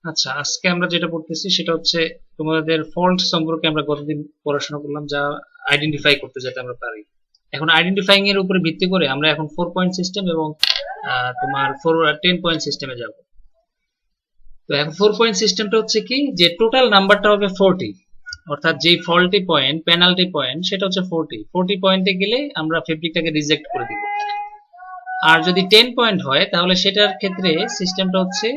আচ্ছা, আজকে আমরা যেটা পড়তেছি সেটা হচ্ছে তোমাদের ফল্ট সম্পর্কে আমরা গতদিন পড়াশোনা করলাম, যা আইডেন্টিফাই করতে যাতে আমরা পারি। এখন আইডেন্টিফাইং এর উপরে ভিত্তি করে আমরা এখন 4 পয়েন্ট সিস্টেম এবং তোমার 10 পয়েন্ট সিস্টেমে যাব। তো এখন 4 পয়েন্ট সিস্টেমটা হচ্ছে কি, যে টোটাল নাম্বারটা হবে 40, অর্থাৎ যেই ফল্টি পয়েন্ট পেনাল্টি পয়েন্ট সেটা হচ্ছে 40 পয়েন্টে গেলে আমরা ফেব্রিকটাকে রিজেক্ট করে দিব। আর যদি 10 পয়েন্ট হয় তাহলে সেটার ক্ষেত্রে সিস্টেমটা হচ্ছে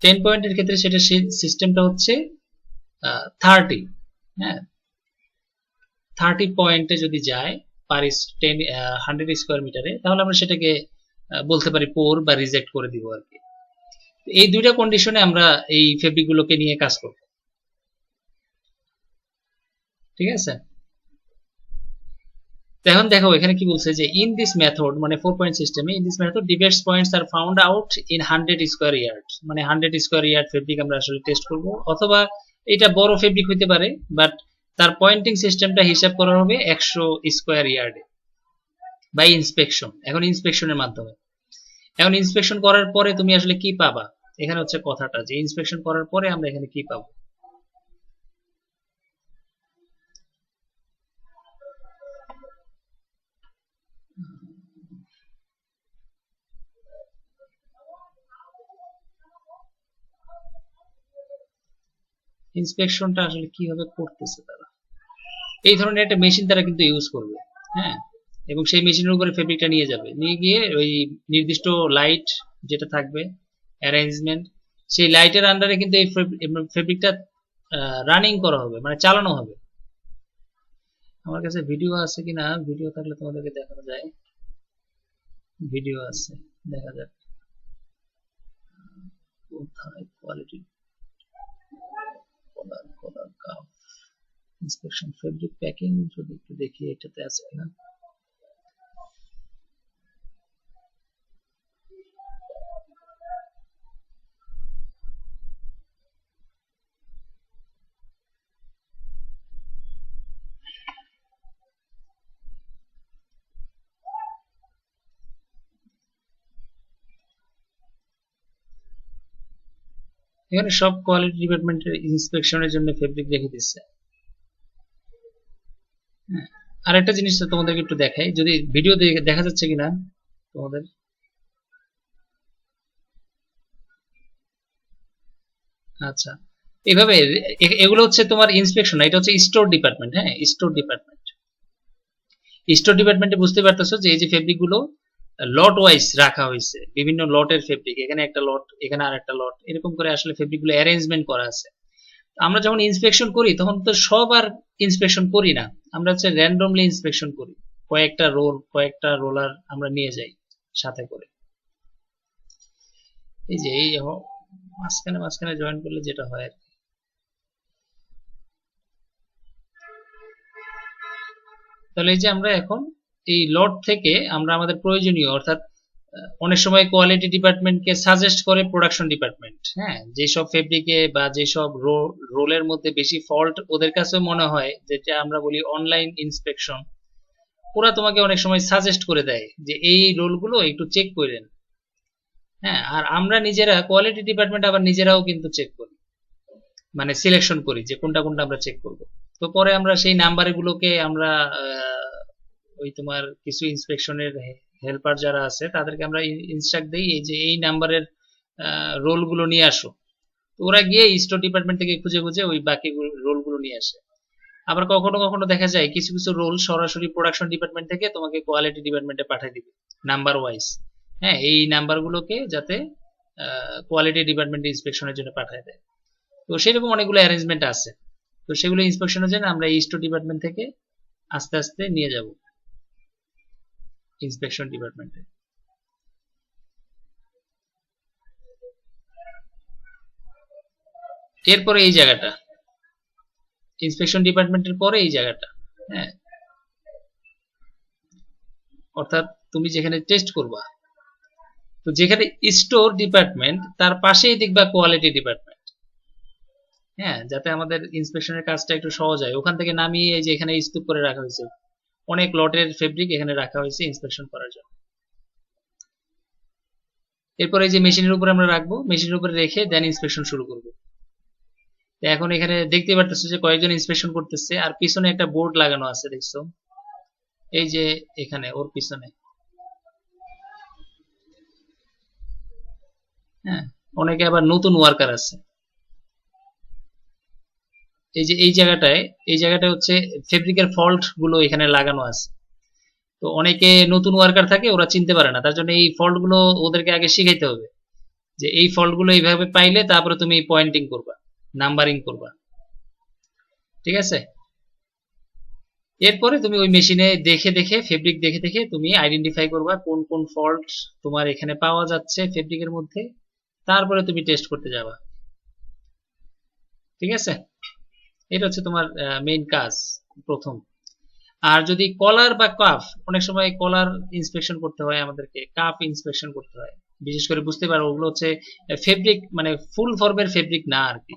10 পয়েন্টের ক্ষেত্রে সেটা সিস্টেমটা হচ্ছে 30। হ্যাঁ, 30 পয়েন্টে যদি যায় পার 100 স্কোয়ার মিটারে, তাহলে আমরা সেটাকে বলতে পারি পোর বা রিজেক্ট করে দিব আর কি। এই দুইটা কন্ডিশনে আমরা এই ফেব্রিক গুলোকে নিয়ে কাজ করব, ঠিক আছে। তো এখন দেখো এখানে কি বলছে, যে ইন দিস মেথড মানে 4 পয়েন্ট সিস্টেমে in this method debates points are found out in 100 square yard, মানে 100 স্কোয়ার ইয়ার্ড ফেব্রিক আমরা আসলে টেস্ট করব, অথবা এটা বড় ফেব্রিক হইতে পারে, বাট তার পয়েন্টিং সিস্টেমটা হিসাব করা হবে 100 স্কোয়ার ইয়ার্ডে বাই ইন্সপেকশন। এখন ইন্সপেকশনের মাধ্যমে, এখন ইন্সপেকশন করার পরে তুমি আসলে কি পাবা, এখানে হচ্ছে কথাটা, যে ইন্সপেকশন করার পরে আমরা এখানে কি পাবো। ইন্সপেকশনটা আসলে কিভাবে করতেছে তারা, এই ধরনের একটা মেশিন তারা কিন্তু ইউজ করবে। হ্যাঁ, এবং সেই মেশিনের উপরে ফেব্রিকটা নিয়ে যাবে, নিয়ে গিয়ে ওই নির্দিষ্ট লাইট যেটা থাকবে অ্যারেঞ্জমেন্ট, সেই লাইটের আন্ডারে কিন্তু এই ফেব্রিকটা রানিং করা হবে, মানে চালানো হবে। আমার কাছে ভিডিও আছে কিনা, ভিডিও থাকলে তোমাদেরকে দেখানো যায়। ভিডিও আছে, দেখা যাক কোথায় কোয়ালিটি ইন্সপেকশন ফেব্রিক প্যাকিং, যদি একটু দেখি এটাতে আছে কিনা। এখানে সব কোয়ালিটি ডিপার্টমেন্টের ইন্সপেকশনের জন্য ফেব্রিক রেখে দিচ্ছে। হ্যাঁ, আর একটা জিনিস তোমাদেরকে একটু দেখাই, যদি ভিডিও দেখা যাচ্ছে কিনা তোমাদের। আচ্ছা, এইভাবে এগুলো হচ্ছে তোমার ইন্সপেকশন, এটা হচ্ছে স্টোর ডিপার্টমেন্ট। হ্যাঁ, স্টোর ডিপার্টমেন্ট, স্টোর ডিপার্টমেন্টে বুঝতে পারতেছো যে এই যে ফেব্রিক গুলো লট ওয়াইজ রাখা হয়েছে, বিভিন্ন লটের ফেব্রিক, এখানে একটা লট, এখানে আর একটা লট, এরকম করে আসলে ফেব্রিক গুলো অ্যারেঞ্জমেন্ট করা আছে। আমরা যখন ইন্সপেকশন করি তখন তো সব আর ইন্সপেকশন করি না, আমরা হচ্ছে র্যান্ডমলি ইন্সপেকশন করি, কয়েকটা রোল কয়েকটা রোলার আমরা নিয়ে যাই সাথে করে। এই যে এই মাঝখানে মাঝখানে জয়েন করলে যেটা হয় আর কি। তাহলে এই যে আমরা এখন এই লট থেকে আমরা আমাদের প্রয়োজনীয়, অর্থাৎ অনেক সময় কোয়ালিটি ডিপার্টমেন্টকে সাজেস্ট করে প্রোডাকশন ডিপার্টমেন্ট। হ্যাঁ, যেসব ফেব্রিকে বা যেসব রোলের মধ্যে বেশি ফল্ট ওদের কাছে মনে হয়, যেটা আমরা বলি অনলাইন ইন্সপেকশন, ওরা তোমাকে অনেক সময় সাজেস্ট করে দেয় যে এই রোলগুলো একটু চেক করেন। হ্যাঁ, আর আমরা নিজেরা কোয়ালিটি ডিপার্টমেন্ট আবার নিজেরাও কিন্তু চেক করি, মানে সিলেকশন করি যে কোনটা কোনটা আমরা চেক করব। তো পরে আমরা সেই নাম্বারগুলোকে আমরা ওই তোমার কিছু ইন্সপেকশনের হেল্পার যারা আছে তাদেরকে আমরা ইনস্ট্রাক্ট দিই, এই যে এই নাম্বারের রোলগুলো নিয়ে আসো। তো ওরা গিয়ে স্টোর ডিপার্টমেন্ট থেকে খুঁজে খুঁজে ওই বাকি রোলগুলো নিয়ে আসে। আবার কখনো কখনো দেখা যায় কিছু কিছু রোল সরাসরি প্রোডাকশন ডিপার্টমেন্ট থেকে তোমাকে কোয়ালিটি ডিপার্টমেন্টে পাঠিয়ে দিবে নাম্বার ওয়াইজ। হ্যাঁ, এই নাম্বারগুলোকে যাতে কোয়ালিটি ডিপার্টমেন্ট ইন্সপেকশনের জন্য পাঠিয়ে দেয়। তো সেরকম অনেকগুলো অ্যারেঞ্জমেন্ট আছে, তো সেগুলো ইন্সপেকশনের জন্য আমরা এই স্টোর ডিপার্টমেন্ট থেকে আস্তে আস্তে নিয়ে যাব ইন্সপেকশন ডিপার্টমেন্টে। এরপরে এই জায়গাটা, ইন্সপেকশন ডিপার্টমেন্টের পরে এই জায়গাটা। হ্যাঁ, অর্থাৎ তুমি যেখানে টেস্ট করবা, তো যেখানে স্টোর ডিপার্টমেন্ট তার পাশেই দেখবা কোয়ালিটি ডিপার্টমেন্ট। হ্যাঁ, যাতে আমাদের ইন্সপেকশনের কাজটা একটু সহজ হয়, ওখান থেকে নামিয়ে এই যে এখানে স্তূপ করে রাখা হয়েছে অনেক লটের ফেব্রিক, এখানে রাখা হয়েছে ইন্সপেকশন করার জন্য। এরপরে এই যে মেশিনের উপরে আমরা রাখবো, মেশিনের উপরে রেখে দেন ইন্সপেকশন শুরু করব। তো এখন এখানে দেখতে পারতেছো যে কয়েকজন ইন্সপেকশন করতেছে, আর পিছনে একটা বোর্ড লাগানো আছে দেখছো, এই যে এখানে ওর পিছনে। হ্যাঁ, অনেকে আবার নতুন ওয়ার্কার আছে। এই যে এই জায়গাটায় হচ্ছে ফেব্রিকের ফল্ট গুলো এখানে লাগানো আছে। তো অনেকে নতুন ওয়ার্কার থাকে, ওরা চিনতে পারে না, তার জন্য এই ফল্ট গুলো ওদেরকে আগে শিখাইতে হবে, যে এই ফল্ট গুলো এইভাবে পাইলে তারপরে তুমি পয়েন্টিং করবা, নাম্বারিং করবা। ঠিক আছে? এরপরে তুমি ওই মেশিনে দেখে দেখে, ফেব্রিক দেখে দেখে তুমি আইডেন্টিফাই করবা কোন কোন ফল্ট তোমার এখানে পাওয়া যাচ্ছে ফেব্রিকের মধ্যে, তারপরে তুমি টেস্ট করতে যাবা। ঠিক আছে? এটা হচ্ছে তোমার মেইন কাজ প্রথম। আর যদি কলার বা কাফ, অনেক সময় কলার ইন্সপেকশন করতে হয় আমাদেরকে, কাফ ইন্সপেকশন করতে হয়, বিশেষ করে বুঝতে পারো ওগুলো হচ্ছে ফেব্রিক, মানে ফুল ফর্মের ফেব্রিক না আর কি।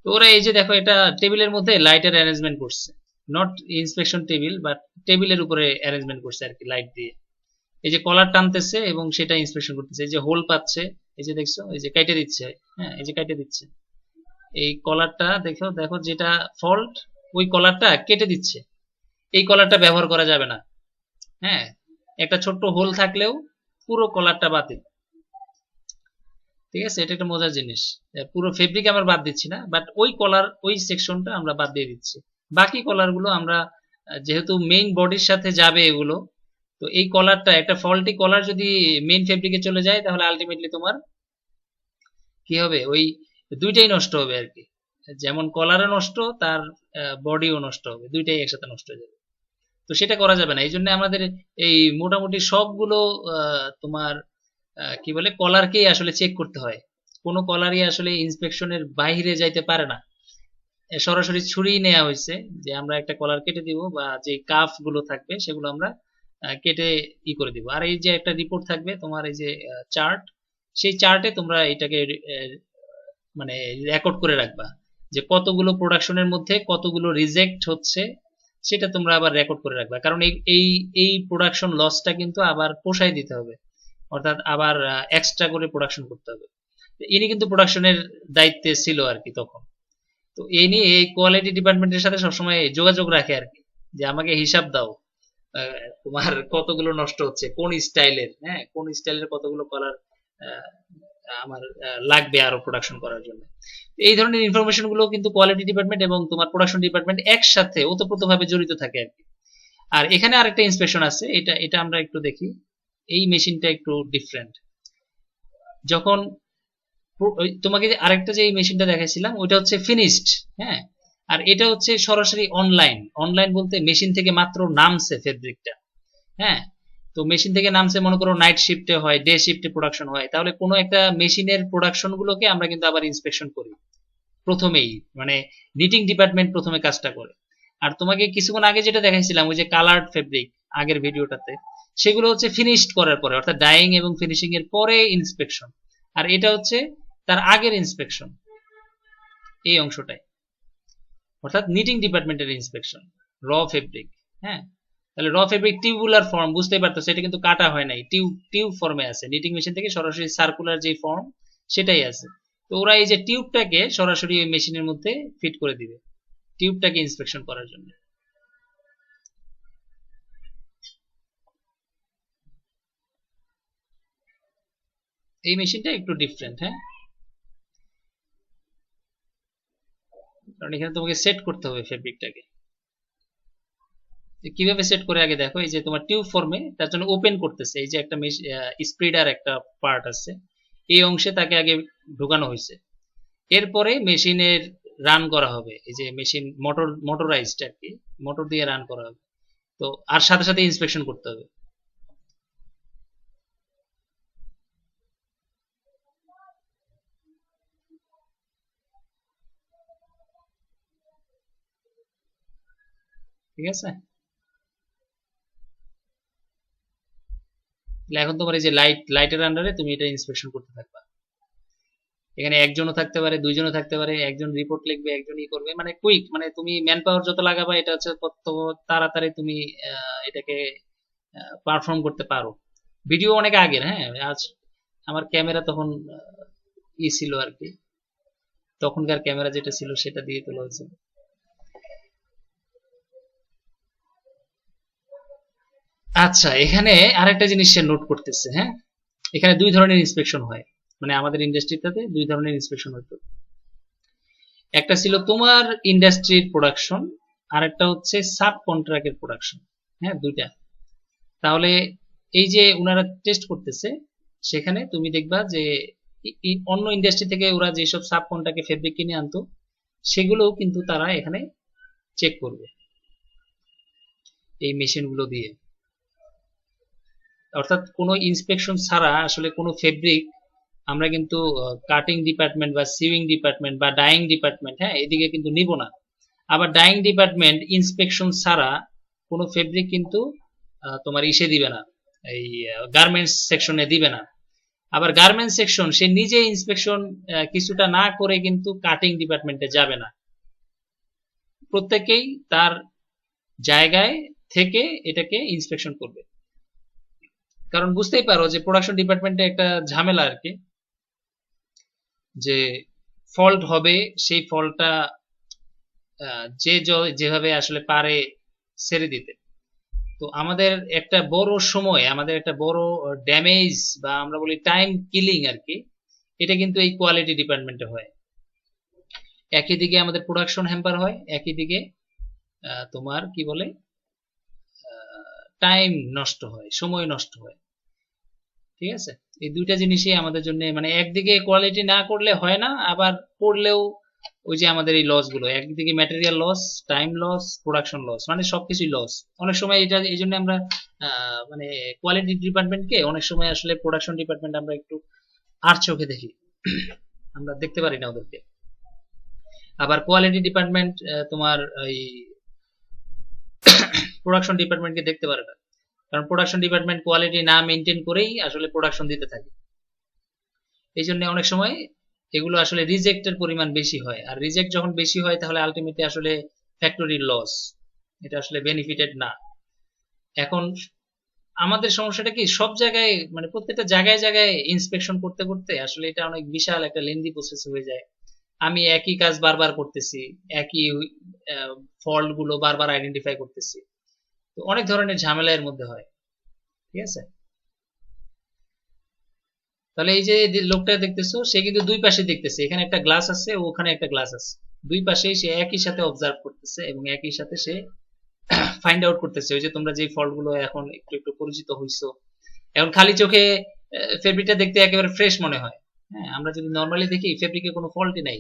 তো ওরা এই যে দেখো, এটা টেবিলের মধ্যে লাইটের অ্যারেঞ্জমেন্ট করছে, নট ইন্সপেকশন টেবিল, বাট টেবিলের উপরে অ্যারেঞ্জমেন্ট করছে আর কি, লাইট দিয়ে। এই যে কলার টানতেছে এবং সেটা ইন্সপেকশন করতেছে, এই যে হোল পাচ্ছে, এই যে দেখছো, এই যে কাইটে দিচ্ছে। হ্যাঁ, এই যে কাইটে দিচ্ছে এই কলারটা, দেখো দেখো যেটা ফল্ট, ওই কলারটা কেটে দিচ্ছে। এই কলারটা ব্যবহার করা যাবে না। হ্যাঁ, একটা ছোট্ট হোল থাকলেও পুরো কলারটা বাতিল। ঠিক আছে? এটা একটা মজার জিনিস। পুরো ফেব্রিক আমরা বাদ দিচ্ছি না, বাট ওই কলার, ওই সেকশনটা আমরা বাদ দিয়ে দিচ্ছি। বাকি কলার গুলো আমরা যেহেতু মেইন বডির সাথে যাবে এগুলো, তো এই কলারটা, একটা ফল্টি কলার যদি মেইন ফেব্রিকে চলে যায়, তাহলে আলটিমেটলি তোমার কি হবে, ওই দুইটাই নষ্ট হবে আর কি। যেমন কলারও নষ্ট, তার বডিও নষ্ট হবে, দুইটাই একসাথে নষ্ট হয়ে যাবে। তো সেটা করা যাবে না, এই জন্য আমাদের এই মোটামুটি সবগুলো তোমার কি বলে, কলারকেই আসলে চেক করতে হয়। কোনো কলারই আসলে ইন্সপেকশনের বাইরে যাইতে পারে না। সরাসরি ছুরি নেওয়া হয়েছে, যে আমরা একটা কলার কেটে দিব, বা যে কাফ গুলো থাকবে সেগুলো আমরা কেটে করে দিব। আর এই যে একটা রিপোর্ট থাকবে তোমার, এই যে চার্ট, সেই চার্টে তোমরা এটাকে মানে রেকর্ড করে রাখবা, যে কতগুলো প্রোডাকশনের মধ্যে কতগুলো রিজেক্ট হচ্ছে, সেটা তোমরা আবার রেকর্ড করে রাখবা। কারণ এই এই এই প্রোডাকশন লসটা কিন্তু আবার পোষায় দিতে হবে, অর্থাৎ আবার এক্সট্রা করে প্রোডাকশন করতে হবে। ইনি কিন্তু প্রোডাকশনের দায়িত্বে ছিল আর কি তখন। তো এই নিয়ে এই কোয়ালিটি ডিপার্টমেন্টের সাথে সবসময় যোগাযোগ রাখে আর কি, যে আমাকে হিসাব দাও, তোমার কতগুলো নষ্ট হচ্ছে, কোন স্টাইলের, হ্যাঁ কোন স্টাইলের কতগুলো কালার আমার লাগবে আরো প্রোডাকশন করার জন্য। এই ধরনের ইনফরমেশন গুলো কিন্তু কোয়ালিটি ডিপার্টমেন্ট এবং তোমার প্রোডাকশন ডিপার্টমেন্ট একসাথে ওতপ্রোতভাবে জড়িত থাকে আর কি। আর এখানে আরেকটা ইন্সপেকশন আছে, এটা এটা আমরা একটু দেখি। এই মেশিনটা একটু ডিফারেন্ট। যখন তোমাকে যে আরেকটা যে এই মেশিনটা দেখাইছিলাম, ওইটা হচ্ছে ফিনিশড। হ্যাঁ, আর এটা হচ্ছে সরাসরি অনলাইন। অনলাইন বলতে মেশিন থেকে মাত্র নামছে ফেব্রিকটা। হ্যাঁ, তো মেশিন থেকে নামছে, মনে করো নাইট শিফটে হয়, ডে শিফটে প্রোডাকশন হয়, তাহলে কোনো একটা মেশিনের প্রোডাকশন গুলোকে আমরা কিন্তু আবার ইন্সপেকশন করি প্রথমেই, মানে নিটিং ডিপার্টমেন্ট প্রথমে কাজটা করে। আর তোমাকে কিছুক্ষণ আগে যেটা দেখাইছিলাম, ওই যে কালার্ড ফেব্রিক আগের ভিডিওটাতে, সেগুলো হচ্ছে ফিনিশড করার পরে, অর্থাৎ ডাইং এবং ফিনিশিং এর পরে ইন্সপেকশন। আর এটা হচ্ছে তার আগের ইন্সপেকশন, এই অংশটাই, অর্থাৎ নিটিং ডিপার্টমেন্টের ইন্সপেকশন, র ফেব্রিক। হ্যাঁ, তাহলে র ফেব্রিক টিউবুলার ফর্ম, বুঝতেই পারতেছো এটা কিন্তু কাটা হয় নাই, টিউব টিউব ফর্মে আছে, নিটিং মেশিন থেকে সরাসরি সার্কুলার যে ফর্ম সেটাই আছে। তো ওরা এই যে টিউবটাকে সরাসরি ওই মেশিনের মধ্যে ফিট করে দিবে, টিউবটাকে ইন্সপেকশন করার জন্য। এই মেশিনটা একটু ডিফারেন্ট। হ্যাঁ, কারণ এখানে তোমাকে সেট করতে হবে ফেব্রিকটাকে। কিভাবে সেট করে আগে দেখো, এই যে তোমার টিউব ফর্মে, তার জন্য ওপেন করতেছে, এই যে একটা স্প্রেডার একটা পার্ট আছে, এই অংশে তাকে আগে ঢুকানো হয়েছে। এরপরে মেশিনের রান করা হবে, এই যে মেশিন মোটরাইজড আর কি, মোটর দিয়ে রান করা হবে। তো আর সাথে সাথে ইন্সপেকশন করতে হবে। ঠিক আছে? এখন তোমার এই যে লাইটের আন্ডারে তুমি এটা ইন্সপেকশন করতে থাকবা। এখানে একজনও থাকতে পারে, দুইজনও থাকতে পারে, একজন রিপোর্ট লিখবে, একজন করবে, মানে কুইক, মানে তুমি ম্যান পাওয়ার যত লাগাবা, এটা হচ্ছে তত তাড়াতাড়ি তুমি এটাকে পারফর্ম করতে পারো। ভিডিও অনেক আগের, হ্যাঁ, আজ আমার ক্যামেরা তখন ছিল আর কি, তখনকার ক্যামেরা যেটা ছিল সেটা দিয়ে তোলা হয়েছিল। আচ্ছা, এখানে আরেকটা জিনিস সে নোট করতেছে। হ্যাঁ, এখানে দুই ধরনের ইন্সপেকশন হয়, মানে আমাদের ইন্ডাস্ট্রিটাতে দুই ধরনের ইন্সপেকশন হতো। একটা ছিল তোমার ইন্ডাস্ট্রির প্রোডাকশন, আর একটা হচ্ছে সাব কন্ট্রাক্টের প্রোডাকশন। হ্যাঁ, দুইটা। তাহলে এই যে ওনারা টেস্ট করতেছে, সেখানে তুমি দেখবা যে অন্য ইন্ডাস্ট্রি থেকে ওরা যেসব সাব কন্ট্রাক্টে ফেব্রিক কিনে আনতো, সেগুলোও কিন্তু তারা এখানে চেক করবে এই মেশিনগুলো দিয়ে। অর্থাৎ কোনো ইন্সপেকশন ছাড়া আসলে কোনো ফেব্রিক আমরা কিন্তু কাটিং ডিপার্টমেন্ট বা সিউইং ডিপার্টমেন্ট বা ডাইং ডিপার্টমেন্ট, হ্যাঁ, এদিকে কিন্তু নিব না। আবার ডাইং ডিপার্টমেন্ট ইন্সপেকশন ছাড়া কোনো ফেব্রিক কিন্তু তোমার ইসে দিবে না, এই গার্মেন্টস সেকশনে দিবে না। আবার গার্মেন্টস সেকশন সে নিজে ইন্সপেকশন কিছুটা না করে কিন্তু কাটিং ডিপার্টমেন্টে যাবে না। প্রত্যেকেই তার জায়গায় থেকে এটাকে ইন্সপেকশন করবে। কারণ বুঝতেই পারো যে প্রোডাকশন ডিপার্টমেন্টে একটা ঝামেলা আর কি, যে ফল্ট হবে, সেই ফল্টটা যে যেভাবে আসলে পারে ছেড়ে দিতে। তো আমাদের একটা বড় সময়, আমাদের একটা বড় ড্যামেজ বা আমরা বলি টাইম কিলিং আর কি, এটা কিন্তু এই কোয়ালিটি ডিপার্টমেন্টে হয়। একই দিকে আমাদের প্রোডাকশন হ্যাম্পার হয়, একই দিকে তোমার কি বলে টাইম নষ্ট হয়, সময় নষ্ট হয়। ঠিক আছে, এই দুইটা জিনিসই আমাদের জন্য, মানে একদিকে কোয়ালিটি না করলে হয় না, আবার করলেও ওই যে আমাদের এই লস গুলো, একদিকে material loss, time loss, production loss, মানে সবকিছুই লস। অনেক সময় এটা এই জন্য আমরা মানে কোয়ালিটি ডিপার্টমেন্টকে অনেক সময় আসলে প্রোডাকশন ডিপার্টমেন্ট আমরা একটু আর চোখে দেখি, আমরা দেখতে পারি না ওদেরকে। আবার কোয়ালিটি ডিপার্টমেন্ট তোমার এই প্রোডাকশন ডিপার্টমেন্টকে দেখতে পারে না, কারণ প্রোডাকশন ডিপার্টমেন্ট কোয়ালিটি না মেনটেন করেই আসলে প্রোডাকশন দিতে থাকে। এই জন্য অনেক সময় এগুলো আসলে রিজেক্টের পরিমাণ বেশি হয়, আর রিজেক্ট যখন বেশি হয় তাহলে আলটিমেটলি আসলে ফ্যাক্টরির লস, এটা আসলে বেনিফিটেড না। এখন আমাদের সমস্যাটা কি, সব জায়গায় মানে প্রত্যেকটা জায়গায় জায়গায় ইন্সপেকশন করতে করতে আসলে এটা অনেক বিশাল একটা লেন্দি প্রসেস হয়ে যায়। আমি একই কাজ বারবার করতেছি, একই ফল্ট গুলো বারবার আইডেন্টিফাই করতেছি, তো অনেক ধরনের ঝামেলা এর মধ্যে হয়। ঠিক আছে, তাহলে এই যে লোকটা দেখতেছো, সে কিন্তু দুই পাশে দেখতেছে, এখানে একটা গ্লাস আছে, ওখানে একটা গ্লাস আছে, দুই পাশেই সে একই সাথে অবজার্ভ করতেছে এবং একই সাথে সে ফাইন্ড আউট করতেছে। ওই যে তোমরা যে ফল্ট গুলো এখন একটু একটু পরিচিত হইছো, এখন খালি চোখে ফেব্রিকটা দেখতে একেবারে ফ্রেশ মনে হয়। হ্যাঁ, আমরা যদি নর্মালি দেখি ফেব্রিকে কোনো ফল্টই নাই,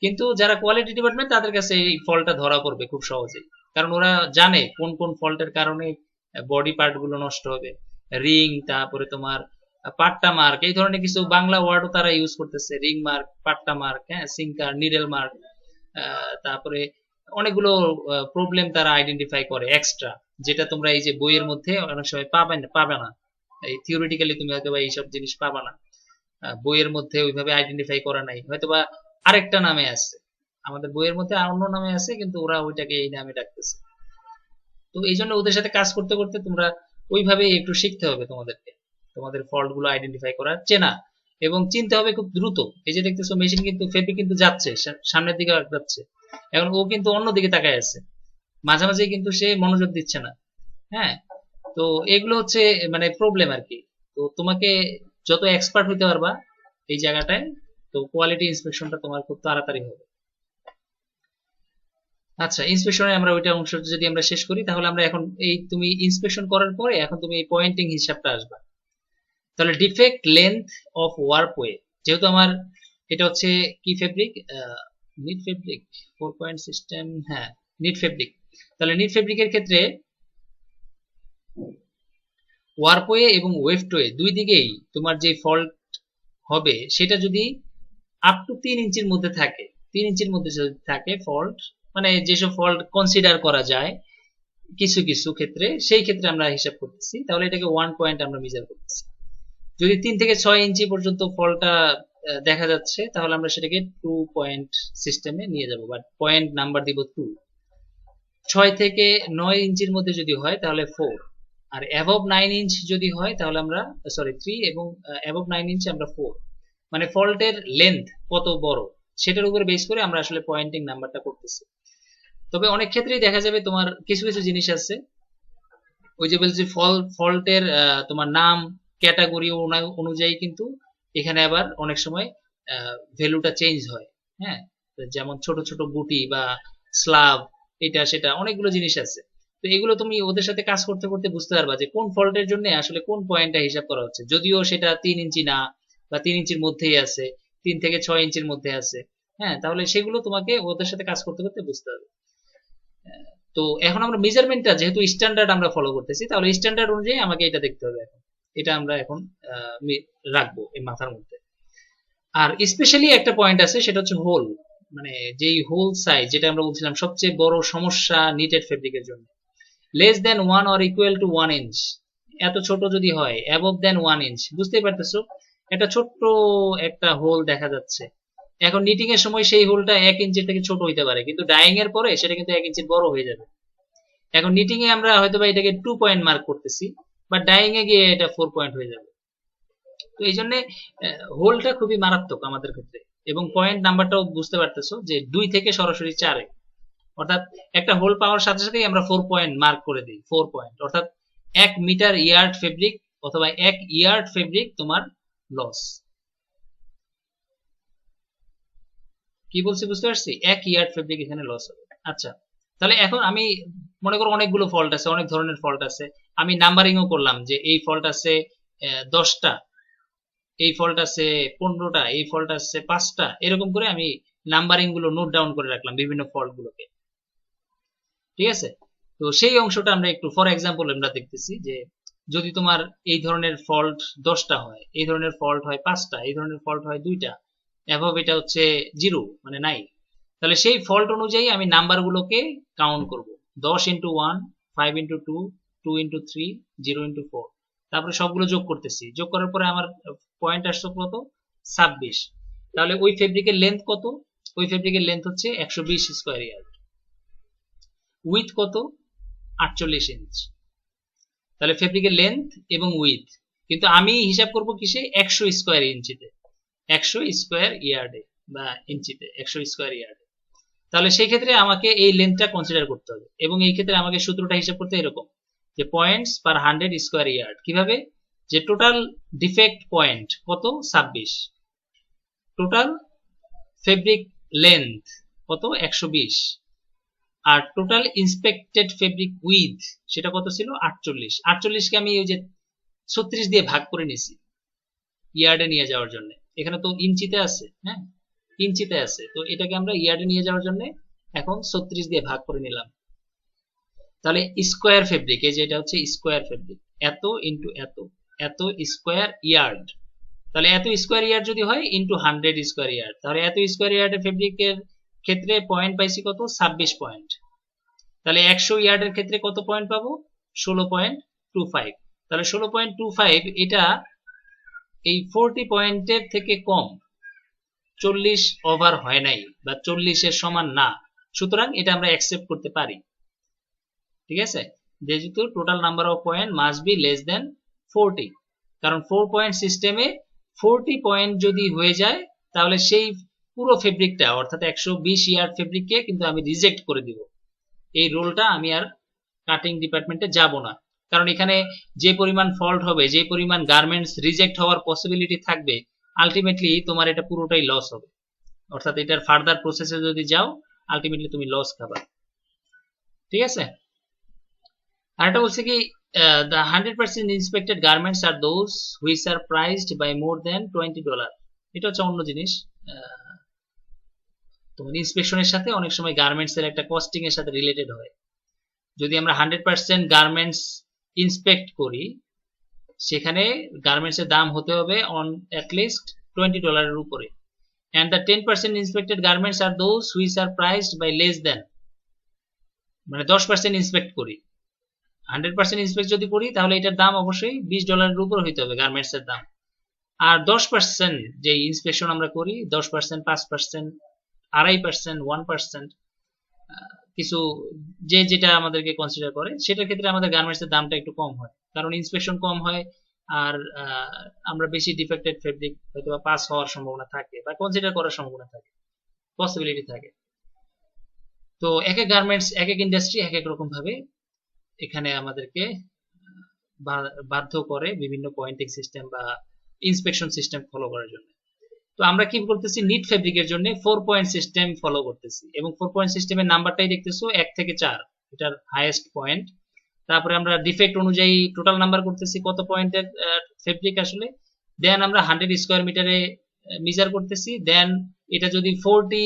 কিন্তু যারা কোয়ালিটি ডিপার্টমেন্ট তাদের কাছে এই ফল্টটা ধরা পড়বে খুব সহজেই, কারণ ওরা জানে কোন কোন ফল্টের কারণে বডি পার্ট গুলো নষ্ট হবে। রিং, তারপরে তোমার পাট্টা মার্ক, এই ধরনের কিছু বাংলা ওয়ার্ডও তারা ইউজ করতেছে, রিং মার্ক, পাট্টা মার্ক, হ্যাঁ, সিঙ্কার, নিডেল মার্ক। তারপরে অনেকগুলো প্রবলেম তারা আইডেন্টিফাই করে এক্সট্রা, যেটা তোমরা এই যে বইয়ের মধ্যে অনেক সময় পাবে না, এই থিওরিটিক্যালি তুমি হয়তো বা এইসব জিনিস পাবা না, বইয়ের মধ্যে ওইভাবে আইডেন্টিফাই করা নাই, হয়তোবা আরেকটা নামে আছে, আমাদের বইয়ের মধ্যে অন্য নামে আছে, কিন্তু ওরা ওইটাকে এই নামে ডাকতেছে। তো এই জন্য ওদের সাথে কাজ করতে করতে তোমরা ওইভাবে একটু শিখতে হবে তোমাদেরকে, তোমাদের ফল্ট গুলো আইডেন্টিফাই করা, চেনা এবং চিনতে হবে খুব দ্রুত। এই যে দেখতেছো মেশিন কিন্তু ফেব্রিক কিন্তু যাচ্ছে সামনের দিকে যাচ্ছে, এখন ও কিন্তু অন্যদিকে তাকায় আছে, মাঝামাঝি কিন্তু সে মনোযোগ দিচ্ছে না। হ্যাঁ, তো এগুলো হচ্ছে মানে প্রবলেম আর কি। তো তোমাকে যত এক্সপার্ট হইতে পারবা এই জায়গাটায়, তো কোয়ালিটি ইন্সপেকশনটা তোমার খুব তাড়াতাড়ি হবে। আচ্ছা, ইন্সপেকশনে আমরা ওইটা অংশ যদি আমরা শেষ করি, তাহলে আমরা এখন এই তুমি ইন্সপেকশন করার পরে এখন তুমি এই পয়েন্টিং হিসাবটা আসবা। তাহলে ডিফেক্ট লেন্থ অফ ওয়ার্পওয়ে, যেহেতু আমার এটা হচ্ছে কি fabric, knit fabric 4 point system, হ্যাঁ নিট ফেব্রিক। তাহলে নিট ফেব্রিকের ক্ষেত্রে ওয়ার্পওয়ে এবং ওয়েফটওয়ে দুই দিকেই তোমার যে ফল্ট হবে সেটা যদি আপ টু 3 ইঞ্চির মধ্যে থাকে, 3 ইঞ্চির মধ্যে যদি থাকে ফল্ট, মানে যেসব ফল্ট কনসিডার করা যায় কিছু কিছু ক্ষেত্রে, সেই ক্ষেত্রে আমরা হিসাব করতেছি, তাহলে এটাকে 1 পয়েন্ট আমরা মেজার করতেছি। যদি 3 থেকে 6 ইঞ্চি পর্যন্ত ফলটা দেখা যাচ্ছে, তাহলে আমরা সেটাকে 2 পয়েন্ট সিস্টেমে নিয়ে যাব, বাট পয়েন্ট নাম্বার দিব 2। 6 থেকে 9 ইঞ্চির মধ্যে যদি হয় তাহলে 4, আর অ্যাবভ 9 ইঞ্চ যদি হয় তাহলে আমরা সরি 3 এবং অ্যাবভ 9 ইঞ্চ আমরা 4, মানে ফল্টের লেন্থ কত বড় সেটার উপরে বেস করে আমরা আসলে পয়েন্টিং নাম্বারটা করতেছি। তবে অনেক ক্ষেত্রেই দেখা যাবে তোমার কিছু কিছু জিনিস আছে, ওই যে বলছি ফল্টের তোমার নাম ক্যাটাগরি অনুযায়ী কিন্তু এখানে আবার অনেক সময় ভ্যালুটা চেঞ্জ হয়। হ্যাঁ, যেমন ছোট ছোট গুটি বা স্লাব, এটা সেটা অনেকগুলো জিনিস আছে। তো এগুলো তুমি ওদের সাথে কাজ করতে করতে বুঝতে পারবা যে কোন ফল্টের জন্য আসলে কোন পয়েন্টটা হিসাব করা হচ্ছে, যদিও সেটা 3 ইঞ্চি না বা 3 ইঞ্চির মধ্যেই আছে, 3 থেকে 6 ইঞ্চির মধ্যে আছে। হ্যাঁ, তাহলে সেগুলো তোমাকে ওদের সাথে কাজ করতে করতে বুঝতে হবে। তো এখন আমরা মেজারমেন্টটা যেহেতু স্ট্যান্ডার্ড আমরা ফলো করতেছি, তাহলে স্ট্যান্ডার্ড অনুযায়ী আমাকে এটা দেখতে হবে। এখন এটা আমরা এখন রাখবো এই মাথার মধ্যে। আর স্পেশালি একটা পয়েন্ট আছে, সেটা হচ্ছে হোল, মানে যেই হোল সাইজ যেটা আমরা বলছিলাম সবচেয়ে বড় সমস্যা নিটেড ফেব্রিকের জন্য। Less than 1 or equal to 1 inch, এত ছোট যদি হয়, অ্যাবভ দেন 1 ইঞ্চ, বুঝতেই পারতেছো একটা ছোট্ট একটা হোল দেখা যাচ্ছে। এখন নিটিং এর সময় সেই হোলটা 1 ইঞ্চির থেকে ছোট হইতে পারে, কিন্তু ডাইং এর পরে সেটা কিন্তু 1 ইঞ্চির বড় হয়ে যাবে। এখন নিটিং এ আমরা হয়তো বা এটাকে 2 পয়েন্ট মার্ক করতেছি, বাট ডাইং এ গিয়ে এটা 4 পয়েন্ট হয়ে যাবে। তো এই জন্য হোলটা খুবই মারাত্মক আমাদের ক্ষেত্রে। এবং পয়েন্ট নাম্বারটাও বুঝতে পারতেছো যে 2 থেকে সরাসরি 4 এ, অর্থাৎ একটা হোল পাওয়ার সাথে সাথেই আমরা 4 পয়েন্ট মার্ক করে দিই। 4 পয়েন্ট অর্থাৎ 1 মিটার ইয়ার্ড ফেব্রিক অথবা 1 ইয়ার্ড ফেব্রিক তোমার লস। কি বলছি বুঝতে পারছি? 1 ইয়ার্ড ফেব্রিক এখানে লস হবে। আচ্ছা, তাহলে এখন আমি মনে করো অনেকগুলো ফল্ট আছে, অনেক ধরনের ফল্ট আছে, আমি নাম্বারিংও করলাম যে এই ফল্ট আছে 10টা, এই ফল্ট আছে 15টা, এই ফল্ট আছে 5টা, এরকম করে আমি নাম্বারিং গুলো নোট ডাউন করে রাখলাম বিভিন্ন ফল্ট গুলোকে। ঠিক আছে, তো সেই অংশটা আমরা একটু ফর এক্সাম্পল আমরা দেখতেছি যে যদি তোমার এই ধরনের ফল্ট 10টা হয়, এই ধরনের ফল্ট হয় 5টা, এই ধরনের ফল্ট হয় 2টা, এভাব এটা হচ্ছে 0 মানে নাই, তাহলে সেই ফল্ট অনুযায়ী আমি নাম্বার গুলোকে কাউন্ট করব। 10 ইন্টু 1, 5 ইন্টু 2, 2 ইন্টু 3, 0 ইন্টু 4, তারপরে সবগুলো যোগ করতেছি, যোগ করার পরে আমার পয়েন্ট আসছে কত? 26। তাহলে ওই ফেব্রিকের লেন্থ কত? ওই ফেব্রিকের লেন্থ হচ্ছে 120 স্কোয়ার ইয়ার্ড। উইথ কত? 48 ইঞ্চ। তাহলে ফেব্রিকের লেন্থ এবং উইথ, কিন্তু আমি হিসাব করব কিসে? 100 স্কোয়ার ইঞ্চিতে, 100 স্কোয়ার ইয়ার্ডে বা ইঞ্চিতে, 100 স্কোয়ার ইয়ার্ডে। তাহলে সেই ক্ষেত্রে আমাকে এই লেন্থটা কনসিডার করতে হবে, এবং এই ক্ষেত্রে আমাকে সূত্রটা হিসাব করতে এরকম যে পয়েন্টস পার 100 স্কোয়ার ইয়ার্ড। কিভাবে? যে টোটাল ডিফেক্ট পয়েন্ট কত? 26, টোটাল ফেব্রিক লেন্থ কত? 120, আর টোটাল ইন্সপেক্টেড ফেব্রিক উইথ সেটা কত ছিল? 48। 48 কে আমি ওই যে 36 দিয়ে ভাগ করে নিছি ইয়ার্ডে নিয়ে যাওয়ার জন্য। এখানে তো ইঞ্চিতে আছে, হ্যাঁ ইঞ্চিতে আছে, তো এটাকে আমরা ইয়ার্ডে নিয়ে যাওয়ার জন্য এখন 36 দিয়ে ভাগ করে নিলাম। তাহলে স্কোয়ার ফেব্রিক, এই যে এটা হচ্ছে স্কোয়ার ফেব্রিক, এত ইন্টু এত, এত স্কোয়ার ইয়ার্ড। তাহলে এত স্কোয়ার ইয়ার্ড যদি হয় ইন্টু 100 স্কোয়ার ইয়ার্ড, তাহলে এত স্কোয়ার ইয়ার্ডের ফেব্রিকের ক্ষেত্রে পয়েন্ট পাইছি কত? 26 পয়েন্ট। তাহলে 100 ইয়ার্ডের ক্ষেত্রে কত পয়েন্ট পাবো? 16.25। তাহলে 16.25 এটা এই 40 পয়েন্টের থেকে কম, 40 ওভার হয় নাই বা 40 এর সমান না, সুতরাং এটা আমরা অ্যাকসেপ্ট করতে পারি। ঠিক আছে, যেহেতু total number of point must be less than 40, কারণ 4 পয়েন্ট সিস্টেমে 40 পয়েন্ট যদি হয়ে যায় তাহলে সেই পুরো ফেব্রিকটা অর্থাৎ 120 ইয়ার্ড ফেব্রিককে কিন্তু আমি রিজেক্ট করে দিব। এই রোলটা আমি আর কাটিং ডিপার্টমেন্টে যাব না, কারণ এখানে যে পরিমাণ ফল্ট হবে, যে পরিমাণ গার্মেন্টস রিজেক্ট হওয়ার পসিবিলিটি থাকবে, আলটিমেটলি তোমার এটা পুরোটাই লস হবে। অর্থাৎ এটার ফার্দার প্রসেসে যদি যাও আলটিমেটলি তুমি লস খাবা। ঠিক আছে, আর এটা বলছে কি the 100% inspected garments are those which are priced by more than $20। এটা হচ্ছে অন্য জিনিস। তোমার ইন্সপেকশনের সাথে অনেক সময় গার্মেন্টস এর একটা কস্টিং এর সাথে রিলেটেড হয়। যদি আমরা 100% গার্মেন্টস ইন্সপেক্ট করি, সেখানে গার্মেন্টস এর দাম হতে হবে অন অ্যাট লিস্ট $20 উপরে। and the 10% inspected garments are those which are priced by less than, মানে 10% ইন্সপেক্ট করি, 100% ইন্সপেক্ট যদি করি তাহলে এটার দাম অবশ্যই $20 উপর হইতে হবে গার্মেন্টস এর দাম। আর 10% যে ইন্সপেকশন আমরা করি, 10%, 5%, 2.5%, 1%, কিছু যে যেটা আমাদেরকে কনসিডার করে সেটার ক্ষেত্রে আমাদের গার্মেন্টস এর দামটা একটু কম হয়, কারণ ইন্সপেকশন কম হয়। আর আমরা বেশি ডিফেক্টেড ফেব্রিক হয়তো বা পাস হওয়ার সম্ভাবনা থাকে বা কনসিডার করার সম্ভাবনা থাকে, পসিবিলিটি থাকে। তো এক এক গার্মেন্টস এক এক ইন্ডাস্ট্রি এক এক রকম ভাবে এখানে আমাদেরকে বাধ্য করে বিভিন্ন পয়েন্টিং সিস্টেম বা ইন্সপেকশন সিস্টেম ফলো করার জন্য। তো আমরা কি করতেছি, নিট ফেব্রিকের জন্য 4 পয়েন্ট সিস্টেম ফলো করতেছি, এবং 4 পয়েন্ট সিস্টেমের নাম্বারটাই দেখতেছো 1 থেকে 4, এটার হাইয়েস্ট পয়েন্ট। তারপরে আমরা ডিফেক্ট অনুযায়ী টোটাল নাম্বার করতেছি কত পয়েন্টের ফেব্রিক আসলে, দেন আমরা 100 স্কোয়ার মিটারে মেজার করতেছি, দেন এটা যদি 40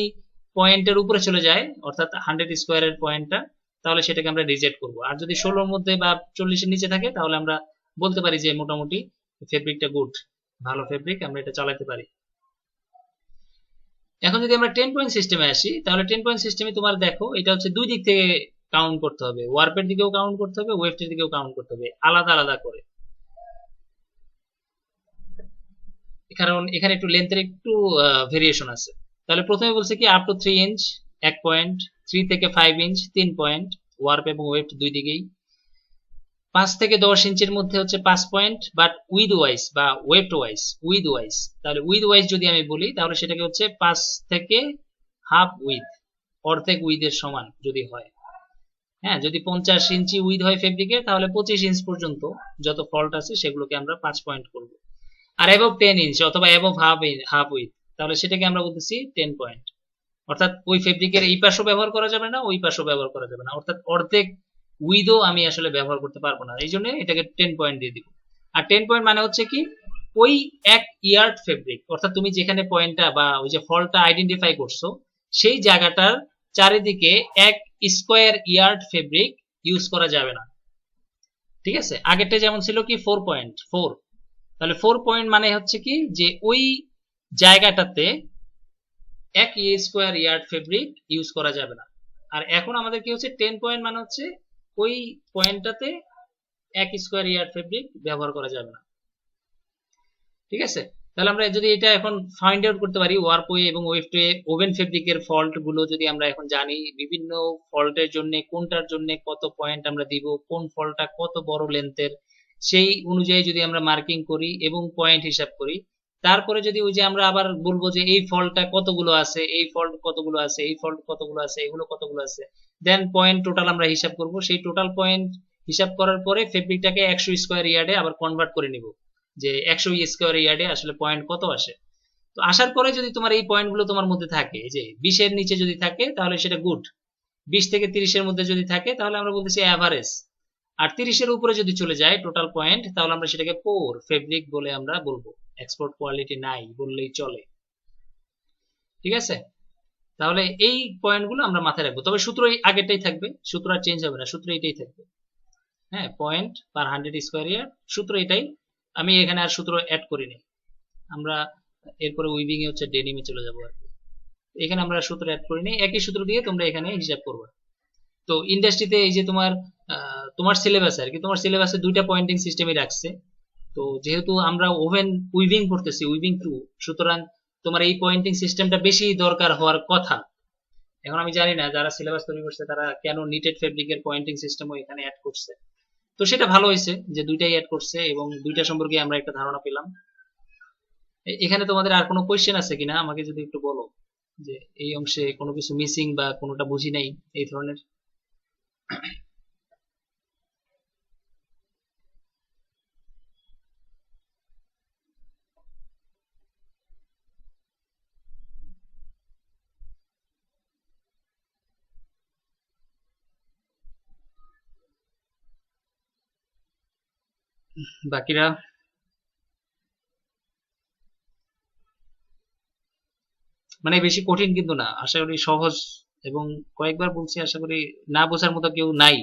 পয়েন্টের উপরে চলে যায় অর্থাৎ 100 স্কোয়ারের পয়েন্টটা, তাহলে সেটাকে আমরা রিজেক্ট করব। আর যদি 16-র মধ্যে বা 40-এর নিচে থাকে তাহলে আমরা বলতে পারি যে মোটামুটি ফেব্রিকটা গুড, ভালো ফেব্রিক, আমরা এটা চালাতে পারি। এখন যদি আমরা 10 পয়েন্ট সিস্টেমে আসি, তাহলে 10 পয়েন্ট সিস্টেমে তোমার দেখো এটা হচ্ছে দুই দিক থেকে কাউন্ট করতে হবে, ওয়ার্পের দিকেও কাউন্ট করতে হবে, ওয়েফটের দিকেও কাউন্ট করতে হবে, আলাদা আলাদা করে, কারণ এখানে একটু লেন্থের একটু ভেরিয়েশন আছে। তাহলে প্রথমে বলছে কি আপ টু 3 ইঞ্চ 1 পয়েন্ট, 3 থেকে 5 ইঞ্চ 3 পয়েন্ট, ওয়ার্প এবং ওয়েফট দুই দিকেই। 5 থেকে 10 ইঞ্চের মধ্যে হচ্ছে 5 পয়েন্ট, বাট উইথ ওয়াইজ বা ওয়েফট ওয়াইজ, উইথ ওয়াইজ। তাহলে উইথ ওয়াইজ যদি আমি বলি তাহলে সেটাকে হচ্ছে 5 থেকে হাফ উইথ, অর্ধেক উইথের সমান যদি হয়। হ্যাঁ, যদি 50 ইঞ্চি উইথ হয় ফেব্রিকের, তাহলে 25 ইঞ্চ পর্যন্ত যত ফল্ট আছে সেগুলোকে আমরা 5 পয়েন্ট করব। আর অ্যাবভ 10 ইঞ্চ অথবা অ্যাবভ হাফ উইথ, তাহলে সেটাকে আমরা বলতেছি 10 পয়েন্ট। অর্থাৎ ওই ফেব্রিকের এই পাশও ব্যবহার করা যাবে না, ওই পাশও ব্যবহার করা যাবে না, অর্থাৎ অর্ধেক উইথও আমি আসলে ব্যবহার করতে পারবো না, এই জন্য এটাকে 10 পয়েন্ট দিয়ে দিব। আর 10 পয়েন্ট মানে হচ্ছে কি ওই 1 ইয়ার্ড ফেব্রিক, অর্থাৎ তুমি যেখানে পয়েন্টটা বা ওই যে ফল্টটা আইডেন্টিফাই করছো সেই জায়গাটার চারিদিকে 1 স্কোয়ার ইয়ার্ড ফেব্রিক ইউজ করা যাবে না। ঠিক আছে, আগেরটা যেমন ছিল কি 4.4, তাহলে 4 পয়েন্ট মানে হচ্ছে কি যে ওই জায়গাটাতে 1 স্কোয়ার ইয়ার্ড ফেব্রিক ইউজ করা যাবে না। আর এখন আমাদের কি হচ্ছে 10 পয়েন্ট মানে হচ্ছে ওই পয়েন্টটাতে 1 স্কোয়ার ইয়ার্ড ফেব্রিক ব্যবহার করা যাবে না। ঠিক আছে, তাহলে আমরা যদি এটা এখন ফাইন্ড আউট করতে পারি ওয়ার্পওয়ে এবং ওয়েফটওয়ে ওভেন ফেব্রিকের ফল্ট গুলো যদি আমরা এখন জানি, বিভিন্ন ফল্টের জন্য কোনটার জন্য কত পয়েন্ট আমরা দিব, কোন ফল্টটা কত বড় লেন্থের, সেই অনুযায়ী যদি আমরা মার্কিং করি এবং পয়েন্ট হিসাব করি, তারপরে যদি ওই যে আমরা আবার বলবো যে এই ফল্টটা কতগুলো আছে, এই ফল্ট কতগুলো আছে, এই ফল্ট কতগুলো আছে, এগুলো কতগুলো আছে, দেন পয়েন্ট টোটাল আমরা হিসাব করব। সেই টোটাল পয়েন্ট হিসাব করার পরে ফেব্রিকটাকে 100 স্কোয়ার ইয়ার্ডে আবার কনভার্ট করে নিব, যে 100 স্কোয়ার ইয়ার্ডে আসলে পয়েন্ট কত আসে। তো আসার পরে যদি তোমার এই পয়েন্টগুলো তোমার মধ্যে থাকে, যে 20-এর নিচে যদি থাকে তাহলে সেটা গুড, 20 থেকে 30-এর মধ্যে যদি থাকে তাহলে আমরা বলতেছি অ্যাভারেজ, আর 30-এর উপরে যদি চলে যায় টোটাল পয়েন্ট তাহলে আমরা সেটাকে পোর ফেব্রিক বলে আমরা বলবো, এক্সপোর্ট কোয়ালিটি নাই বললেই চলে। ঠিক আছে, তাহলে এই পয়েন্টগুলো আমরা মাথায় রাখবো, তবে সূত্র আগেরটাই থাকবে, সূত্র আর চেঞ্জ হবে না, সূত্র এটাই থাকবে। হ্যাঁ, পয়েন্ট পার 100 স্কোয়ার ইয়ার, সূত্র এটাই, আমি এখানে আর সূত্র অ্যাড করিনি। আমরা এরপরে উইভিং এ হচ্ছে ডেনিমে চলে যাবো আর কি, এখানে আমরা সূত্র অ্যাড করিনি, একই সূত্র দিয়ে তোমরা এখানে হিসাব করবে। তো ইন্ডাস্ট্রিতে এই যে তোমার সিলেবাস আর কি, তোমার সিলেবাসে 2টা পয়েন্টিং সিস্টেমই রাখছে। তো যেহেতু আমরা ওভেন উইভিং করতেছি, উইভিং 2, সুতরাং তোমার এই পয়েন্টিং সিস্টেমটা বেশি দরকার হওয়ার কথা। এখন আমি জানি না যারা সিলেবাস তৈরি করছে তারা কেন নিটেড ফেব্রিকের পয়েন্টিং সিস্টেমও এখানে অ্যাড করছে। তো সেটা ভালো হয়েছে যে দুইটাই অ্যাড করছে এবং দুইটা সম্পর্কে আমরা একটা ধারণা পেলাম। এখানে তোমাদের আর কোনো কোয়েশ্চেন আছে কিনা আমাকে যদি একটু বলো, যে এই অংশে কোনো কিছু মিসিং বা কোনোটা বুঝি নাই এই ধরনের। বাকিরা মানে বেশি কঠিন কিন্তু না, আশা করি সহজ, এবং কয়েকবার বলছি, আশা করি না বোঝার মতো কেউ নাই।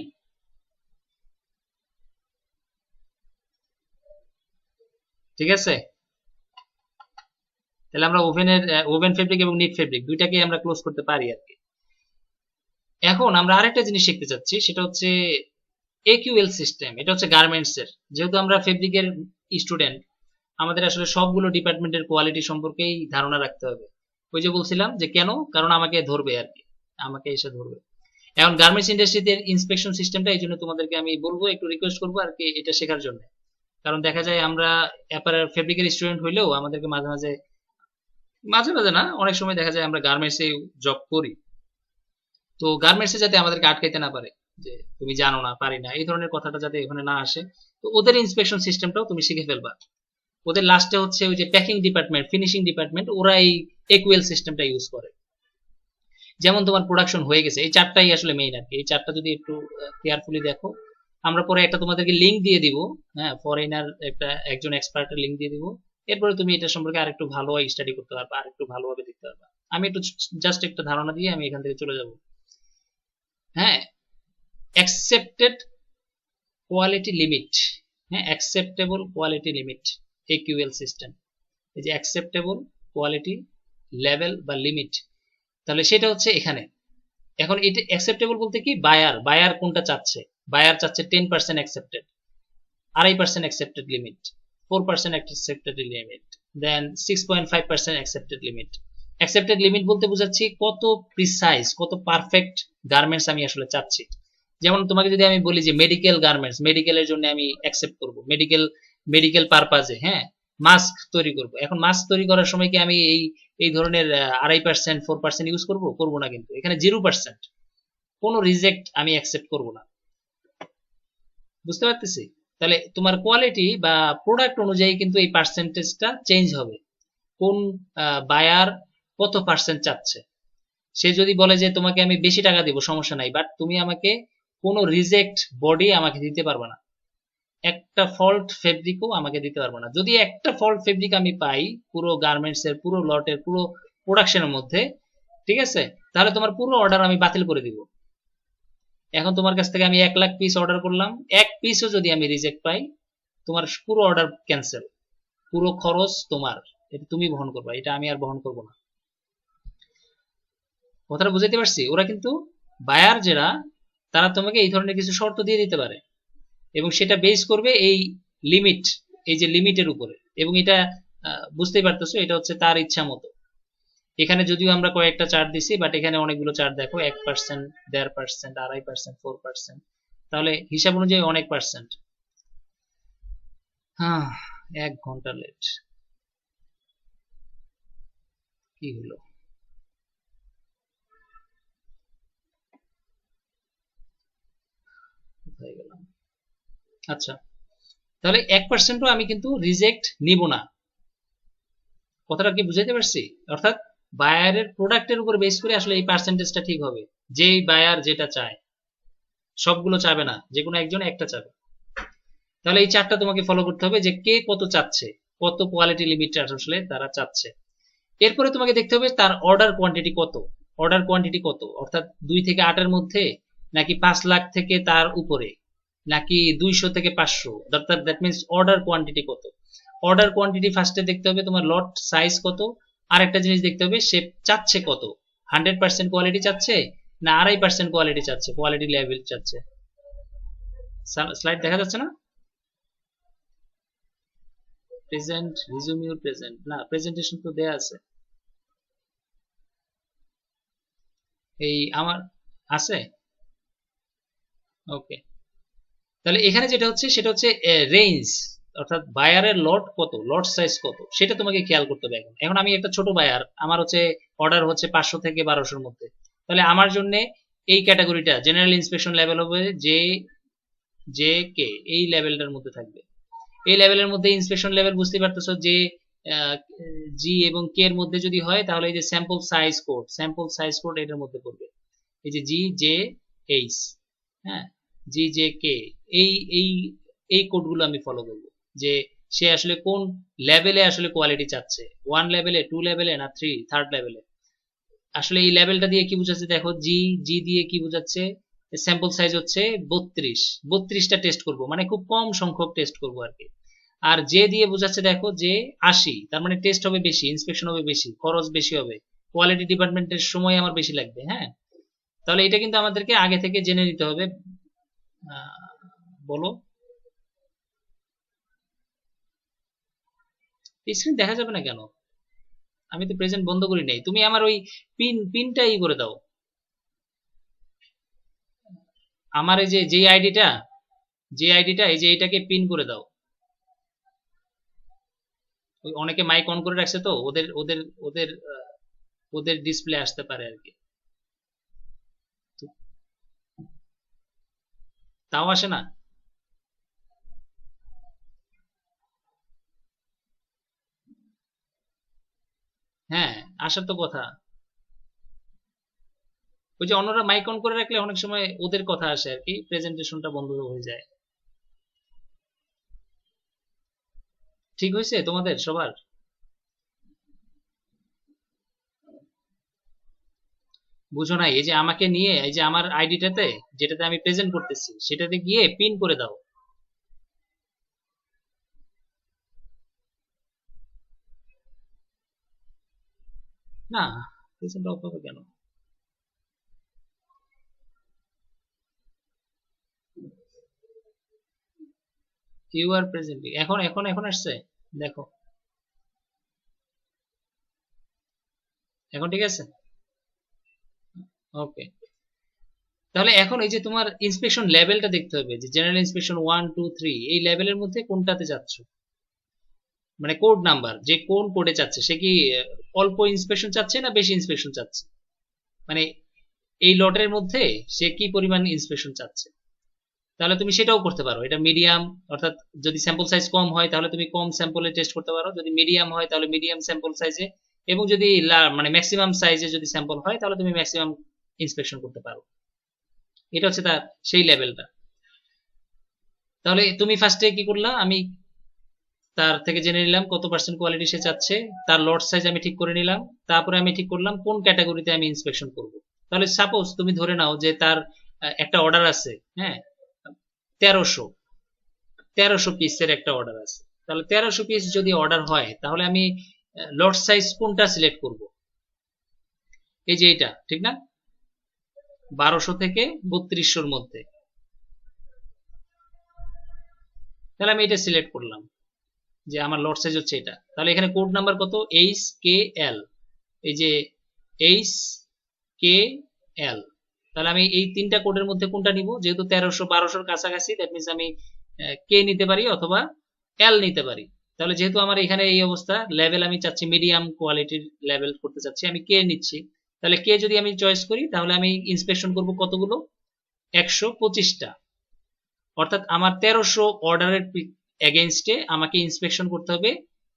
ঠিক আছে, তাহলে আমরা ওভেন ফেব্রিক এবং নিট ফেব্রিক দুইটাকে আমরা ক্লোজ করতে পারি আর কি। এখন আমরা আরেকটা জিনিস শিখতে চাচ্ছি, সেটা হচ্ছে একিউএল সিস্টেম। এটা হচ্ছে গার্মেন্টস এর, যেহেতু আমরা ফেব্রিকের স্টুডেন্ট, আমাদের আসলে সবগুলো ডিপার্টমেন্টের কোয়ালিটি সম্পর্কেই ধারণা রাখতে হবে। ওই যে বলছিলাম যে কেন, কারণ আমাকে ধরবে আর কি, আমাকে এসে ধরবে। এখন গার্মেন্টস ইন্ডাস্ট্রিতে ইন্সপেকশন সিস্টেমটা এই জন্য তোমাদেরকে আমি বলবো, একটু রিকোয়েস্ট করবো আর কি এটা শেখার জন্য। কারণ দেখা যায় আমরা অ্যাপারেল ফেব্রিকের স্টুডেন্ট হইলেও আমাদেরকে মাঝে মাঝে, মাঝে মাঝে না, অনেক সময় দেখা যায় আমরা গার্মেন্টসে জব করি। তো গার্মেন্টসে যাতে আমাদেরকে আটকাইতে না পারে যে তুমি জানো না, পারি না, এই ধরনের কথাটা যাতে এখানে না আসে, তো ওদের ইন্সপেকশন সিস্টেমটাও তুমি শিখে ফেলবা। ওদের লাস্টে হচ্ছে ওই যে প্যাকিং ডিপার্টমেন্ট, ফিনিশিং ডিপার্টমেন্ট, ওরা এই একুএল সিস্টেমটা ইউজ করে। যেমন তোমার প্রোডাকশন হয়ে গেছে, এই চারটাই আসলে মেইন আর কি। এই চারটা যদি একটু কেয়ারফুলি দেখো, আমরা পরে একটা তোমাদেরকে লিঙ্ক দিয়ে দিব, হ্যাঁ, ফরেনার একটা একজন এক্সপার্টের লিঙ্ক দিয়ে দিব। এরপরে তুমি এটা সম্পর্কে আরেকটু ভালো স্টাডি করতে পারবা, আরেকটু ভালোভাবে দেখতে পারবা। আমি একটু জাস্ট একটা ধারণা দিয়ে আমি এখান থেকে চলে যাব। হ্যাঁ, অ্যাকসেপ্টেড কোয়ালিটি লিমিট, হ্যাঁ, অ্যাকসেপ্টেবল কোয়ালিটি লিমিট, একিউএল সিস্টেম। এই যে অ্যাকসেপ্টেবল কোয়ালিটি লেভেল বা লিমিট, তাহলে সেটা হচ্ছে এখানে। এখন এটা অ্যাকসেপ্টেবল বলতে কি, বায়ার বায়ার কোনটা চাচ্ছে, বায়ার চাচ্ছে 10% accepted, 2.5% accepted limit, 4% accepted limit, then 6.5% accepted limit. Accepted limit বলতে বুঝাচ্ছি কত প্রিসাইজ, কত পারফেক্ট গার্মেন্টস আমি আসলে চাচ্ছি। যেমন তোমাকে যদি আমি বলি যে মেডিকেল গার্মেন্টস, মেডিকেলের জন্য আমি অ্যাকসেপ্ট করব, মেডিকেল মেডিকেল পারপাজে, হ্যাঁ, মাস্ক তৈরি করব। এখন মাস্ক তৈরি করার সময় কি আমি এই এই ধরনের 2.5% 4% ইউজ করব? করব না, কিন্তু এখানে 0%, কোনো রিজেক্ট আমি অ্যাকসেপ্ট করব না। বুঝতে পারতেছি? তাহলে তোমার কোয়ালিটি বা প্রোডাক্ট অনুযায়ী কিন্তু এই পার্সেন্টেজটা চেঞ্জ হবে। কোন বায়ার কত পার্সেন্ট চাচ্ছে। সে যদি বলে যে তোমাকে আমি বেশি টাকা দিব, সমস্যা নাই, বাট তুমি আমাকে কোনো রিজেক্ট বডি আমাকে দিতে পারবে না, একটা ফল্ট ফেব্রিকও আমাকে দিতে পারবে না। যদি একটা ফল্ট ফেব্রিক আমি পাই পুরো গার্মেন্টস এর পুরো লটের পুরো প্রোডাকশনের মধ্যে, ঠিক আছে, তাহলে তোমার পুরো অর্ডার আমি বাতিল করে দিব। এখন তোমার কাছ থেকে আমি 1 লাখ পিস অর্ডার করলাম, এক পিসও যদি আমি রিজেক্ট পাই, তোমার পুরো অর্ডার ক্যান্সেল, পুরো খরচ তোমার, এটা তুমি বহন করবা, এটা আমি আর বহন করব না। কথাটা বুঝাইতে পারছি? ওরা কিন্তু বায়ার যারা, তারা তোমাকে এই ধরনের কিছু শর্ত দিয়ে দিতে পারে, এবং সেটা বেস করবে এই লিমিট, এই যে লিমিটের উপরে। এবং এটা বুঝতেই পারতেছো, এটা হচ্ছে তার ইচ্ছা মতো। এখানে যদিও আমরা কয়েকটা চার্ট দিছি, বাট এখানে অনেকগুলো চার্ট দেখো, 1%, 1.5%, 2.5%, 4%, তাহলে হিসাব অনুযায়ী অনেক পার্সেন্ট। হ্যাঁ, 1 ঘন্টা লেট, কি হলো? কোথায় গেলাম? আচ্ছা, তাহলে 1%ও আমি কিন্তু রিজেক্ট নিব না। কথাটা কি বুঝাইতে পারছি? অর্থাৎ বায়ারের প্রোডাক্টের উপর বেস করে আসলে এই পার্সেন্টেজটা ঠিক হবে। যেই বায়ার যেটা চায়, সবগুলো চাবে না, যে কোনো একজন একটা চাবে। তাহলে এই চারটা তোমাকে ফলো করতে হবে, যে কে কত চাচ্ছে, কত কোয়ালিটি লিমিট আসলে তারা চাচ্ছে। এরপরে তোমাকে দেখতে হবে তার অর্ডার কোয়ান্টিটি কত, অর্ডার কোয়ান্টিটি কত, অর্থাৎ 2 থেকে 8-এর মধ্যে, নাকি 5 লাখ থেকে তার উপরে, নাকি 200 থেকে 500, অর্থাৎ দ্যাট মিনস অর্ডার কোয়ান্টিটি কত। অর্ডার কোয়ান্টিটি ফার্স্টে দেখতে হবে, তোমার লট সাইজ কত। আর একটা জিনিস দেখতে হবে সে চাচ্ছে কত, 100% কোয়ালিটি চাচ্ছে না 2.5% কোয়ালিটি চাচ্ছে, কোয়ালিটি লেভেল চাচ্ছে। স্লাইড দেখা যাচ্ছে না? প্রেজেন্ট, রিজিউম ইউর প্রেজেন্ট, না প্রেজেন্টেশন তো দেয়া আছে, এই আমার আছে। ওকে, তাহলে এখানে যেটা হচ্ছে সেটা হচ্ছে রেঞ্জ, অর্থাৎ বায়ারের লট কত, লট সাইজ কত, সেটা তোমাকে খেয়াল করতে হবে। এখন এখন আমি একটা ছোট বায়ার, আমার হচ্ছে অর্ডার হচ্ছে 500 থেকে 1200-এর মধ্যে, তাহলে আমার জন্য এই ক্যাটাগরিটা জেনারেল ইন্সপেকশন লেভেল হবে যে জে কে, এই লেভেলটার মধ্যে থাকবে। এই লেভেলের মধ্যে ইন্সপেকশন লেভেল বুঝতে পারতেছো, যে জি এবং কে এর মধ্যে যদি হয়, তাহলে এই যে sample size code, sample size code এটার মধ্যে পড়বে। এই যে জি জে এইচ, হ্যাঁ, জি জে কে, এই এই এই কোডগুলো আমি ফলো করব, যে সে আসলে কোন লেভেলে আসলে কোয়ালিটি চাচ্ছে, 1 লেভেলে, 2 লেভেলে, না 3 থার্ড লেভেলে। আসলে এই লেভেলটা দিয়ে কি বোঝাচ্ছে দেখো, জি জি দিয়ে কি বোঝাচ্ছে, স্যাম্পল সাইজ হচ্ছে 32, 32টা টেস্ট করব, মানে খুব কম সংখ্যক টেস্ট করব আর কি। আর যে দিয়ে বোঝাচ্ছে দেখো যে 80, তার মানে টেস্ট হবে বেশি, ইন্সপেকশন হবে বেশি, খরচ বেশি হবে, কোয়ালিটি ডিপার্টমেন্টের সময় আমার বেশি লাগবে। হ্যাঁ, তাহলে এটা কিন্তু আমাদেরকে আগে থেকে জেনে নিতে হবে। বলো, স্ক্রিন দেখা যাবে না কেন? আমি তো প্রেজেন্ট বন্ধ করি নাই, তুমি আমার ওই পিনটা ই করে দাও। আমার এই যে আইডিটা এই যে এটাকে পিন করে দাও। ওই অনেকে মাইক অন করে রাখছে তো ওদের ওদের ওদের ওদের ডিসপ্লে আসতে পারে আর কি, তাও আসে না। হ্যাঁ, আসার তো কথা। ওই যে অন্যরা মাইক অন করে রাখলে অনেক সময় ওদের কথা আসে আর কি, প্রেজেন্টেশনটা বন্ধ হয়ে যায়। ঠিক হয়েছে তোমাদের সবার? বুঝো নাই? এই যে আমাকে নিয়ে এই যে আমার আইডিটাতে যেটাতে আমি প্রেজেন্ট করতেছি সেটাতে গিয়ে পিন করে দাও। না, প্রেজেন্ট অফ হবে কেন? ইউ আর প্রেজেন্টিং, এখন এখন এখন আসছে, দেখো এখন ঠিক আছে। ওকে, তাহলে এখন এই যে তোমার ইন্সপেকশন লেভেলটা দেখতে হবে যে জেনারেল ইন্সপেকশন 1 2 3 এই লেভেলের মধ্যে কোনটাতে যাচ্ছ, মানে কোড নাম্বার, যে কোন কোডে চাচ্ছে সে কি অল্প ইন্সপেকশন চাচ্ছে না বেশি ইন্সপেকশন চাচ্ছে, মানে এই লটের মধ্যে সে কি পরিমাণ ইন্সপেকশন চাচ্ছে। তাহলে তুমি সেটাও করতে পারো, এটা মিডিয়াম, অর্থাৎ যদি স্যাম্পল সাইজ কম হয় তাহলে তুমি কম স্যাম্পলে টেস্ট করতে পারো, যদি মিডিয়াম হয় তাহলে মিডিয়াম স্যাম্পল সাইজে, এবং যদি মানে ম্যাক্সিমাম সাইজে যদি স্যাম্পল হয় তাহলে তুমি ম্যাক্সিমাম ইন্সপেকশন করতে পারো। এটা হচ্ছে তার সেই লেভেলটা। তাহলে তুমি ফার্স্টে কি করলা, আমি তার থেকে জেনে নিলাম কত পার্সেন্ট কোয়ালিটি সে চাচ্ছে, তার লট সাইজ আমি ঠিক করে নিলাম, তারপরে আমি ঠিক করলাম কোন ক্যাটাগরিতে আমি ইন্সপেকশন করব। তাহলে সাপোজ তুমি ধরে নাও যে তার একটা অর্ডার আছে, হ্যাঁ, 1300 1300 পিসের একটা অর্ডার আছে। তাহলে 1300 পিস যদি অর্ডার হয় তাহলে আমি লট সাইজ কোনটা সিলেক্ট করব, এই যে এটা ঠিক না, 1200 থেকে 3200 মধ্যে। তাহলে আমি এটা সিলেক্ট করলাম যে আমার লট সাইজ হচ্ছে এটা। তাহলে এখানে কোড নাম্বার কত, HKL, এই যে HKL। তাহলে আমি এই তিনটা কোডের মধ্যে কোনটা নিব, যেহেতু 1300 1200 কাছাকাছি, দ্যাট মিনস আমি কে নিতে পারি অথবা এল নিতে পারি। তাহলে যেহেতু আমার এখানে এই অবস্থা, লেভেল আমি চাচ্ছি মিডিয়াম কোয়ালিটির লেভেল করতে চাচ্ছি, আমি কে নিচ্ছি। তাহলে কে যদি আমি চয়েস করি তাহলে আমি ইন্সপেকশন করব কতগুলো, 125টা। অর্থাৎ আমার 1300 অর্ডারের এগেইনস্টে আমাকে ইন্সপেকশন করতে হবে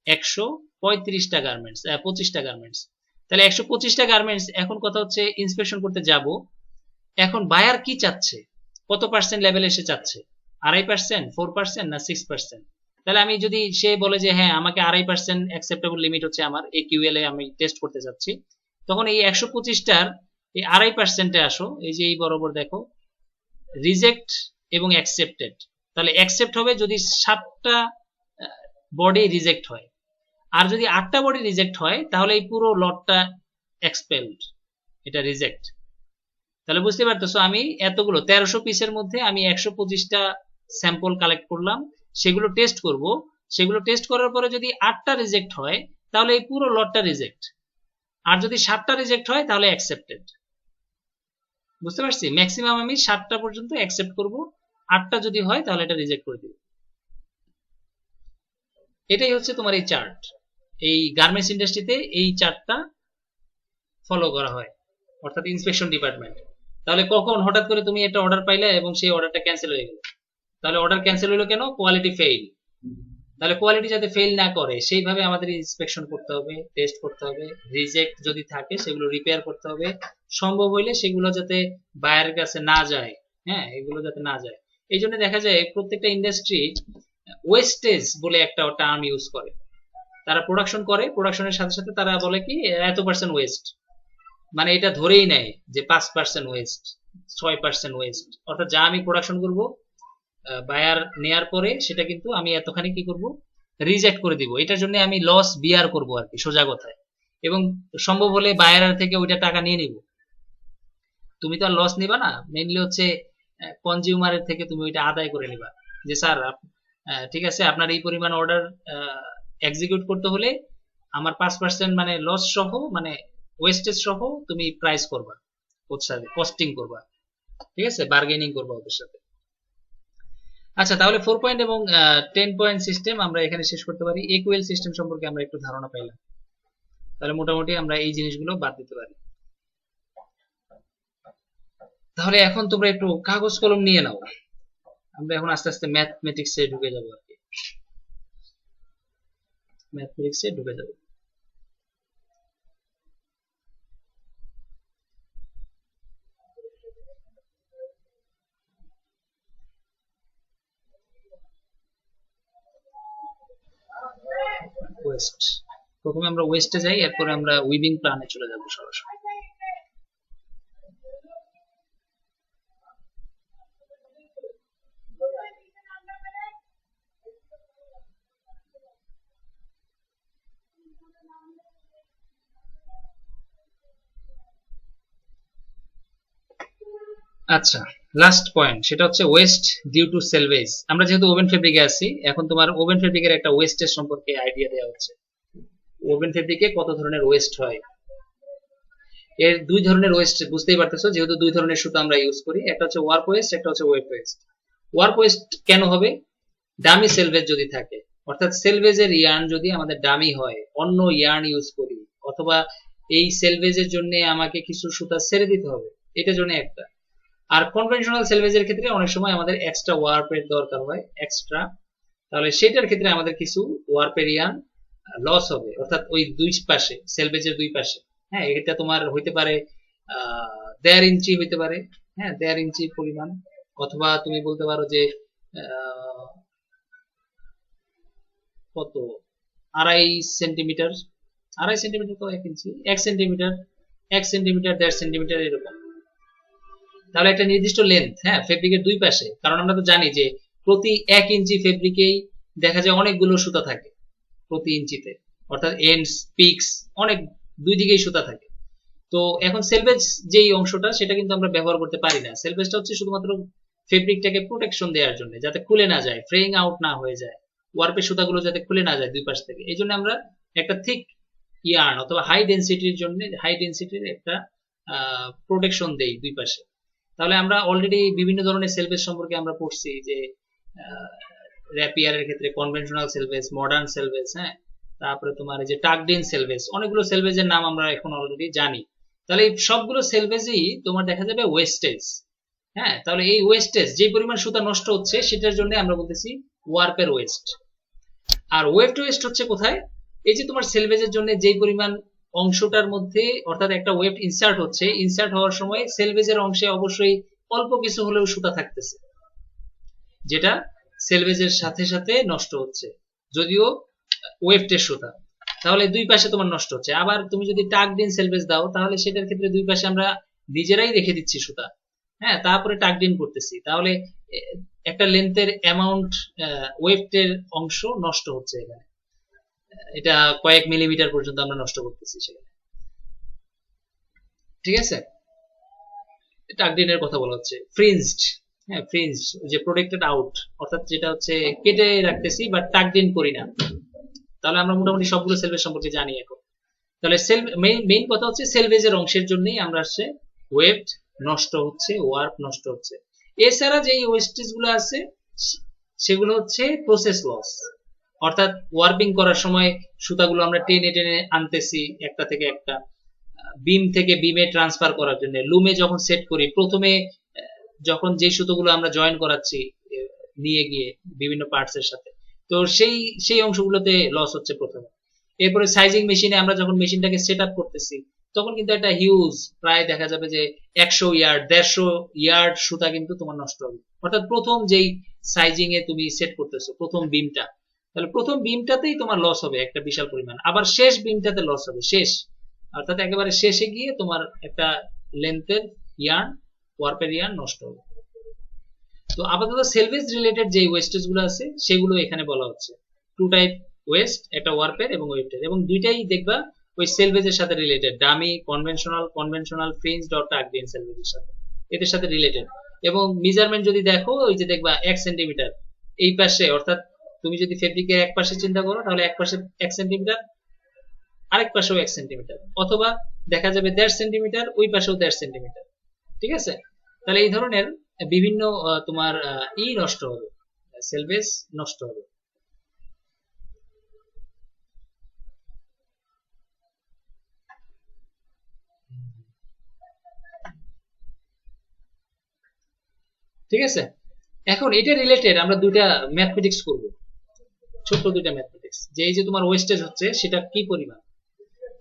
135টা গার্মেন্টস, 25টা গার্মেন্টস। তাহলে 125টা গার্মেন্টস, এখন কথা হচ্ছে ইন্সপেকশন করতে যাব, এখন বায়ার কি চাচ্ছে, কত পার্সেন্ট লেভেলে সে চাচ্ছে, 2.5%, 4%, না 6%। তাহলে আমি যদি সে বলে যে হ্যাঁ আমাকে 2.5% অ্যাকসেপ্টেবল লিমিট হচ্ছে আমার এই কিউএল এ আমি টেস্ট করতে চাচ্ছি, তখন এই 125টার এই 2.5%-এ আসো, এই যে এই বরাবর দেখো রিজেক্ট এবং অ্যাকসেপ্টেড। তাহলে অ্যাকসেপ্ট হবে যদি 7টা বডি রিজেক্ট হয়, আর যদি 8টা বডি রিজেক্ট হয় তাহলে এই পুরো লটটা এক্সপেলড, এটা রিজেক্ট। তাহলে বুঝতে পারতেছো আমি এতগুলো 1300 পিসের মধ্যে আমি 125টা স্যাম্পল কালেক্ট করলাম, সেগুলো টেস্ট করব, সেগুলো টেস্ট করার পরে যদি 8টা রিজেক্ট হয় তাহলে এই পুরো লটটা রিজেক্ট, আর যদি 7টা রিজেক্ট হয় তাহলে অ্যাকসেপ্টেড। বুঝতে পারছি, ম্যাক্সিমাম আমি 7টা পর্যন্ত অ্যাকসেপ্ট করব, 8টা যদি হয় তাহলে এটা রিজেক্ট করে দিব। এটাই হচ্ছে তোমার এই চার্ট, এই গার্মেন্টস ইন্ডাস্ট্রিতে এই চার্টটা ফলো করা হয়, অর্থাৎ ইন্সপেকশন ডিপার্টমেন্ট। তাহলে কখন হঠাৎ করে তুমি একটা অর্ডার পাইলে এবং সেই অর্ডারটা ক্যান্সেল হয়ে গেল, তাহলে অর্ডার ক্যান্সেল হলো কেন, কোয়ালিটি ফেইল। তাহলে কোয়ালিটি যাতে ফেল না করে সেইভাবে আমাদের ইন্সপেকশন করতে হবে, টেস্ট করতে হবে, রিজেক্ট যদি থাকে সেগুলো রিপেয়ার করতে হবে, সম্ভব হইলে সেগুলো যাতে বায়ারের কাছে না যায়, হ্যাঁ এগুলো যাতে না যায়। এই জন্য দেখা যায় প্রত্যেকটা ইন্ডাস্ট্রি ওয়েস্টেজ বলে একটা টার্ম ইউজ করে, তারা প্রোডাকশন করে, প্রোডাকশনের সাথে সাথে তারা বলে কি এত পার্সেন্ট ওয়েস্ট, মানে এটা ধরেই নেয় যে 5% ওয়েস্ট, 6% ওয়েস্ট, অর্থাৎ যা আমি প্রোডাকশন করব বায়ার নেয়ার পরে সেটা কিন্তু আমি এতখানি কি করব, রিজেক্ট করে দিব, এটার জন্য আমি লস বিয়ার করব আর কি সোজা কথায়, এবং সম্ভব হলে বায়ার থেকে ওইটা টাকা নিয়ে নিব। তুমি তো আর লস নিবা না, মেইনলি হচ্ছে কনজিউমারের থেকে তুমি ওইটা আদায় করে নিবা, যে স্যার ঠিক আছে আপনার এই পরিমাণ অর্ডার এক্সিকিউট করতে হলে আমার 5% মানে লস সহ, মানে ওয়েস্টেজ সহ তুমি প্রাইস করবা, কস্টিং করবা। ঠিক আছে, বার্গেনিং করবো ওদের সাথে। আচ্ছা, তাহলে 4 পয়েন্ট এবং 10 পয়েন্ট সিস্টেম আমরা এখানে শেষ করতে পারি। ইকুয়াল সিস্টেম সম্পর্কে আমরা একটু ধারণা পাইলাম, তাহলে মোটামুটি আমরা এই জিনিসগুলো বাদ দিতে পারি। তাহলে এখন তোমরা একটু কাগজ কলম নিয়ে নাও, আমরা এখন আস্তে আস্তে ম্যাথমেটিক্সে ঢুকে যাবো আর কি, ম্যাথমেটিক্সে ঢুকে যাবো। ওয়েস্ট, প্রথমে আমরা ওয়েস্টে যাই, এরপরে আমরা উইভিং প্ল্যানে চলে যাবো সরাসরি। আচ্ছা, লাস্ট পয়েন্ট সেটা হচ্ছে ওয়েস্ট ডিউ টু সেলভেজ। আমরা যেহেতু ওভেন ফেব্রিকে আছি, এখন তোমার ওভেন ফেব্রিকের একটা ওয়েস্টের সম্পর্কে আইডিয়া দেওয়া হচ্ছে। ওভেন ফেব্রিকে কত ধরনের ওয়েস্ট হয়। এর দুই ধরনের ওয়েস্ট বুঝতেই পারতেছো, যেহেতু দুই ধরনের সুতো আমরা ইউজ করি, একটা হচ্ছে ওয়ার্ক ওয়েস্ট, একটা হচ্ছে ওয়েট ওয়েস্ট। ওয়ার্ক ওয়েস্ট কেন হবে? ডামি সেলভেজ যদি থাকে, অর্থাৎ সেলভেজের ইয়ার্ন যদি আমাদের ডামি হয়, অন্য ইয়ার্ন ইউজ করি, অথবা এই সেলভেজের জন্য আমাকে কিছু সুতা ছেড়ে দিতে হবে, এটার জন্য একটা। আর কনভেনশনাল সেলভেজের ক্ষেত্রে অনেক সময় আমাদের এক্সট্রা ওয়ার্পের দরকার হয়, এক্সট্রা, তাহলে সেটার ক্ষেত্রে আমাদের কিছু ওয়ার্পের ইয়ার্ন লস হবে, অর্থাৎ ওই দুই পাশে, সেলভেজের দুই পাশে। হ্যাঁ, এটা তোমার হইতে পারে 1.5 ইঞ্চি হইতে পারে, হ্যাঁ 1.5 ইঞ্চি পরিমাণ, অথবা তুমি বলতে পারো যে কত 2.5 সেন্টিমিটার, 2.5 সেন্টিমিটার তো 1 ইঞ্চি, 1 সেন্টিমিটার, 1 সেন্টিমিটার, 1.5 সেন্টিমিটার এরকম। তাহলে একটা নির্দিষ্ট লেন্থ, হ্যাঁ ফেব্রিকের দুই পাশে, কারণ আমরা তো জানি যে প্রতি 1 ইঞ্চি ফেব্রিকেই দেখা যায় অনেকগুলো সুতা থাকে প্রতি ইঞ্চিতে, অর্থাৎ এন্ডস পিকস অনেক, দুই দিকেই সুতা থাকে। তো এখন সেলভেজ যেই অংশটা সেটা কিন্তু আমরা ব্যবহার করতে পারি না। সেলভেজটা হচ্ছে শুধুমাত্র ফেব্রিকটাকে প্রোটেকশন দেওয়ার জন্য, যাতে খুলে না যায়, ফ্রেইং আউট না হয়ে যায়, ওয়ার্পের সুতাগুলো যাতে খুলে না যায় দুই পাশ থেকে। এই জন্য আমরা একটা থিক ইয়ার্ন অথবা হাই ডেনসিটির জন্য, হাই ডেনসিটির একটা প্রোটেকশন দেই দুই পাশে। তাহলে আমরা অলরেডি বিভিন্ন ধরনের সেলভেজ সম্পর্কে আমরা পড়ছি, যে র্যাপিয়ারের ক্ষেত্রে কনভেনশনাল সেলভেজ, মডার্ন সেলভেজ, হ্যাঁ তারপরে তোমার এই যে টাকডিন সেলভেজ, অনেকগুলো সেলভেজের নাম আমরা এখন অলরেডি জানি। তাহলে এই সবগুলো সেলভেজই তোমার দেখা যাবে ওয়েস্টেজ। হ্যাঁ, তাহলে এই ওয়েস্টেজ যে পরিমাণ সুতা নষ্ট হচ্ছে সেটার জন্য আমরা বলতেছি ওয়ার্পের ওয়েস্ট। আর ওয়েফট ওয়েস্ট হচ্ছে কোথায়? এই যে তোমার সেলভেজের জন্য যে পরিমাণ অংশটার মধ্যে, অর্থাৎ একটা ওয়েফট ইনসার্ট হচ্ছে, ইনসার্ট হওয়ার সময় সেলভেজের অংশে অবশ্যই অল্প কিছু হলেও সুতা থাকতেছে, যেটা সেলভেজের সাথে সাথে নষ্ট হচ্ছে, যদিও ওয়েফটের সুতা। তাহলে দুই পাশে তোমার নষ্ট হচ্ছে। আবার তুমি যদি টাকডিন সেলভেজ দাও, তাহলে সেটার ক্ষেত্রে দুই পাশে আমরা নিজেরাই রেখে দিচ্ছি সুতা, হ্যাঁ তারপরে টাকডিন করতেছি, তাহলে একটা লেন্থের অ্যামাউন্ট, ওয়েফটের অংশ নষ্ট হচ্ছে এখানে, এটা কয়েক মিলিমিটার পর্যন্ত আমরা নষ্ট করতেছি সেখানে। ঠিক আছে, টাকডিনের কথা বলা হচ্ছে। ফ্রিঞ্জড, হ্যাঁ ফ্রিঞ্জড যে প্রোটেক্টেড আউট, অর্থাৎ যেটা হচ্ছে কেটে রাখতেছি বাট টাকডিন করি না। তাহলে আমরা মোটামুটি সবগুলো সেলভেজ সম্পর্কে জানি এখন। তাহলে মেইন কথা হচ্ছে সেলভেজের অংশের জন্যই আমরা হচ্ছে ওয়েফট নষ্ট হচ্ছে, ওয়ার্প নষ্ট হচ্ছে। এছাড়া যে ওয়েস্টেজ গুলো আছে সেগুলো হচ্ছে প্রসেস লস, অর্থাৎ ওয়ার্পিং করার সময় সুতাগুলো আমরা টেনে টেনে আনতেছি একটা থেকে একটা, বিম থেকে বিমে ট্রান্সফার করার জন্য, লুমে যখন সেট করি, প্রথমে যখন যে সুতোগুলো আমরা জয়েন করাচ্ছি নিয়ে গিয়ে বিভিন্ন পার্টস এর সাথে, তো সেই অংশগুলোতে লস হচ্ছে প্রথমে। এরপরে সাইজিং মেশিনে আমরা যখন মেশিনটাকে সেট আপ করতেছি, তখন কিন্তু একটা হিউজ, প্রায় দেখা যাবে যে 100 ইয়ার্ড 150 ইয়ার্ড সুতা কিন্তু তোমার নষ্ট হবে, অর্থাৎ প্রথম যেই সাইজিং এ তুমি সেট করতেছো প্রথম বিমটা, তাহলে প্রথম বিমটাতেই তোমার লস হবে একটা বিশাল পরিমাণ, আবার শেষ বিমটাতে লস হবে, শেষ অর্থাৎ একেবারে শেষে গিয়ে তোমার একটা লেন্থের ইয়ার্ন, ওয়ার্পের ইয়ার্ন নষ্ট হবে। তো আপাতত সেলভেজ রিলেটেড যে ওয়েস্টেজ গুলো আছে সেগুলো এখানে বলা হচ্ছে। টু টাইপ ওয়েস্ট, একটা ওয়ার্পের এবং ওয়েফটের, এবং দুইটাই দেখবা ওই সেলভেজের সাথে related, dummy, conventional fringe dot tucked in সেলভেজের সাথে, এদের সাথে রিলেটেড। এবং মেজারমেন্ট যদি দেখো, ওই যে দেখবা 1 সেন্টিমিটার এই পাশে, অর্থাৎ তুমি যদি ফেব্রিকের এক পাশে চিন্তা করো, তাহলে এক পাশে 1 সেন্টিমিটার, আরেক পাশেও 1 সেন্টিমিটার, অথবা দেখা যাবে 1.5 সেন্টিমিটার, ওই পাশেও 1.5 সেন্টিমিটার। ঠিক আছে, তাহলে এই ধরনের বিভিন্ন তোমার নষ্ট হবে, সেলভেজ নষ্ট হবে। ঠিক আছে, এখন এটা রিলেটেড আমরা দুইটা ম্যাথমেটিক্স করব, ছোট্ট দুইটা ম্যাথমেটিক্স, যে এই যে তোমার ওয়েস্টেজ হচ্ছে সেটা কি পরিমাণ।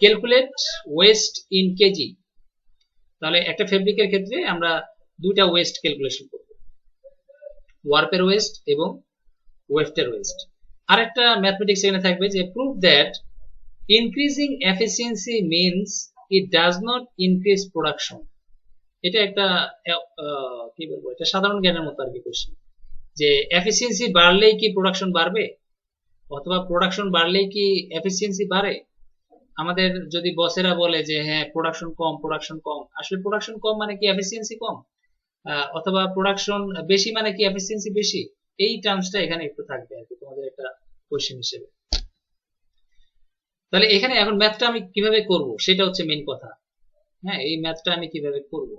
Calculate West in KG. তাহলে একটা ফেব্রিকের ক্ষেত্রে আমরা দুইটা ওয়েস্ট ক্যালকুলেশন করব, ওয়ার্পের ওয়েস্ট এবং ওয়েফটের ওয়েস্ট। আরেকটা ম্যাথমেটিক্স এখানে থাকবে যে prove that increasing efficiency means it does not increase production. এটা একটা কি বলবো, এটা সাধারণ জ্ঞানের মতো আর কি কোশ্চেন, যে এফিসিয়েন্সি বাড়লেই কি প্রোডাকশন বাড়বে, অথবা প্রোডাকশন বাড়লেই কি এফিসিয়েন্সি বাড়ে। আমাদের যদি বসেরা বলে যে হ্যাঁ প্রোডাকশন কম, প্রোডাকশন কম, আসলে প্রোডাকশন কম মানে কি এফিসিয়েন্সি কম, অথবা প্রোডাকশন বেশি মানে কি এফিসিয়েন্সি বেশি। এই টার্মসটা এখানে একটু থাকবে আর কি তোমাদের একটা কোশ্চেন হিসেবে। তাহলে এখানে এখন ম্যাথটা আমি কিভাবে করব সেটা হচ্ছে মেইন কথা। হ্যাঁ, এই ম্যাথটা আমি কিভাবে করব,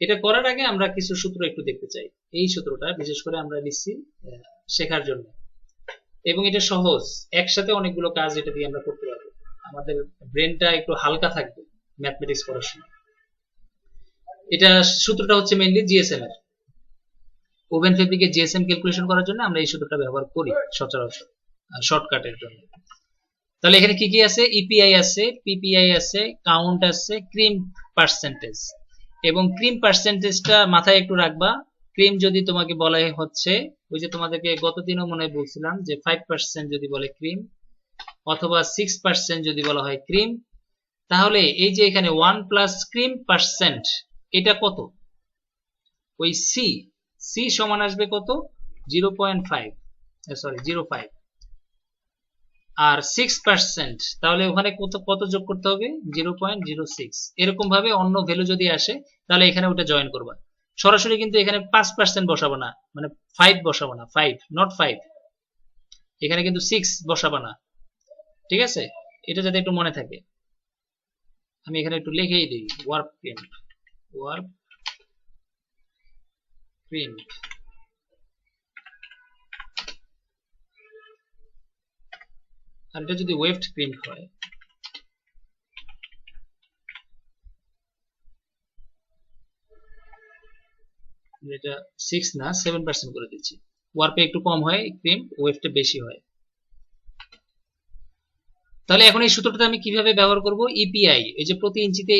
এটা করার আগে আমরা কিছু সূত্র একটু দেখতে চাই। এই সূত্রটা বিশেষ করে আমরা নিচ্ছি শেখার জন্য, এবং এটা সহজ, একসাথে অনেকগুলো কাজ এটা দিয়ে আমরা করতে পারবো, আমাদের ব্রেনটা একটু হালকা থাকবে ম্যাথমেটিক্স পড়ার সময়। এটা সূত্রটা হচ্ছে মেইনলি জিএসএম এর, ওভেন ফেব্রিকে জিএসএম ক্যালকুলেশন করার জন্য আমরা এই সূত্রটা ব্যবহার করি সচরাচর শর্টকাটের জন্য। তাহলে এখানে কি কি আছে, ইপিআই আছে, পিপিআই আছে, কাউন্ট আছে, ক্রিম পার্সেন্টেজ। এবং ক্রিম পার্সেন্টেজটা মাথায় একটু রাখবা। ক্রিম যদি তোমাকে বলা হচ্ছে, ওই যে তোমাদেরকে গত দিনও মনে বলছিলাম যে 5% যদি বলে ক্রিম, অথবা 6% যদি বলা হয় ক্রিম, তাহলে এই যে এখানে 1 প্লাস ক্রিম পার্সেন্ট এটা কত, ওই সি, সি সমান আসবে কত 0.5, সরি 0.5, আর 6%, তাহলে ওখানে কত কত যোগ করতে হবে 0.06। এরকম ভাবে অন্য ভ্যালু যদি আসে তাহলে এখানে ওটা জয়েন করবা। সরাসরি কিন্তু এখানে 5% বসাবো না, মানে 5 বসাবো না, 5 নট 5, এখানে কিন্তু 6 বসাবো না। ঠিক আছে, এটা যাতে একটু মনে থাকে। আমি এখানে একটু লিখেই দিই, ওয়ার্প প্রিন্ট, ওয়ার্প প্রিন্ট। আর এটা যদি ওয়েভড প্রিন্ট হয়, এটা 6 না 7% করে দিচ্ছি। ওয়ার্পে একটু কম হয় ক্রিম, ওয়েভটা বেশি হয়। তাহলে এখন এই সূত্রটা আমি কিভাবে ব্যবহার করব, ইপিআই, এই যে প্রতি ইঞ্চিতে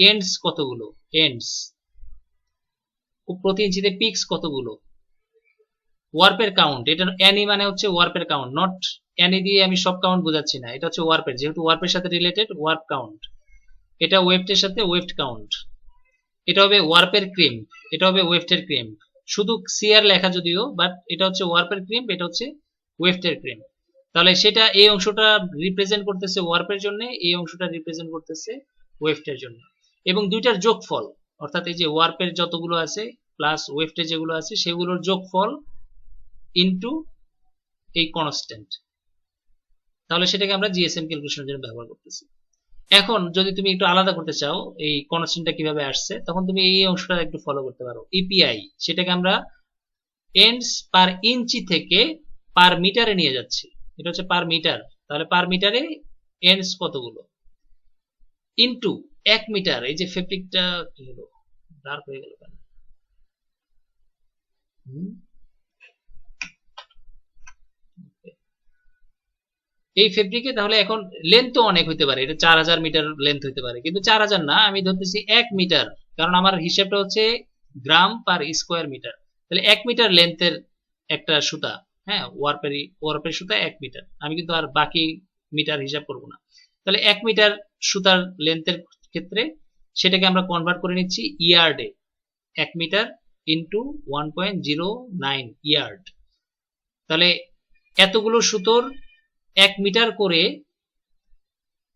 এন্ডস কতগুলো, এন্ডস, প্রতি ইঞ্চিতে পিক্স কতগুলো, ওয়ার্পের কাউন্ট, এটা এনি মানে হচ্ছে ওয়ার্পের কাউন্ট, নট এনি দিয়ে আমি সব কাউন্ট বোঝাচ্ছি না, এটা হচ্ছে ওয়ার্পের, যেহেতু ওয়ার্পের সাথে রিলেটেড ওয়ার্প কাউন্ট। এটা ওয়েভটের সাথে ওয়েভড কাউন্ট, এটা হবে ওয়ার্পের ক্রিম, এটা হবে ওয়েভটের ক্রিম, শুধু সিআর লেখা যদিও, বাট এটা হচ্ছে ওয়ার্পের ক্রিম, এটা হচ্ছে ওয়েভটের ক্রিম। তাহলে সেটা এই অংশটা রিপ্রেজেন্ট করতেছে ওয়ার্পের জন্য, এই অংশটা রিপ্রেজেন্ট করতেছে ওয়েভটের জন্য, এবং দুইটার যোগফল, অর্থাৎ এই যে ওয়ার্পের যতগুলো আছে প্লাস ওয়েভটের যেগুলো আছে সেগুলোর যোগফল ইনটু এই কনস্ট্যান্ট। তাহলে সেটাকে আমরা জিএসএম ক্যালকুলেশনের জন্য ব্যবহার করতেছি। এখন যদি তুমি একটু আলাদা করতে চাও এই কনস্ট্যান্টটা কিভাবে আসছে, তখন তুমি এই অংশটা একটু ফলো করতে পারো। ইপিআই সেটাকে আমরা এন্ডস পার ইঞ্চি থেকে পার মিটারে নিয়ে যাচ্ছি, এটা হচ্ছে পার মিটার, তাহলে পার মিটারে এন্ডস কতগুলো, ইনটু 1 মিটার। এই যে ফেব্রিকটা কি হলো, ডার্ক হয়ে গেল কেন, এই ফেব্রিকে তাহলে এখন লেন্থ তো অনেক হইতে পারে, এটা 4000 মিটার লেন্থ হইতে পারে, কিন্তু 4000 না, আমি ধরতেছি 1 মিটার, কারণ আমার হিসাবটা হচ্ছে গ্রাম পার স্কোয়ার মিটার। তাহলে 1 মিটার লেন্থের একটা সুতা, হ্যাঁ ওয়ার্পের সুতা 1 মিটার, আমি কিন্তু আর বাকি মিটার হিসাব করব না। তাহলে 1 মিটার সুতার লেন্থের ক্ষেত্রে সেটাকে আমরা কনভার্ট করে নিচ্ছি ইয়ার্ডে, 1 মিটার ইন্টু 1.09 ইয়ার্ড। তাহলে এতগুলো সুতোর 1 মিটার করে,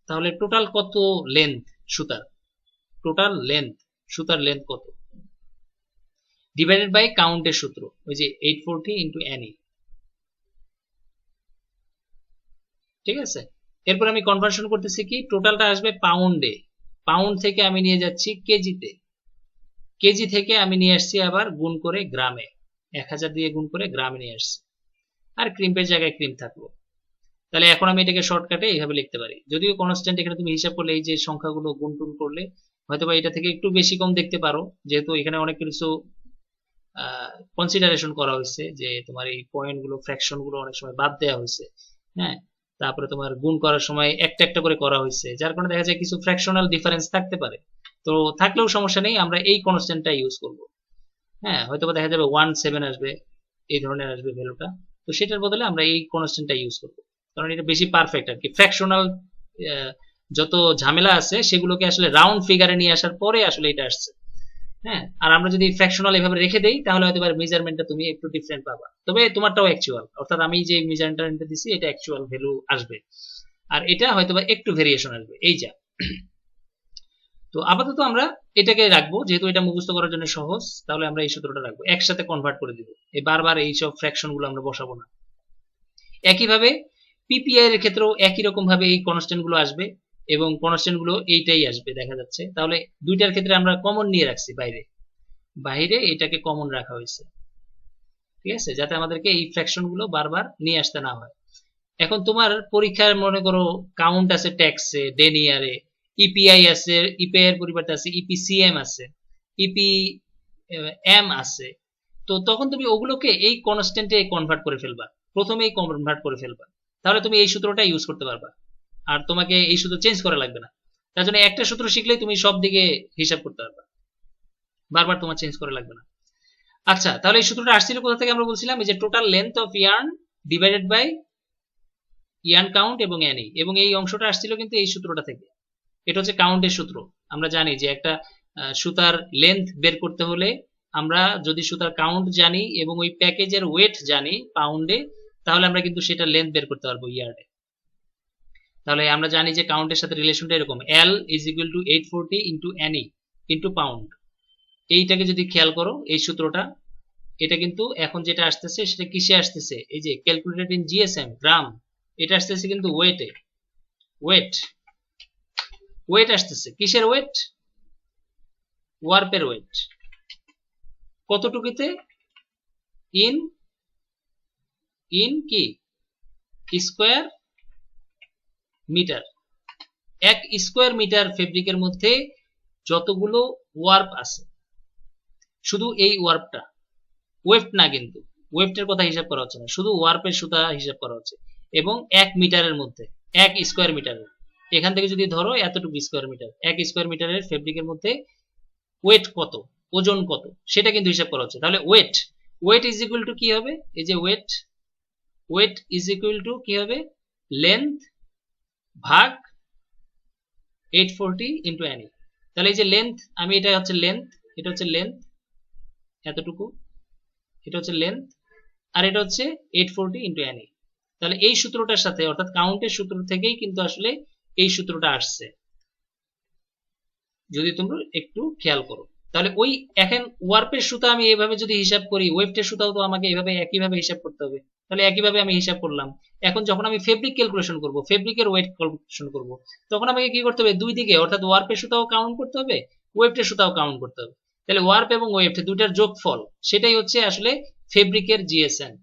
তাহলে টোটাল কত লেন্থ সুতার, টোটাল লেন্থ সুতার লেন্থ কত, ডিভাইডেড বাই কাউন্টের সূত্র, ওই যে 840 ইন্টু এনই। ঠিক আছে, এরপর আমি কনভার্সন করতেছি কি, টোটালটা আসবে পাউন্ডে, পাউন্ড থেকে আমি নিয়ে যাচ্ছি কেজিতে, কেজি থেকে আমি নিয়ে আসছি আবার গুণ করে গ্রামে, 1000 দিয়ে গুণ করে গ্রামে নিয়ে আসছি, আর ক্রিমের জায়গায় ক্রিম থাকলো। তাহলে এখন আমি এটাকে শর্টকাটে এইভাবে লিখতে পারি। যদিও কনস্ট্যান্ট এখানে তুমি হিসাব করলে এই যে সংখ্যাগুলো গুণ টুন করলে হয়তোবা এটা থেকে একটু বেশি কম দেখতে পারো, যেহেতু এখানে অনেক কিছু কনসিডারেশন করা হয়েছে, যে তোমার এই পয়েন্ট গুলো ফ্র্যাকশন গুলো অনেক সময় বাদ দেওয়া হয়েছে। হ্যাঁ, তারপরে তোমার গুণ করার সময় একটা একটা করে করা হয়েছে, যার কারণে দেখা যায় কিছু ফ্র্যাকশনাল ডিফারেন্স থাকতে পারে। তো থাকলেও সমস্যা নেই, আমরা এই কনস্ট্যান্টটা ইউজ করব। হ্যাঁ, হয়তোবা দেখা যাবে 1.7 আসবে, এই ধরনের আসবে ভ্যালুটা, তো সেটার বদলে আমরা এই কনস্ট্যান্টটা ইউজ করব, কারণ এটা বেশি পারফেক্ট আর কি। ফ্র্যাকশনাল যত ঝামেলা আছে সেগুলোকে আসলে রাউন্ড ফিগারে নিয়ে আসার পরে আসলে এটা আসছে। হ্যাঁ, আর আমরা যদি ফ্র্যাকশনাল এভাবে রেখে দেই তাহলে হয়তো মেজারমেন্টটা তুমি একটু ডিফারেন্ট পাবা, তবে তোমারটাও অ্যাকচুয়াল, অর্থাৎ আমি যে মেজারমেন্টটা দিছি এটা অ্যাকচুয়াল ভ্যালু আসবে, আর এটা হয়তো একটু ভেরিয়েশন আসবে, এই যা। তো আপাতত আমরা এটাকে রাখবো, যেহেতু এটা মুখস্থ করার জন্য সহজ, তাহলে আমরা এই সূত্রটা রাখবো, একসাথে কনভার্ট করে দিব, এই বারবার এই সব ফ্র্যাকশন গুলো আমরা বসাবো না। একইভাবে পিপিআই এর ক্ষেত্রেও একই রকম ভাবে এই কনস্ট্যান্ট গুলো আসবে, এবং কনস্ট্যান্ট গুলো এইটাই আসবে দেখা যাচ্ছে। তাহলে দুইটার ক্ষেত্রে আমরা কমন নিয়ে রাখছি, বাইরে বাইরে এটাকে কমন রাখা হয়েছে, ঠিক আছে, যাতে আমাদেরকে এই ফ্র্যাকশন গুলো বারবার নিয়ে আসতে না হয়। এখন তোমার পরীক্ষার মনে করো কাউন্ট আছে ট্যাক্সে, ডেনিয়ারে, ইপিআই আছে, ইপিআই এর পরিবর্তে আছে ইপিসিএম আছে, ইপি এম আছে, তো তখন তুমি ওগুলোকে এই কনস্ট্যান্টে কনভার্ট করে ফেলবা, প্রথমেই কনভার্ট করে ফেলবা, তাহলে তুমি এই সূত্রটা ইউজ করতে পারবা, আর তোমাকে এই সূত্র চেঞ্জ করা লাগবে না। তার জন্য একটা সূত্র শিখলেই তুমি সব দিকে হিসাব করতে পারবা, বারবার তোমার চেঞ্জ করা লাগবে না। আচ্ছা, তাহলে এই সূত্রটা আসছিল কোথা থেকে? আমরা বলছিলাম এই যে total length of yarn divided by yarn count এবং এনই, এবং এই অংশটা আসছিল কিন্তু এই সূত্রটা থেকে। এটা হচ্ছে কাউন্টের সূত্র। আমরা জানি যে একটা সুতার লেন্থ বের করতে হলে আমরা যদি সুতার কাউন্ট জানি এবং ওই প্যাকেজের ওয়েট জানি পাউন্ডে, তাহলে আমরা কিন্তু সেটা লেন্থ বের করতে পারবো ইয়ার্ডে। তাহলে আমরা জানি যে কাউন্টের সাথে রিলেশনটা এরকম, L is equal to 840 into NE into pound. এইটাকে যদি খেয়াল করো এই সূত্রটা, এটা কিন্তু এখন যেটা আসতেছে সেটা কিসে আসতেছে? এই যে ক্যালকুলেটেড ইন জিএসএম গ্রাম, এটা আসতেছে কিন্তু ওয়েটে, ওয়েট ওয়েট আসতেছে। কিসের ওয়েট? ওয়ার্পের ওয়েট। কতটুকুতে? ইন ইন কি স্কোয়ার মিটার। 1 স্কোয়ার মিটার ফেব্রিকের মধ্যে যতগুলো ওয়ার্প আছে, শুধু এই ওয়ার্পটা, ওয়েফট না, কিন্তু ওয়েফটের কথা হিসাব করা হচ্ছে না, শুধু ওয়ার্পের সুতা হিসাব করা হচ্ছে, এবং 1 মিটারের মধ্যে 1 স্কোয়ার মিটারের, এখান থেকে যদি ধরো এতটুকু স্কোয়ার মিটার, 1 স্কোয়ার মিটারের ফেব্রিকের মধ্যে ওয়েট কত, ওজন কত, সেটা কিন্তু হিসাব করা হচ্ছে। তাহলে weight weight is equal to কি হবে? এই যে weight weight is equal to কি হবে? লেন্থ ভাগ 840 ইন্টু এনই। তাহলে এই যে লেন্থ, আমি এটা হচ্ছে লেন্থ, এটা হচ্ছে লেন্থ এতটুকু, এটা হচ্ছে লেন্থ, আর এটা হচ্ছে 840 ইন্টু এনই। তাহলে এই সূত্রটার সাথে, অর্থাৎ কাউন্টের সূত্র থেকেই কিন্তু আসলে এই সূত্রটা আসছে, যদি তোমরা একটু খেয়াল করো। তাহলে ওই এখন ওয়ার্পের সুতা আমি এইভাবে যদি হিসাব করি, ওয়েফটের সুতাও তো আমাকে এইভাবে একইভাবে হিসাব করতে হবে, তাহলে একইভাবে আমি হিসাব করলাম। এখন যখন আমি ফেব্রিক ক্যালকুলেশন করব, ফেব্রিকের ওয়েট ক্যালকুলেশন করব, তখন আমাকে কি করতে হবে? দুই দিকে, অর্থাৎ ওয়ার্পের সুতাও কাউন্ট করতে হবে, ওয়েফটের সুতাও কাউন্ট করতে হবে। তাহলে ওয়ার্প এবং ওয়েফট দুইটার যোগফল, সেটাই হচ্ছে আসলে ফেব্রিকের জিএসএম।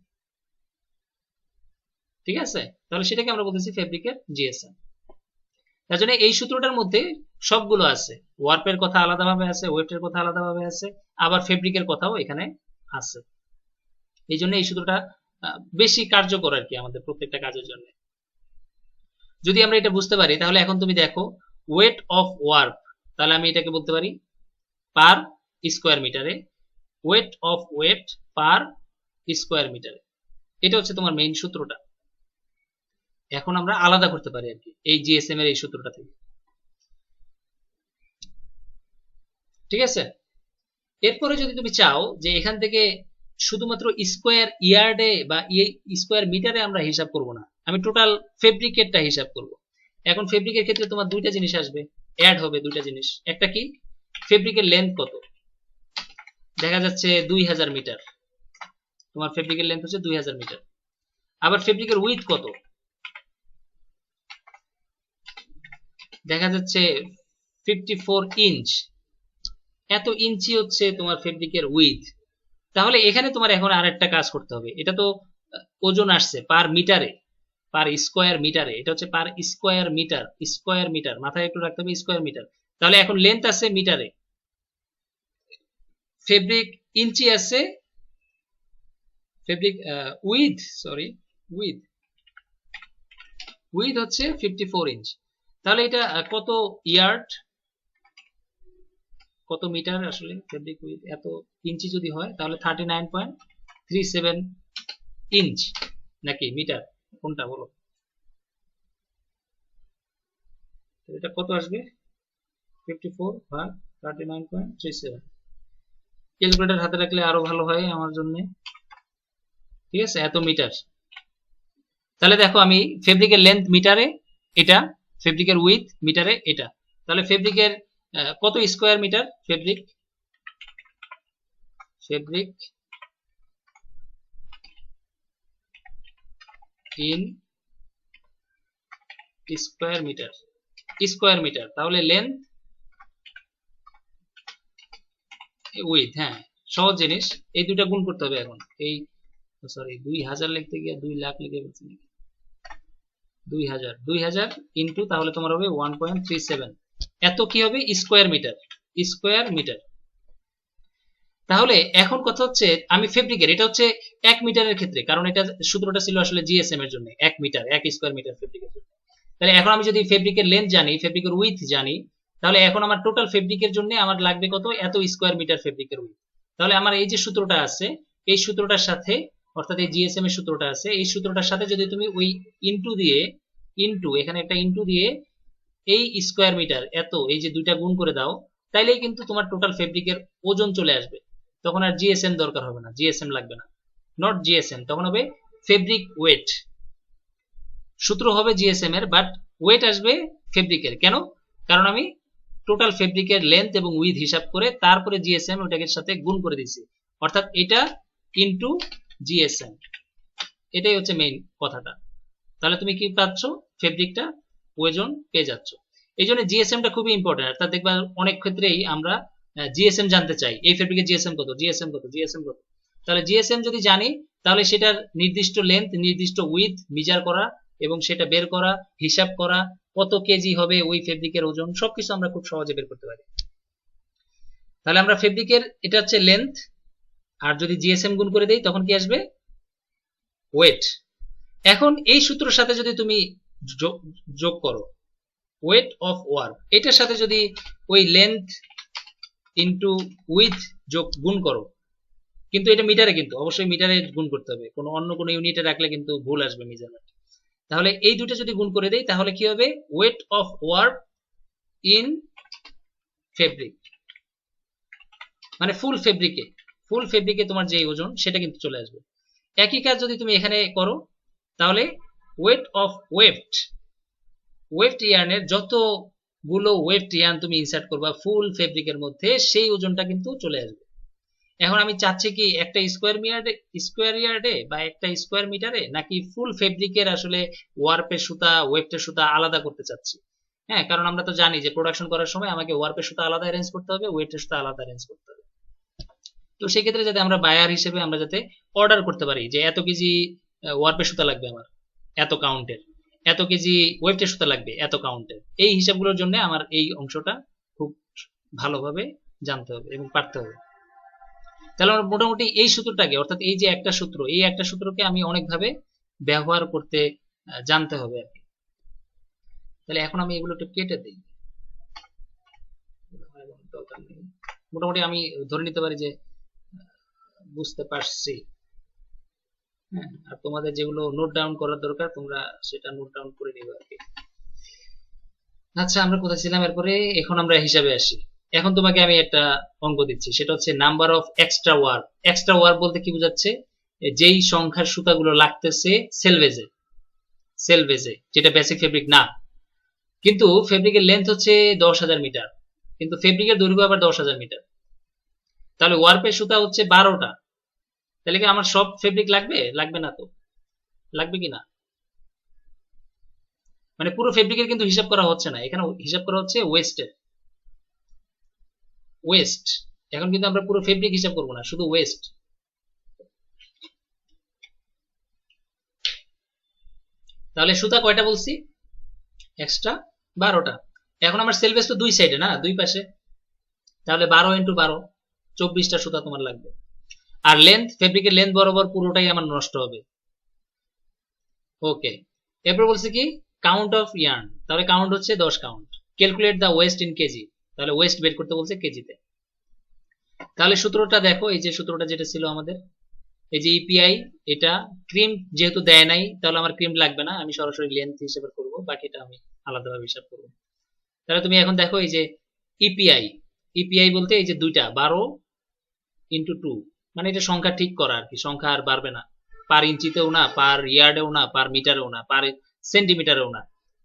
ঠিক আছে, তাহলে সেটাকে আমরা বলতেছি ফেব্রিকের জিএসএম। তার জন্য এই সূত্রটার মধ্যে সবগুলো আছে, ওয়ার্পের কথা আলাদাভাবে আছে, ওয়েফটের কথা আলাদাভাবে আছে, আবার ফেব্রিকের কথাও এখানে আছে। এই জন্য এই সূত্রটা বেশি কার্যকর আর কি আমাদের প্রত্যেকটা কাজের জন্য। যদি আমরা এটা বুঝতে পারি, তাহলে এখন তুমি দেখো ওয়েট অফ ওয়ার্প, তাহলে আমি এটাকে বলতে পারি পার স্কোয়ার মিটারে, weight of wait per square মিটারে। এটা হচ্ছে তোমার মেইন সূত্রটা। এখন আমরা আলাদা করতে পারি আর কি এই জিএসএম এর এই সূত্রটা থেকে। ঠিক আছে, এরপরে যদি তুমি চাও যে এখান থেকে শুধুমাত্র স্কোয়ার ইয়ার্ডে বা স্কোয়ার মিটারে আমরা হিসাব করব না, আমি টোটাল ফেব্রিকেটটা হিসাব করব। এখন ফেব্রিকের ক্ষেত্রে তোমার দুইটা জিনিস আসবে, অ্যাড হবে দুইটা জিনিস। একটা কি? ফেব্রিকের লেন্থ কত, দেখা যাচ্ছে 2000 মিটার, তোমার ফেব্রিকের লেন্থ হচ্ছে 2000 মিটার। আবার ফেব্রিকের উইথ কত, দেখা যাচ্ছে 54 ইঞ্চ। এত ইঞ্চি হচ্ছে তোমার ফেব্রিকের উইথ। তাহলে এখানে তোমার এখন আরেকটা কাজ করতে হবে। এটা তো ওজন আসছে পার মিটারে, পার স্কোয়ার মিটারে, এটা হচ্ছে per square metre, square metre মাথায় একটু রাখতে হবে, স্কোয়ার মিটার। তাহলে এখন লেন্থ আছে মিটারে, ফেব্রিক ইঞ্চি আছে, fabric with, sorry with, with হচ্ছে 54 ইঞ্চ। তাহলে এটা কত ইয়ার্ড, কত মিটার আসলে ফেব্রিক উইথ এত ইঞ্চি যদি হয় তাহলে 39.37 ইঞ্চ নাকি মিটার, কোনটা বলো? এটা কত আসবে? 54 ভাগ 39.37। ক্যালকুলেটর হাতে রাখলে আরো ভালো হয় আমার জন্য। ঠিক আছে, এত মিটার। তাহলে দেখো আমি ফেব্রিকের লেন্থ মিটারে এটা, ফেব্রিকের উইথ মিটারে এটা, তাহলে ফেব্রিকের কত square metre, fabric, fabric in square metre, square metre. তাহলে লেন্থ উইথ, হ্যাঁ সহজ জিনিস, এই দুটা গুণ করতে হবে এখন। এই সরি 2000 লিখতে গিয়ে 2 লাখ লিখে ফেলছি নাকি, 2000, 2000 ইন্টু তাহলে তোমার হবে 1.37, এত কি হবে স্কোয়ার মিটার, স্কোয়ার মিটার। তাহলে এখন কথা হচ্ছে আমি ফেব্রিকের, এটা হচ্ছে 1 মিটারের ক্ষেত্রে, কারণ এটা সূত্রটা ছিল আসলে জিএসএম এর জন্য, 1 মিটার 1 স্কোয়ার মিটার ফেব্রিকের জন্য। তাহলে এখন আমি যদি ফেব্রিকের লেন্থ জানি, ফেব্রিকের উইথ জানি, তাহলে এখন আমার টোটাল ফেব্রিকের জন্য আমার লাগবে কত, এত স্কোয়ার মিটার ফেব্রিকের উইথ। তাহলে আমার এই যে সূত্রটা আছে, এই সূত্রটার সাথে, অর্থাৎ এই জিএসএম এর সূত্রটা আছে, এই সূত্রটার সাথে যদি তুমি ওই ইনটু দিয়ে, ইনটু এখানে একটা ইনটু দিয়ে এই স্কোয়ার মিটার এত, এই যে দুইটা গুণ করে দাও, তাইলেই কিন্তু তোমার টোটাল ফেব্রিকের ওজন চলে আসবে। তখন আর জিএসএম দরকার হবে না, জিএসএম লাগবে না, নট জিএসএম, তখন হবে ফেব্রিক ওয়েট। সূত্র হবে জিএসএম এর, বাট ওয়েট আসবে ফেব্রিকের। কেন? কারণ আমি টোটাল ফেব্রিকের লেন্থ এবং উইথ হিসাব করে তারপরে জিএসএম ওটাকে সাথে গুণ করে দিছি, অর্থাৎ এটা ইনটু জিএসএম, এটাই হচ্ছে মেইন কথাটা। তাহলে তুমি কি পাচ্ছ, ফেব্রিকটা ওজন পেয়ে যাচ্ছ। এই জন্য জিএসএমটা খুবই ইম্পর্টেন্ট। অর্থাৎ দেখবা অনেক ক্ষেত্রেই আমরা জিএসএম জানতে চাই, এই ফেব্রিকের জিএসএম কত, জিএসএম কত, জিএসএম কত। তাহলে জিএসএম যদি জানি, তাহলে সেটার নির্দিষ্ট লেন্থ, নির্দিষ্ট উইথ মেজার করা এবং সেটা বের করা, হিসাব করা, কত কেজি হবে ওই ফেব্রিকের ওজন, সবকিছু আমরা খুব সহজে বের করতে পারি। তাহলে আমরা ফেব্রিকের এটা হচ্ছে লেন্থ, আর যদি জিএসএম গুণ করে দেই তখন কি আসবে, ওয়েট। এখন এই সূত্রের সাথে যদি তুমি যোগ করো ওয়েট অফ ওয়ার্ক, এটার সাথে যদি ওই লেন্থ ইনটু উইথ যোগ গুণ করো, কিন্তু এটা মিটারে, কিন্তু অবশ্যই মিটারে গুণ করতে হবে, কোনো অন্য কোনো ইউনিটে রাখলে কিন্তু ভুল আসবে মেজারমেন্ট। তাহলে এই দুটো যদি গুণ করে দেই তাহলে কি হবে, weight of work in fabric, মানে ফুল ফেব্রিকে, ফুল ফেব্রিকে তোমার যে ওজন সেটা কিন্তু চলে আসবে। একই কাজ যদি তুমি এখানে করো, তাহলে ওয়েট অফ ওয়েফট, ওয়েফট ইয়ার্নের যতগুলো ওয়েফট ইয়ার্ন তুমি ইনসার্ট করবা ফুল ফেব্রিকের মধ্যে, সেই ওজনটা কিন্তু চলে আসবে। এখন আমি চাচ্ছি কি একটা স্কোয়ার ইয়ার্ডে বা একটা স্কোয়ার মিটারে, নাকি ফুল ফেব্রিকের আসলে ওয়ার্পের সুতা ওয়েফটের সুতা আলাদা করতে চাচ্ছি। হ্যাঁ, কারণ আমরা তো জানি যে প্রোডাকশন করার সময় আমাকে ওয়ার্পের সুতা আলাদা অ্যারেঞ্জ করতে হবে, ওয়েফটের সুতা আলাদা অ্যারেঞ্জ করতে হবে। তো সেক্ষেত্রে যাতে আমরা বায়ার হিসেবে আমরা যাতে অর্ডার করতে পারি যে এত কেজি ওয়ার্পের সুতা লাগবে আমার এত কাউন্টের, এত কেজি ওয়েফটের সুতা লাগবে এত কাউন্টের, এই হিসাবগুলোর জন্য আমার এই অংশটা খুব ভালোভাবে জানতে হবে এবং পারতে হবে। তাহলে আমরা মোটামুটি এই সূত্রটাকে, অর্থাৎ এই যে একটা সূত্র, এই একটা সূত্রকে আমি অনেকভাবে ব্যবহার করতে জানতে হবে আর কি। তাহলে এখন আমি এগুলো একটু কেটে দিই, মোটামুটি আমি ধরে নিতে পারি যে বুঝতে পারছি। হ্যাঁ, আর তোমাদের যেগুলো নোট ডাউন করার দরকার তোমরা সেটা নোট ডাউন করে নিবে আর কি। আচ্ছা, আমরা কোথায় ছিলাম? এরপরে এখন আমরা হিসাবে আসি। এখন তোমাকে আমি একটা অঙ্ক দিচ্ছি, সেটা হচ্ছে number of extra work. Extra work বলতে কি বোঝাচ্ছে, যেই সংখ্যার সুতাগুলো লাগতেছে সেলভেজে, সেলভেজে যেটা বেসিক ফেব্রিক না, কিন্তু ফেব্রিকের লেন্থ হচ্ছে 10,000 মিটার, কিন্তু ফেব্রিকের দৈর্ঘ্য আবার 10,000 মিটার। তাহলে ওয়ার্পের সুতা হচ্ছে 12টা, তাহলে কি আমার সব ফেব্রিক লাগবে? লাগবে না তো, লাগবে কি না? মানে পুরো ফেব্রিকের কিন্তু হিসাব করা হচ্ছে না, এখানে হিসাব করা হচ্ছে ওয়েস্টের। ওয়েস্ট, এখন কিন্তু আমরা পুরো ফেব্রিক হিসাব করবো না, শুধু ওয়েস্ট। তাহলে সুতা কয়টা বলছি, এক্সট্রা 12টা। এখন আমার সেল বেস তো দুই সাইডে না, দুই পাশে, তাহলে 12 ইন্টু 12 24টা সুতা তোমার লাগবে। আর লেন্থ, ফেব্রিকের লেন্থ বরাবর পুরোটাই আমার নষ্ট হবে। ওকে, এরপর বলছে কি কাউন্ট অফ ইয়ার্ন, তাহলে কাউন্ট হচ্ছে 10 count. Calculate the West in KG, তাহলে ওয়েস্ট বের করতে বলছে কেজিতে। তাহলে সূত্রটা দেখো, এই যে সূত্রটা যেটা ছিল আমাদের, এই যে ইপিআই, এটা ক্রিম যেহেতু দেয় নাই তাহলে আমার ক্রিম লাগবে না, আমি সরাসরি লেন্থ হিসেবে করব, বাকিটা আমি আলাদাভাবে হিসাব করব। তাহলে তুমি এখন দেখো এই যে ইপিআই, ইপিআই বলতে এই যে দুইটা 12 ইন্টু 2, মানে এটা সংখ্যা ঠিক করা আর কি, সংখ্যা আর বাড়বে না, পার ইঞ্চিতেও না, পার ইয়ার্ডেও না, পার মিটারেও না, পার সেন্টিমিটারেও না।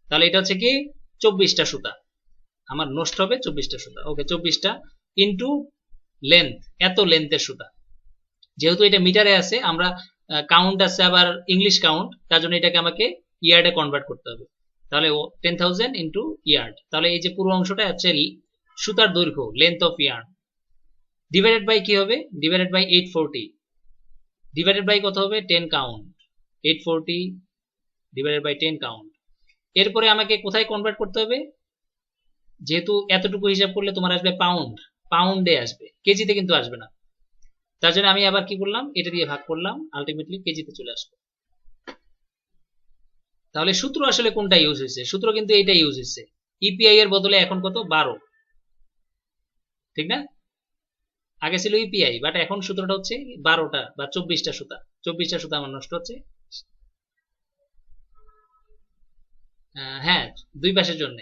তাহলে এটা হচ্ছে কি 24টা সুতা আমার নষ্ট হবে, 24টা সুতা। ওকে, 24টা ইন্টু লেন্থ, এত লেন্থের সুতা, যেহেতু এটা মিটারে আছে, আমরা কাউন্ট আছে আবার ইংলিশ কাউন্ট, তার জন্য এটাকে আমাকে ইয়ার্ডে কনভার্ট করতে হবে। তাহলে 10,000 ইন্টু ইয়ার্ড, তাহলে এই যে পুরো অংশটা হচ্ছে সুতার দৈর্ঘ্য, length of yarn, divided by কি হবে, ডিভাইডেড বাই 840, ডিভাইডেড বাই কত হবে 10 কাউন্ট, 840 ডিভাইডেড বাই 10 কাউন্ট। এরপরে আমাকে কোথায় কনভার্ট করতে হবে, যেহেতু এতটুকু হিসাব করলে তোমার আসবে পাউন্ড, পাউন্ডে আসবে, কেজিতে কিন্তু আসবে না। তার জন্য আমি আবার কি করলাম, এটা দিয়ে ভাগ করলাম, আলটিমেটলি কেজিতে চলে আসবে। তাহলে সূত্র আসলে কোনটা ইউজ হয়েছে, সূত্র কিন্তু এইটা ইউজ হয়েছে, ইপিআই এর বদলে এখন কত 12, ঠিক না, আগে ছিল ইপিআই, বাট এখন সূত্রটা হচ্ছে 12টা বা 24টা সুতা, 24টা সুতা আমার নষ্ট হচ্ছে। হ্যাঁ, দুই পাশের জন্য,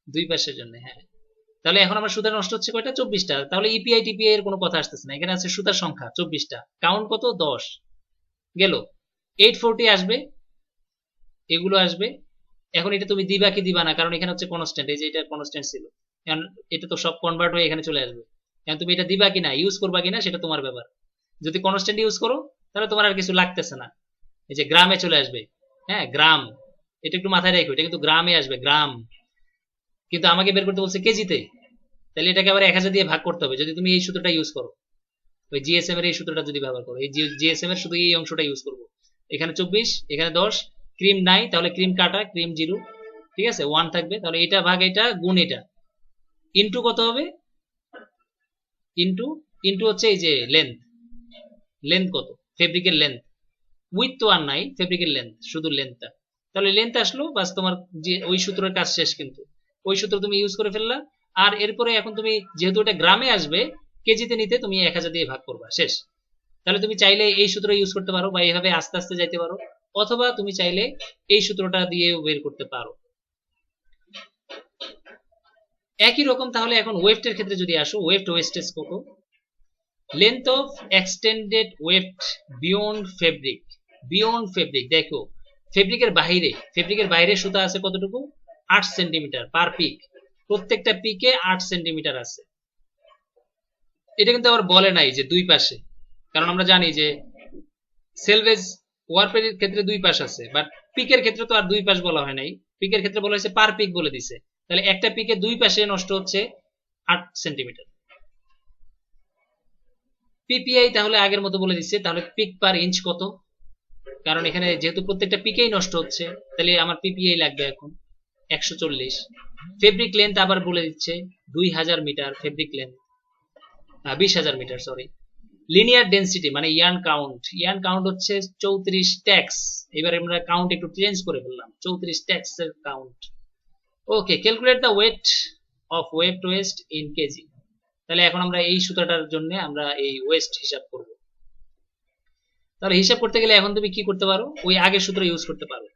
দুই পাশের জন্য, হ্যাঁ। তাহলে এখন আমার সুতা নষ্ট হচ্ছে কয়টা, 24টা। তাহলে ইপিআই টিপিআই এর কোনো কথা আসতেছে না, এখানে আছে সুতার সংখ্যা 24টা, কাউন্ট কত 10 গেল, 840 আসবে, এগুলো আসবে। এখন এটা তুমি দিবা কি দিবা না, কারণ এখানে হচ্ছে কনস্ট্যান্ট, এই যে এটা কনস্ট্যান্ট ছিল, এখন এটা তো সব কনভার্ট হয়ে এখানে চলে আসবে। এখন তুমি এটা দিবা কিনা, ইউজ করবা কিনা, সেটা তোমার ব্যাপার। যদি কনস্ট্যান্ট ইউজ করো তাহলে তোমার আর কিছু লাগতেছে না, এই যে গ্রামে চলে আসবে। হ্যাঁ, গ্রাম, এটা একটু মাথায় রাখো, এটা কিন্তু গ্রামে আসবে, গ্রাম, কিন্তু আমাকে বের করতে বলছে কেজিতে, তাহলে এটাকে আবার 1000 দিয়ে ভাগ করতে হবে যদি তুমি এই সূত্রটা ইউজ করো, ওই জিএসএম এর এই সূত্রটা যদি ব্যবহার করো, এই জিএসএম এর শুধু এই অংশটা ইউজ করবো। এখানে 24, এখানে 10, ক্রিম নাই তাহলে ক্রিম কাটা, ক্রিম 0, ঠিক আছে, 1 থাকবে, তাহলে এটা ভাগ এটা গুণ এটা, ইন্টু কত হবে, ইন্টু, ইন্টু হচ্ছে এই যে লেন্থ, লেন্থ কত, ফেব্রিকের লেন্থ, উইথ তো আর নাই, ফেব্রিকের লেন্থ, শুধু লেন্থটা। তাহলে লেন্থ আসলো, বাস তোমার যে ওই সূত্রের কাজ শেষ, কিন্তু ওই সূত্র তুমি ইউজ করে ফেললা। আর এরপরে এখন তুমি যেহেতু এটা গ্রামে আসবে, কেজিতে নিতে তুমি 1000 দিয়ে ভাগ করবা, শেষ। তাহলে তুমি চাইলে এই সূত্র ইউজ করতে পারো, বা এইভাবে আস্তে আস্তে যাইতে পারো, অথবা তুমি চাইলে এই সূত্রটা দিয়ে বের করতে পারো, একই রকম। তাহলে এখন ওয়েফটের ক্ষেত্রে যদি আসো, ওয়েফট ওয়েস্টেজ কত, length of extended weft beyond fabric, beyond fabric, দেখো ফেব্রিকের বাইরে, ফেব্রিকের বাইরে সুতা আছে কতটুকু, 8 সেন্টিমিটার পার পিক, প্রত্যেকটা পিকে 8 সেন্টিমিটার আছে। এটা কিন্তু আবার বলে নাই যে দুই পাশে, কারণ আমরা জানি যে সেলভেজ ওয়ারপের ক্ষেত্রে দুই পাশ আছে, বাট পিকের ক্ষেত্রে তো আর দুই পাশ বলা হয় নাই, পিকের ক্ষেত্রে বলা হয়েছে পার পিক বলে দিছে। তাহলে একটা পিকে দুই পাশে নষ্ট হচ্ছে 8 সেন্টিমিটার। পিপিআই তাহলে আগের মতো বলে দিচ্ছে, তাহলে পিক পার ইঞ্চ কত, কারণ এখানে যেহেতু প্রত্যেকটা পিকেই নষ্ট হচ্ছে, তাহলে আমার পিপিআই লাগবে এখন 140। ফেব্রিক লেন্থ আবার বলে দিচ্ছে 2000 metre fabric length, 20,000 metre, sorry. Linear density মানে ইয়ার্ন কাউন্ট, ইয়ার্ন কাউন্ট হচ্ছে 34 ট্যাক্স, এবার আমরা কাউন্ট একটু চেঞ্জ করে ফেললাম, 34 ট্যাক্স এর count. Okay, calculate the weight of weft waste in KG, তাহলে এখন আমরা এই সুতাটার জন্য আমরা এই ওয়েস্ট হিসাব করব। তাহলে হিসাব করতে গেলে এখন তুমি কি করতে পারো, ওই আগের সূত্র ইউজ করতে পারো।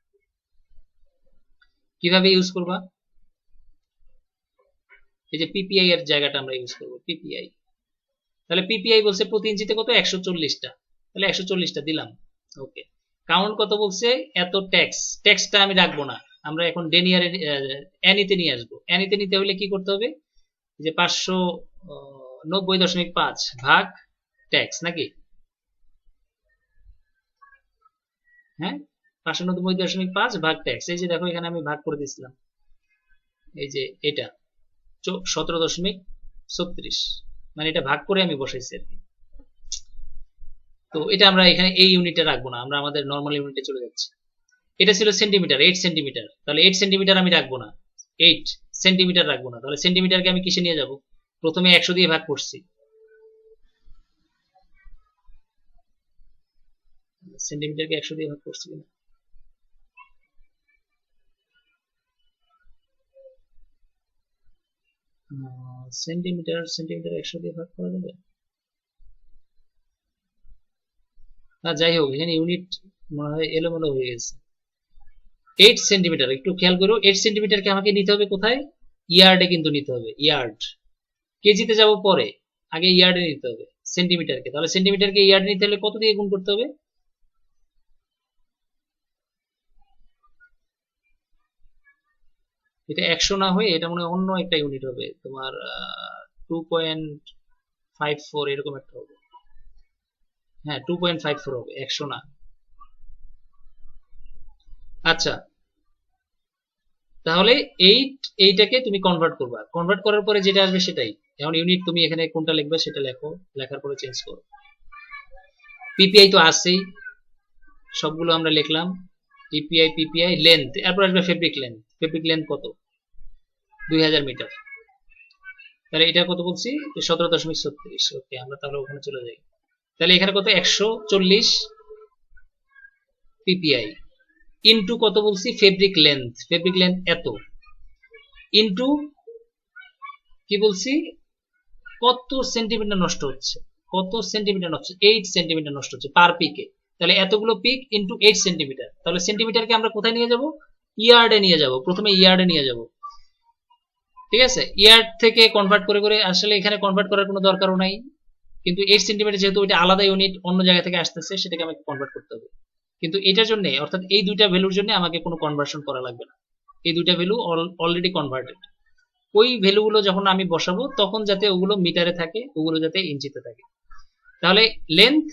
কিভাবে ইউজ করবা, এই যে পিপিআই এর জায়গাটা আমরা ইউজ করব, পিপিআই। তাহলে পিপিআই বলছে প্রতি ইঞ্চিতে কত, 140টা, তাহলে 140টা দিলাম। ওকে, কাউন্ট কত বলছে, এত ট্যাক্স, ট্যাক্সটা আমি রাখবো না, আমরা এখন ডেনিয়ারে অ্যানিতে নিয়ে আসবো। অ্যানিতে নিতে হলে কি করতে হবে, যে 590.5 ভাগ ট্যাক্স, নাকি, হ্যাঁ, 590.5 ভাগ ট্যাক্স, এই যে দেখো এখানে আমি ভাগ করে দিয়েছিলাম, এই যে এটা 17.5 36, মানে এটা ভাগ করে আমি বসাইছি আর কি। তো এটা আমরা এখানে এই ইউনিটে রাখবো না, আমরা আমাদের নর্মাল ইউনিটে চলে যাচ্ছি। এটা ছিল সেন্টিমিটার, 8 সেন্টিমিটার, তাহলে 8 সেন্টিমিটার আমি রাখবো না, 8 সেন্টিমিটার রাখবো না, তাহলে সেন্টিমিটারকে আমি কিসে নিয়ে যাব? প্রথমে 100 দিয়ে ভাগ করছি, সেন্টিমিটারকে 100 দিয়ে ভাগ করছি কিনা, সেন্টিমিটার 100 দিয়ে ভাগ করা যাবে? যাই হোক, এখানে ইউনিট মনে হয় এলোমেলো হয়ে গেছে। 8 সেন্টিমিটার, একটু খেয়াল করো, 8 সেন্টিমিটারকে আমাকে নিতে হবে কোথায়? ইয়ার্ডে কিন্তু নিতে হবে, ইয়ার্ড। কেজিতে যাব পরে, আগে ইয়ার্ডে নিতে হবে সেন্টিমিটারকে। তাহলে সেন্টিমিটারকে ইয়ার্ডে নিতে হলে কত দিয়ে গুণ করতে হবে? এটা 100 না হয়ে এটা মনে হয় অন্য একটা ইউনিট হবে, তোমার 2.54 এরকম একটা হবে। হ্যাঁ, 2.54 হবে, 100 না। আচ্ছা, তাহলে এইটাকে তুমি কনভার্ট করবা, কনভার্ট করার পরে যেটা আসবে সেটাই। এখন ইউনিট তুমি এখানে কোনটা লিখবে সেটা লেখো, লেখার পরে চেঞ্জ করো। পিপিআই তো আছেই, সবগুলো আমরা লিখলাম। ইপিআই, পিপিআই, লেন্থ, এরপর আসবে ফেব্রিক লেন্থ। ফেব্রিক লেন্থ কত? 2000 মিটার। তাহলে এটা কত বলছি? 17.36। ওকে, আমরা তাহলে ওখানে চলে যাই। তাহলে এখানে কত? 140 পিপিআই ইন্টু কত বলছি? ফেব্রিক লেন্থ, ফেব্রিক লেন্থ এত, ইন্টু কি বলছি? কত সেন্টিমিটার নষ্ট হচ্ছে? কত সেন্টিমিটার নষ্ট? 8 সেন্টিমিটার নষ্ট হচ্ছে পার পিকে। তাহলে এতগুলো পিক ইন্টু 8 সেন্টিমিটার। তাহলে সেন্টিমিটারকে আমরা কোথায় নিয়ে যাব? ইয়ার্ডে নিয়ে যাব, প্রথমে ইয়ার্ডে নিয়ে যাব। ঠিক আছে, ইয়ার্ড থেকে কনভার্ট করে করে, আসলে এখানে কনভার্ট করার কোনো দরকারও নাই, কিন্তু 8 সেন্টিমিটার যেহেতু এটা আলাদা ইউনিট, অন্য জায়গা থেকে আসতেছে, সেটাকে আমাকে কনভার্ট করতে হবে। কিন্তু এটার জন্য, অর্থাৎ এই দুইটা ভ্যালুর জন্য আমাকে কোনো কনভার্সন করা লাগবে না, এই দুইটা ভ্যালু অলরেডি কনভার্টেড। ওই ভ্যালুগুলো যখন আমি বসাবো তখন যাতে ওগুলো মিটারে থাকে, ওগুলো যাতে ইঞ্চিতে থাকে। তাহলে লেন্থ,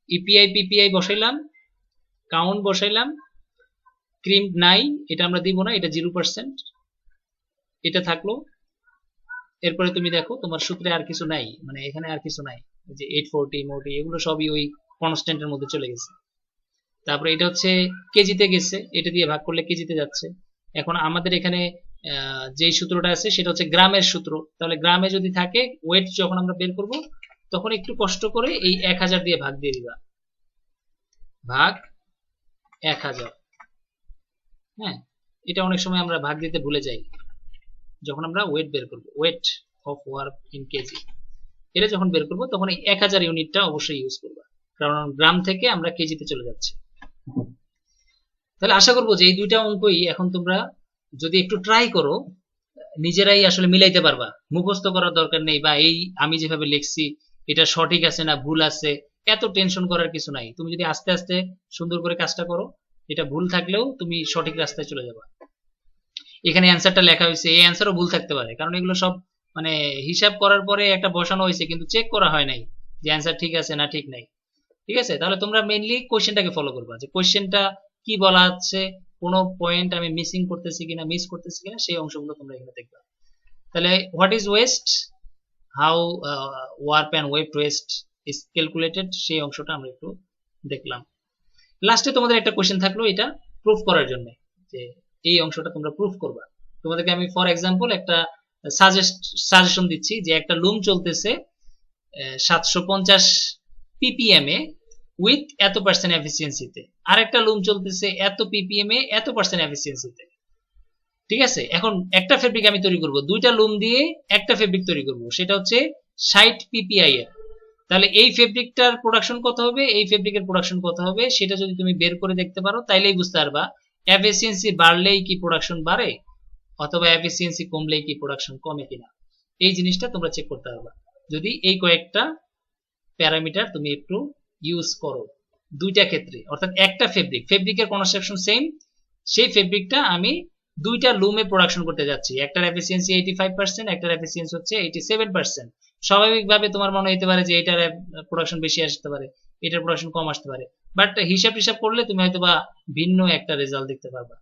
ইপিআই, পিপিআই বসাইলাম, কাউন্ট বসাইলাম, ক্রিম নাই, এটা আমরা দিব না, এটা 0%, এটা থাকলো। এরপরে তুমি দেখো তোমার সূত্রে আর কিছু নাই, মানে এখানে আর কিছু নাই, যে 840 মোটি এগুলো সবই ওই কনস্ট্যান্টের মধ্যে চলে গেছে। তারপরে এটা হচ্ছে কেজিতে গেছে, এটা দিয়ে ভাগ করলে কেজিতে যাচ্ছে। এখন আমাদের এখানে যেই সূত্রটা আছে সেটা হচ্ছে গ্রামের সূত্র। তাহলে গ্রামে যদি থাকে, ওয়েট যখন আমরা বের করব তখন একটু কষ্ট করে এই 1000 দিয়ে ভাগ দিয়ে দিবা, ভাগ 1000। হ্যাঁ, এটা অনেক সময় আমরা ভাগ দিতে ভুলে যাই যখন আমরা ওয়েট বের করব, weight of work in KG. এটা যখন বের করব তখন এই 1000 ইউনিটটা অবশ্যই ইউজ করবা, কারণ গ্রাম থেকে আমরা কেজিতে চলে যাচ্ছি। তাহলে আশা করবো যে এই দুইটা অঙ্কই এখন তোমরা যদি একটু ট্রাই করো, নিজেরাই আসলে মিলাইতে পারবা, মুখস্থ করার দরকার নেই, বা এই আমি যেভাবে লিখছি এটা সঠিক আছে না ভুল আছে এত টেনশন করার কিছু নাই। তুমি যদি আস্তে আস্তে সুন্দর করে কাজটা করো, এটা ভুল থাকলেও তুমি সঠিক রাস্তায় চলে যাবা। এখানে অ্যান্সারটা লেখা হয়েছে, এই অ্যান্সারও ভুল থাকতে পারে, কারণ এগুলো সব মানে হিসাব করার পরে একটা বসানো হয়েছে, কিন্তু চেক করা হয় নাই যে অ্যান্সার ঠিক আছে না ঠিক নাই। ঠিক আছে, তাহলে তোমরা মেইনলি কোশ্চেনটাকে ফলো করবা, যে কোশ্চেনটা কি বলা আছে, কোনো পয়েন্ট আমি মিসিং করতেছি কিনা, মিস করতেছি কিনা, সেই অংশগুলো তোমরা এখানে দেখবা। তাহলে what is waste, how warp and weft waste is calculated, সেই অংশটা আমরা একটু দেখলাম। লাস্টে তোমাদের একটা কোশ্চেন থাকলো, এটা প্রুফ করার জন্য, যে এই অংশটা তোমরা প্রুফ করবা। তোমাদেরকে আমি ফর এক্সাম্পল একটা সাজেশন দিচ্ছি, যে একটা লুম চলতেছে 750 ppm এ উইথ এত পার্সেন্ট এফিসিয়েন্সিতে, আর একটা লুম চলতেছে এত ppm এ এত পার্সেন্ট এফিসিয়েন্সিতে। ঠিক আছে, এখন একটা ফেব্রিক আমি তৈরি করব, দুইটা লুম দিয়ে একটা ফেব্রিক তৈরি করব, সেটা হচ্ছে 60 ppI এর। তাহলে এই ফেব্রিকটার প্রোডাকশন কত হবে, এই ফেব্রিকের প্রোডাকশন কত হবে, সেটা যদি তুমি বের করে দেখতে পারো তাইলেই বুঝতে পারবা এফিসিয়েন্সি বাড়লেই কি প্রোডাকশন বাড়ে, অথবা এফিসিয়েন্সি কমলেই কি প্রোডাকশন কমে কিনা। এই জিনিসটা তোমরা চেক করতে পারবা যদি এই কয়েকটা প্যারামিটার তুমি একটু ইউজ করো দুইটা ক্ষেত্রে। অর্থাৎ একটা ফেব্রিকের কনস্ট্রাকশন সেম, সেই ফেব্রিকটা আমি দুইটা লুমে প্রোডাকশন করতে যাচ্ছি, একটার এফিসিয়েন্সি 85%, একটার এফিসিয়েন্সি হচ্ছে 87%। স্বাভাবিকভাবে তোমার মনে হতে পারে যে এটার প্রোডাকশন বেশি আসতে পারে, এটার প্রোডাকশন কম আসতে পারে, বাট হিসাব করলে তুমি হয়তো বা ভিন্ন একটা রেজাল্ট দেখতে পারবা,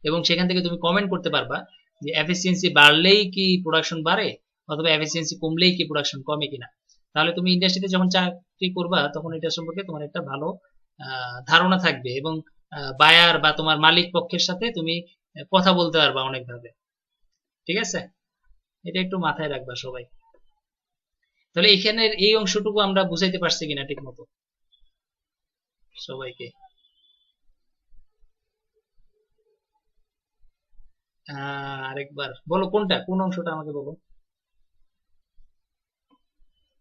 এবং সেখান থেকে তুমি কমেন্ট করতে পারবা যে এফিসিয়েন্সি বাড়লেই কি প্রোডাকশন বাড়ে অথবা এফিসিয়েন্সি কমলেই কি প্রোডাকশন কমে কিনা। তাহলে তুমি ইন্ডাস্ট্রিতে যখন চাকরি করবা তখন এটা সম্পর্কে তোমার একটা ভালো ধারণা থাকবে, এবং বায়ার বা তোমার মালিক পক্ষের সাথে তুমি কথা বলতে পারবা অনেকভাবে। ঠিক আছে, এটা একটু মাথায় রাখবা সবাই। তাহলে এখানের এই অংশটুকু আমরা বুঝাইতে পারছি কিনা ঠিক মতো সবাইকে? আরেকবার বলো, কোনটা, কোন অংশটা আমাকে বলো।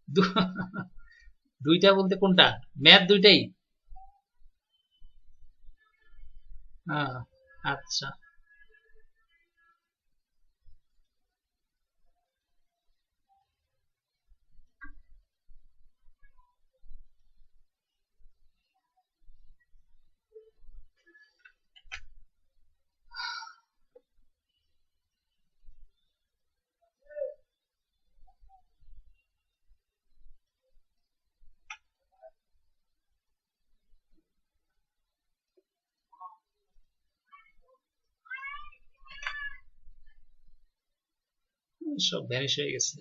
দু- দুইটা বলতে কোনটা? ম্যাথ দুইটাই? আহ, আচ্ছা, সব ভ্যানিশ হয়ে গেছে।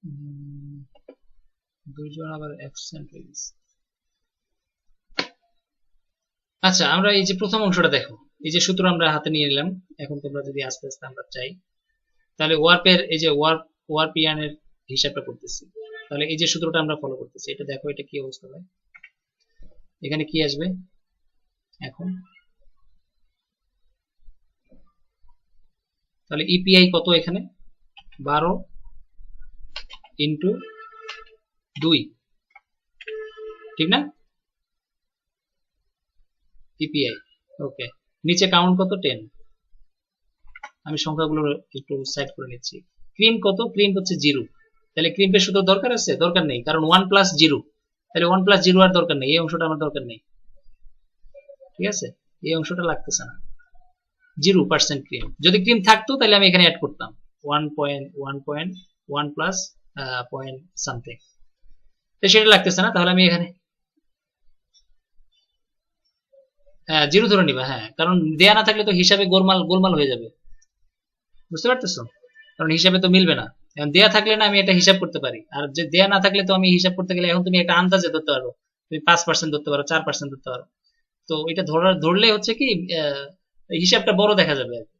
উম, দুইজন আবার অ্যাবসেন্ট হয়ে গেছে। আচ্ছা, আমরা এই যে প্রথম অংশটা দেখো, এই যে সূত্র আমরা হাতে নিয়ে নিলাম। এখন তোমরা যদি আস্তে আস্তে আমরা চাই, তাহলে ওয়ার্পের এই যে ওয়ার্প ইয়ানের হিসাবটা করতেছি। তাহলে এই যে সূত্রটা আমরা ফলো করতেছি, এটা দেখো, এটা কি অবস্থা হয়। এখানে কি আসবে এখন? তাহলে ইপিআই কত এখানে? 12 ইন্টু 2, ঠিক না? ইপিআই, ওকে। নিচে কাউন্ট কত? 10। আমি সংখ্যাগুলো একটু সাইড করে নিচ্ছি। ক্রিম কত? ক্রিম হচ্ছে 0। তাহলে ক্রিমের সূত্র দরকার আছে? দরকার নেই, কারণ 1 প্লাস 0। তাহলে 1 প্লাস 0 আর দরকার নেই, এই অংশটা আমার দরকার নেই। ঠিক আছে, এই অংশটা লাগতেছে না। 0% ক্রিম। যদি ক্রিম থাকতো তাহলে আমি এখানে অ্যাড করতাম 1.1.1 প্লাস পয়েন্ট সামথিং। তো সেটা লাগতেছে না, তাহলে আমি এখানে জিরো ধরে নিবা। হ্যাঁ, কারণ দেয়া না থাকলে তো হিসাবে গোলমাল গোলমাল হয়ে যাবে। বুঝতে পারতেছো? কারণ হিসাবে তো মিলবে না। এখন দেয়া থাকলে না আমি এটা হিসাব করতে পারি, আর যে দেয়া না থাকলে তো আমি হিসাব করতে গেলে এখন তুমি একটা আন্দাজে ধরতে পারো, তুমি 5% ধরতে পারো, 4% ধরতে পারো। তো এটা ধরলে হচ্ছে কি, আহ, হিসাবটা বড় দেখা যাবে আর কি।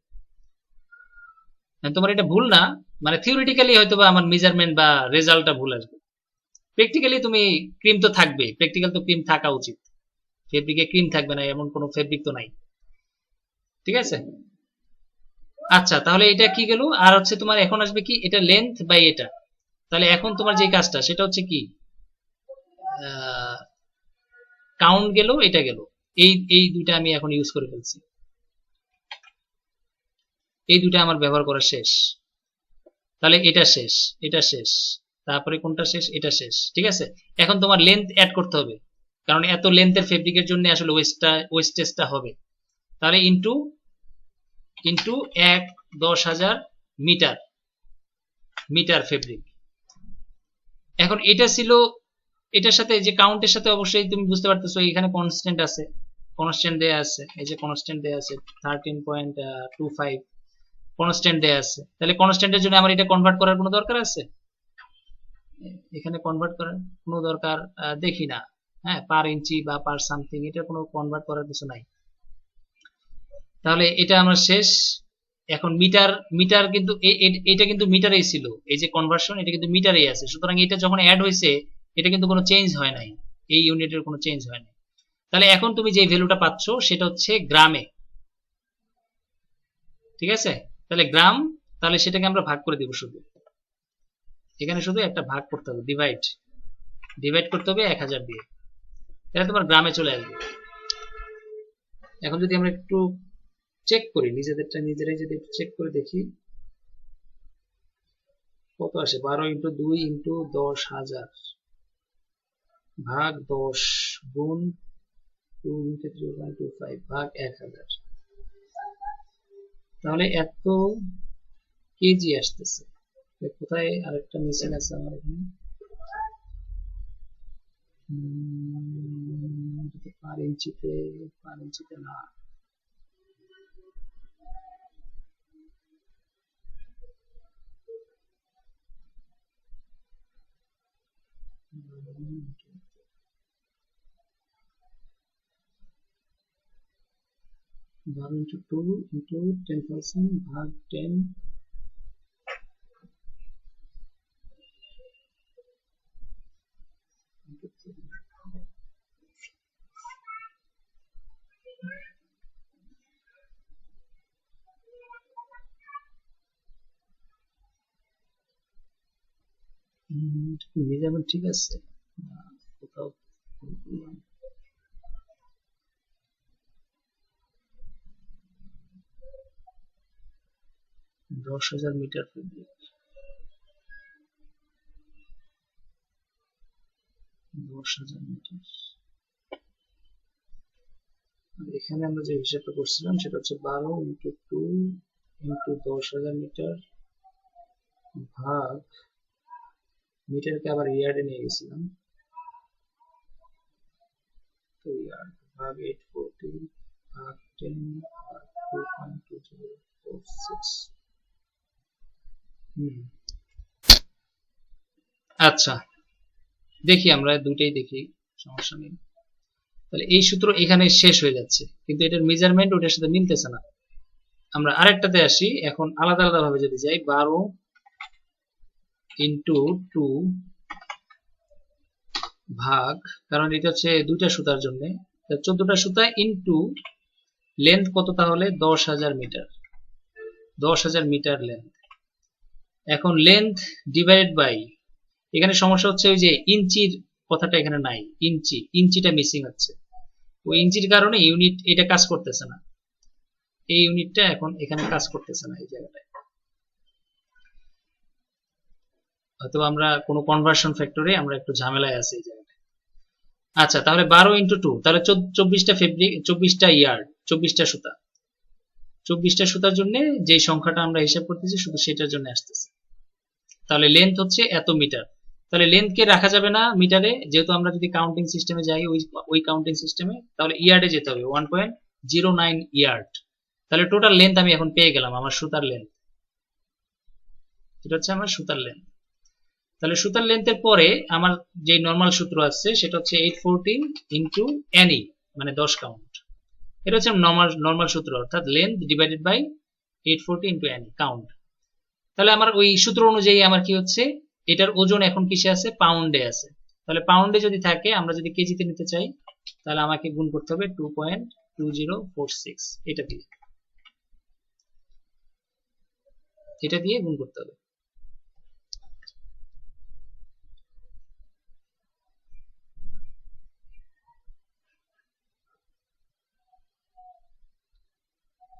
তোমার এটা ভুল না, মানে থিওরিটিক্যালি হয়তো বা আমার মেজারমেন্ট বা রেজাল্টটা ভুল আসবে। প্র্যাকটিক্যালি তুমি ক্রিম তো থাকবে, প্র্যাকটিক্যাল তো ক্রিম থাকা উচিত। ফেব্রিকে ক্রিম থাকবে না এমন কোনো ফেব্রিক তো নাই। ঠিক আছে, আচ্ছা, তাহলে এটা কি গেল। আর হচ্ছে তোমার এখন আসবে কি, এটা লেন্থ বাই এটা। তাহলে এখন তোমার যে কাজটা সেটা হচ্ছে কি, কাউন্ট গেল, এটা গেল। এই এই দুইটা আমি এখন ইউজ করে ফেলছি, এই দুইটা আমার ব্যবহার করা শেষ। তাহলে এটা শেষ, এটা শেষ, তারপরে কোনটা শেষ? এটা শেষ। ঠিক আছে, এখন তোমার লেন্থ অ্যাড করতে হবে, কারণ এত লেন্থের ফেব্রিকের জন্য আসলে ওয়েস্টেজটা হবে। তাহলে into into 10,000 metre, metre fabric. এখন এটা ছিল, এটার সাথে যে কাউন্টের সাথে অবশ্যই তুমি বুঝতে পারতেছো এখানে কনস্ট্যান্ট আছে, কনস্ট্যান্ট দেয়া আছে, এই যে কনস্ট্যান্ট দেয়া আছে 13.25 কনস্ট্যান্ট দেয়া আছে। তাহলে কনস্ট্যান্টের জন্য আমার এটা কনভার্ট করার কোনো দরকার আছে? এখানে কনভার্ট করার কোনো দরকার দেখি না। হ্যাঁ, পার ইঞ্চি বা পার সামথিং, এটা কোনো কনভার্ট করার কিছু নাই। তাহলে এটা আমার শেষ। এখন মিটার, মিটার কিন্তু এটা কিন্তু মিটারেই ছিল, এই যে কনভার্সন এটা কিন্তু মিটারেই আছে, সুতরাং এটা যখন অ্যাড হয়েছে এটা কিন্তু কোনো চেঞ্জ হয় নাই, এই ইউনিটের কোনো চেঞ্জ হয় নাই। তাহলে এখন তুমি যে ভ্যালুটা পাচ্ছ সেটা হচ্ছে গ্রামে, ঠিক আছে? তাহলে গ্রাম, তাহলে সেটাকে আমরা ভাগ করে দিব শুধু, এখানে শুধু একটা ভাগ করতে হবে, ডিভাইড, ডিভাইড করতে হবে 1000 দিয়ে, তাহলে তোমার গ্রামে চলে আসবে। এখন যদি আমরা একটু চেক করি নিজেদেরটা নিজেরাই, যদি একটু চেক করে দেখি কত আসে, 12 ইন্টু 2 ইন্টু 10,000 ভাগ 10 গুণ 2 ইন্টু 3.25 ভাগ 1000, তাহলে এত কেজি আসতেছে। কোথায় আরেকটা মিসিং আছে আমার এখানে, পার ইঞ্চিতে, পার ইঞ্চিতে না, বারো ইন্টু 2 ইন্টু 10,000 ভাগ 10, মেজারমেন্ট ঠিক আছে কোথাও, 10,000 মিটার ফেব্রিক, 10,000 মিটার। এখানে আমরা যে হিসাবটা করছিলাম সেটা হচ্ছে 12 ইন্টু 2 ইন্টু 10,000 মিটার ভাগ, মিটারকে আবার ইয়ার্ডে নিয়ে গেছিলাম, তো ইয়ার্ড ভাগ 840 ভাগ 10 ভাগ 2.2046। আচ্ছা দেখি আমরা দুইটাই দেখি, সমস্যা নেই। তাহলে এই সূত্র এখানে শেষ হয়ে যাচ্ছে, কিন্তু এটার মেজারমেন্ট ওটার সাথে মিলতেছে না। আমরা আরেকটাতে আসি, এখন আলাদা আলাদা ভাবে যদি যাই, 12 ইন্টু 2 ভাগ, কারণ এটা হচ্ছে দুইটা সুতার জন্য, 14টা সুতা ইন্টু লেন্থ কত, তাহলে 10,000 মিটার, 10,000 মিটার লেন্থ। এখন লেন্থ ডিভাইডেড বাই, এখানে সমস্যা হচ্ছে ওই যে ইঞ্চির কথাটা এখানে নাই, ইঞ্চি, ইঞ্চিটা মিসিং হচ্ছে, ওই ইঞ্চির কারণে ইউনিট এটা কাজ করতেছে না, এই ইউনিটটা এখন এখানে কাজ করতেছে না এই জায়গাটায়, হয়তো আমরা কোনো কনভার্সন ফ্যাক্টরে আমরা একটু ঝামেলায় আছি এই জায়গাটায়। আচ্ছা তাহলে 12 ইন্টু 2, তাহলে 24টা ফেব্রিক, 24টা ইয়ার্ড, 24টা সুতা, 24টা সুতার জন্য যে সংখ্যাটা আমরা হিসাব করতেছি শুধু সেটার জন্য আসতেছে। তাহলে লেন্থ হচ্ছে এত মিটার, তাহলে লেন্থকে রাখা যাবে না মিটারে, যেহেতু আমরা যদি কাউন্টিং সিস্টেমে যাই ওই কাউন্টিং সিস্টেমে, তাহলে ইয়ার্ডে যেতে হবে, 1.09 ইয়ার্ড। তাহলে টোটাল লেন্থ আমি এখন পেয়ে গেলাম, আমার সুতার লেন্থ, এটা হচ্ছে আমার সুতার লেন্থ। তাহলে সুতার লেন্থের পরে আমার যে নর্মাল সূত্র আছে সেটা হচ্ছে 814 ইন্টু এনই, মানে 10 কাউন্ট, এটা হচ্ছে নর্মাল সূত্র, অর্থাৎ length divided by 840 into NE count. তাহলে আমার ওই সূত্র অনুযায়ী আমার কি হচ্ছে, এটার ওজন এখন কিসে আছে, পাউন্ডে আছে। তাহলে পাউন্ডে যদি থাকে, আমরা যদি কেজিতে নিতে চাই, তাহলে আমাকে গুণ করতে হবে 2.2046, এটা দিয়ে, এটা দিয়ে গুণ করতে হবে।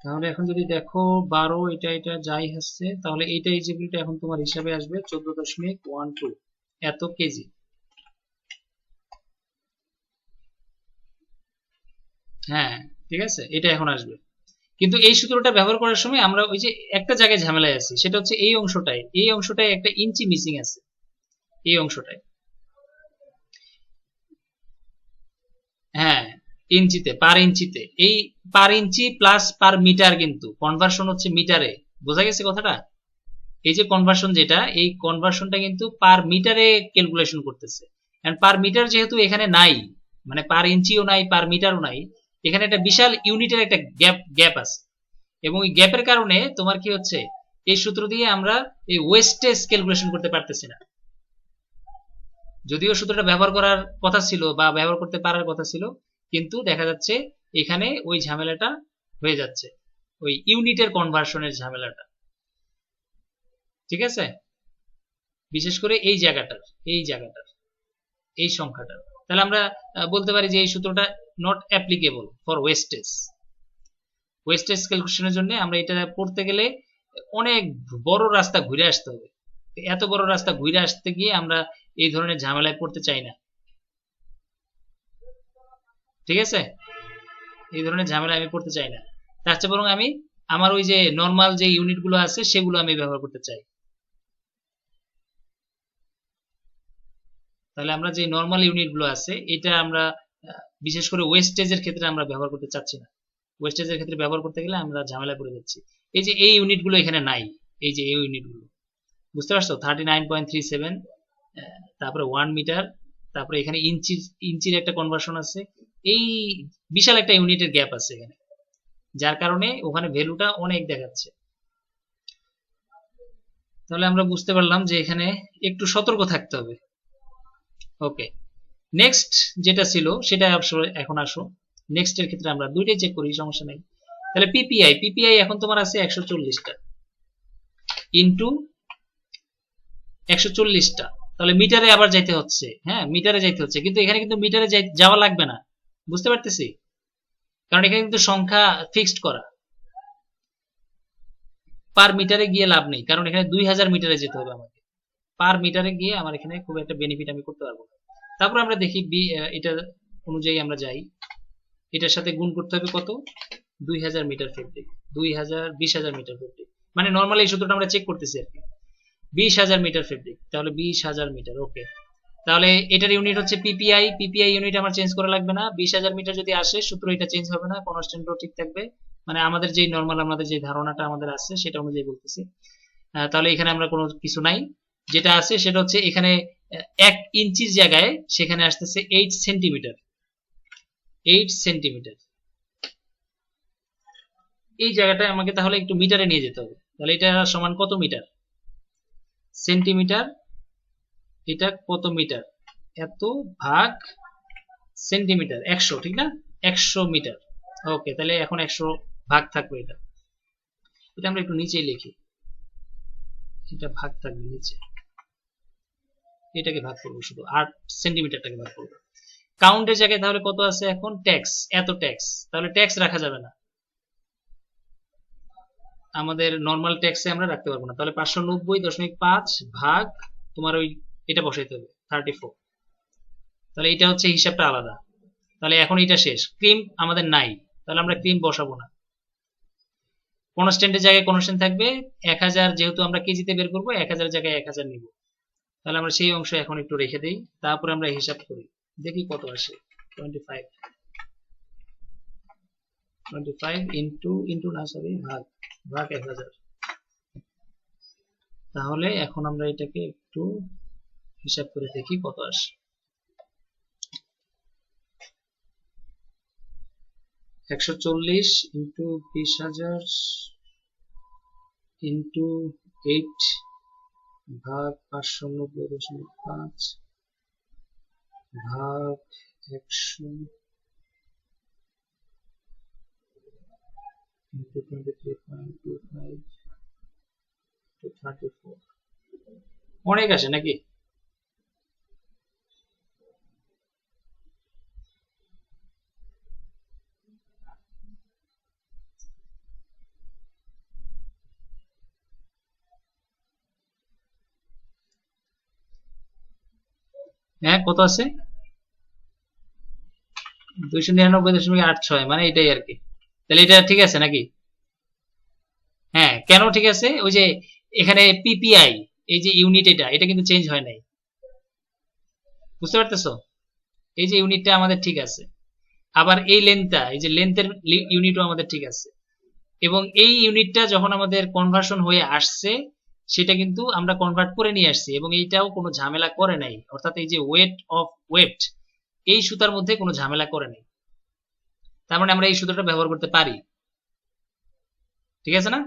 তাহলে এখন যদি দেখো 12, এটা এটা যাই হচ্ছে, তাহলে এইটা ইজিবিলিটি এখন তোমার হিসাবে আসবে 14.12 এত কেজি। হ্যাঁ ঠিক আছে, এটা এখন আসবে, কিন্তু এই সূত্রটা ব্যবহার করার সময় আমরা ওই যে একটা জায়গায় ঝামেলায় আছি, সেটা হচ্ছে এই অংশটায় একটা ইঞ্চি মিসিং আছে, এই অংশটায়। হ্যাঁ ইঞ্চিতে, পার ইঞ্চিতে, এই পার ইঞ্চি প্লাস পার মিটার, কিন্তু কনভার্সন হচ্ছে মিটারে, বোঝা গেছে কথাটা? এই যে কনভার্সন যেটা, এই কনভার্সনটা কিন্তু পার মিটারে ক্যালকুলেশন করতেছে, এন্ড পার মিটার যেহেতু এখানে নাই, মানে পার ইঞ্চিও নাই পার মিটারও নাই, এখানে একটা বিশাল ইউনিটের একটা গ্যাপ আছে, এবং এই গ্যাপের কারণে তোমার কি হচ্ছে, এই সূত্র দিয়ে আমরা এই ওয়েস্টেজ ক্যালকুলেশন করতে পারতেছি না। যদিও সূত্রটা ব্যবহার করার কথা ছিল বা ব্যবহার করতে পারার কথা ছিল, কিন্তু দেখা যাচ্ছে এখানে ওই ঝামেলাটা হয়ে যাচ্ছে, ওই ইউনিটের কনভার্সনের ঝামেলাটা। ঠিক আছে, বিশেষ করে এই জায়গাটার এই সংখ্যাটার। তাহলে আমরা বলতে পারি যে এই সূত্রটা নট অ্যাপ্লিকেবল ফর ওয়েস্টেজ ক্যালকুলেশনের জন্য। আমরা এটা পড়তে গেলে অনেক বড় রাস্তা ঘুরে আসতে হবে। এত বড় রাস্তা ঘুরে আসতে গিয়ে আমরা এই ধরনের ঝামেলায় পড়তে চাই না। ঠিক আছে, এই ধরনের ঝামেলা আমি পড়তে চাই না। তার চেয়ে বরং আমি আমার ওই যে নর্মাল যে ইউনিটগুলো আছে সেগুলো আমি ব্যবহার করতে চাই। তাহলে আমরা যে নর্মাল ইউনিটগুলো আছে এটা আমরা বিশেষ করে ওয়েস্টেজের ক্ষেত্রে আমরা ব্যবহার করতে চাচ্ছি না। ওয়েস্টেজের ক্ষেত্রে ব্যবহার করতে গেলে আমরা ঝামেলায় পড়ে যাচ্ছি। এই যে এই ইউনিটগুলো এখানে নাই, এই যে এই ইউনিটগুলো, বুঝতে পারছো? 39.37, তারপরে 1 মিটার, তারপরে এখানে ইঞ্চির একটা কনভার্সন আছে। এই বিশাল একটা ইউনিটের গ্যাপ আছে এখানে, যার কারণে ওখানে ভ্যালুটা অনেক দেখাচ্ছে। তাহলে আমরা বুঝতে পারলাম যে এখানে একটু সতর্ক থাকতে হবে। ওকে, নেক্সট যেটা ছিল সেটা এখন আসো। নেক্সট এর ক্ষেত্রে আমরা দুইটাই চেক করি, সমস্যা নাই। তাহলে পিপিআই এখন তোমার আছে 140টা ইন্টু 140টা, তাহলে মিটারে আবার যাইতে হচ্ছে। হ্যাঁ, মিটারে যাইতে হচ্ছে, কিন্তু এখানে কিন্তু মিটারে যাওয়া লাগবে না, বুঝতে পারতেছি, কারণ এখানে কিন্তু সংখ্যা ফিক্সড করা। পার মিটারে গিয়ে লাভ নেই, কারণ এখানে 2000 মিটারে যেতে হবে আমাকে। পার মিটারে গিয়ে আমার এখানে খুব একটা বেনিফিট আমি করতে পারবো না। তারপর আমরা দেখি এটা অনুযায়ী আমরা যাই, এটার সাথে গুণ করতে হবে কত, 2000 মিটার ফেব্রিক, 20,000 মিটার ফেব্রিক, মানে নর্মালি এই সূত্রটা আমরা চেক করতেছি আর কি। 20,000 মিটার ফেব্রিক, তাহলে 20,000 মিটার। ওকে, তাহলে এটার ইউনিট হচ্ছে পিপিআই ইউনিট আমার চেঞ্জ করা লাগবে না। 20,000 মিটার যদি আসে সূত্র এটা চেঞ্জ হবে না, কনস্ট্যান্টও ঠিক থাকবে, মানে আমাদের যে নর্মাল আমাদের যে ধারণাটা আমাদের আছে সেটা অনুযায়ী বলতেছি। তাহলে এখানে আমরা কোনো কিছু নাই, যেটা আছে সেটা হচ্ছে এখানে 1 ইঞ্চির জায়গায় সেখানে আসতেছে 8 সেন্টিমিটার। এই জায়গাটায় আমাকে তাহলে একটু মিটারে নিয়ে যেতে হবে। তাহলে এটা সমান কত মিটার, সেন্টিমিটার, এটা কত মিটার, এত ভাগ সেন্টিমিটার, 100, ঠিক না, 100 মিটার। ওকে, তাহলে এখন 100 ভাগ থাকবে, এটা আমরা একটু নিচে লিখি, এটা ভাগ থাকবে নিচে, এটাকে ভাগ করবো, শুধু 8 সেন্টিমিটারটাকে ভাগ করবো। কাউন্টের জায়গায় তাহলে কত আছে এখন, ট্যাক্স, এত ট্যাক্স, তাহলে ট্যাক্স রাখা যাবে না, আমাদের নর্মাল ট্যাক্সে আমরা রাখতে পারবো না। তাহলে 590.5 ভাগ তোমার ওই এটা বসাইতে হবে 34, তাহলে এটা হচ্ছে হিসাবটা আলাদা। তাহলে এখন এটা শেষ, ক্রিম আমাদের নাই, তাহলে আমরা ক্রিম বসাবো না। কনস্ট্যান্টের জায়গায় কনস্ট্যান্ট থাকবে, 1000 যেহেতু আমরা কেজিতে বের করবো, 1000 জায়গায় 1000 নিব। তাহলে আমরা সেই অংশ এখন একটু রেখে দেই, তারপরে আমরা হিসাব করি, দেখি কত আসে। 25 ইন্টু না সরি ভাগ 1000। তাহলে এখন আমরা এটাকে একটু হিসাব করে দেখি কত আসে। 140 ইন্টু 20,000 ইন্টু 8 ভাগ 590.5 ভাগ 100 ইন্টু 23.25 টু 34, অনেক আসে নাকি? হ্যাঁ, কত আছে, 299.86, মানে এটাই আর কি। তাহলে এটা ঠিক আছে নাকি? হ্যাঁ, কেন ঠিক আছে, ওই যে এখানে পিপিআই, এই যে ইউনিট, এটা কিন্তু চেঞ্জ হয় নাই, বুঝতে পারতেছো? এই যে ইউনিটটা আমাদের ঠিক আছে, আবার এই লেন্থটা, এই যে লেন্থের ইউনিটও আমাদের ঠিক আছে, এবং এই ইউনিটটা যখন আমাদের কনভার্সন হয়ে আসছে সেটা কিন্তু আমরা কনভার্ট করে নিয়ে আসছি, এবং এইটাও কোনো ঝামেলা করে নাই, অর্থাৎ এই যে ওয়েট এই সুতার মধ্যে কোনো ঝামেলা করে নাই। তার মানে আমরা এই সূত্রটা ব্যবহার করতে পারি। ঠিক আছে না?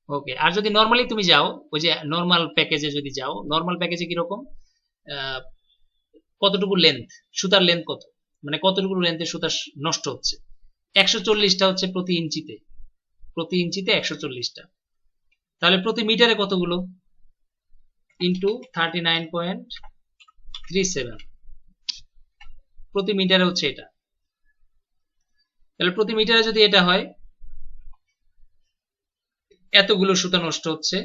ওকে, আর যদি নর্মালি তুমি যাও, ওই যে নর্মাল প্যাকেজে যদি যাও, নর্মাল প্যাকেজে কিরকম, আহ, কতটুকু লেন্থ, সুতার লেন্থ কত, মানে কতটুকু লেন্থে সুতা নষ্ট হচ্ছে, 140টা হচ্ছে প্রতি ইঞ্চিতে, প্রতি ইঞ্চিতে 140টা, তাহলে প্রতি মিটারে কতগুলো, ইন্টু 39.37, প্রতি মিটারে হচ্ছে এটা। তাহলে প্রতি মিটারে যদি এটা হয়, এতগুলো সুতা নষ্ট হচ্ছে,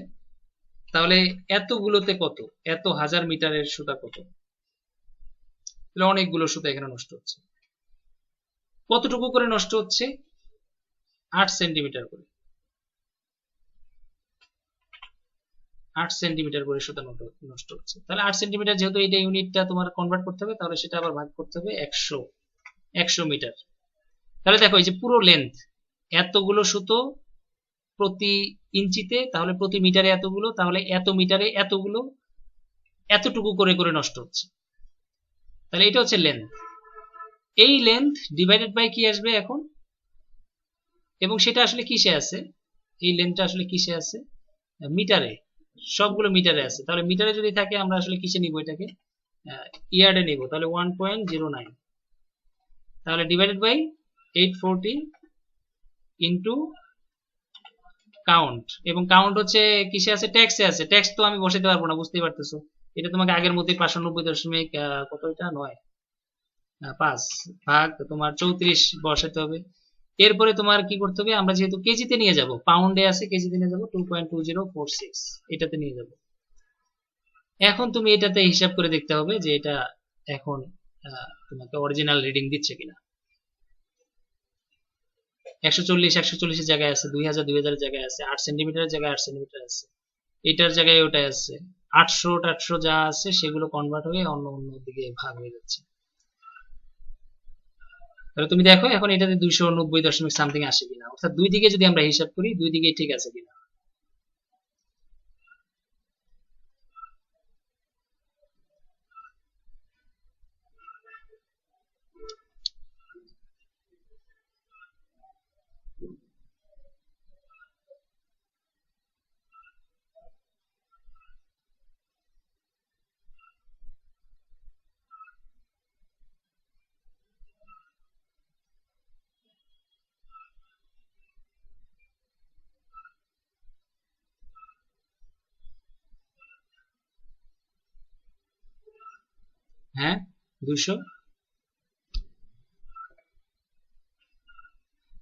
তাহলে এতগুলোতে কত, এত হাজার মিটারের সুতা কত, তাহলে অনেকগুলো সুতা এখানে নষ্ট হচ্ছে। কতটুকু করে নষ্ট হচ্ছে, 8 সেন্টিমিটার করে, 8 সেন্টিমিটার করে সুতা নষ্ট হচ্ছে। তাহলে 8 সেন্টিমিটার, যেহেতু এটা ইউনিটটা তোমার কনভার্ট করতে হবে, তাহলে সেটা আবার ভাগ করতে হবে 100 মিটার। তাহলে দেখো এই যে পুরো লেন্থ, এতগুলো সুতো প্রতি ইঞ্চিতে, তাহলে প্রতি মিটারে এতগুলো, তাহলে এত মিটারে এতগুলো, এতটুকু করে করে নষ্ট হচ্ছে। তাহলে এটা হচ্ছে লেন্থ। এই লেন্থ ডিভাইডেড বাই কি আসবে এখন, এবং সেটা আসলে কিসে আছে, এই লেন্থটা আসলে কিসে আছে, মিটারে, সবগুলো মিটারে আছে। তাহলে মিটারে যদি থাকে, আমরা আসলে কিসে নিব এটাকে, ইয়ার্ডে নিব। তাহলে 1.09, তাহলে ডিভাইডেড বাই 840 ইন্টু কাউন্ট, এবং কাউন্ট হচ্ছে কিসে আছে, ট্যাক্সে আছে। ট্যাক্স তো আমি বসাতে পারবো না, বুঝতেই পারতেছো। এটা তোমাকে আগের মধ্যে 590 কত, এটা 5 ভাগ তোমার 34 বসাতে হবে। এরপরে তোমার কি করতে হবে, আমরা যেহেতু কেজিতে নিয়ে যাব, পাউন্ডে আছে, কেজিতে নিয়ে যাব 2.2046, এটাতে নিয়ে যাব। এখন তুমি এটাতে হিসাব করে দেখতে হবে যে এটা এখন তোমাকে অরিজিনাল রিডিং দিচ্ছে কিনা। 140 জায়গায় আছে, 2000 জায়গায় আছে, 8 সেন্টিমিটারের জায়গায় 8 সেন্টিমিটার আছে, এটার জায়গায় ওটা আছে, 800 যা আছে সেগুলো কনভার্ট হয়ে অন্য অন্য দিকে ভাগ হয়ে যাচ্ছে। তাহলে তুমি দেখো এখন এটাতে 290 সামথিং আসে কিনা, অর্থাৎ দুই দিকে যদি আমরা হিসাব করি, দুই দিকেই ঠিক আছে কিনা। হ্যাঁ, 200,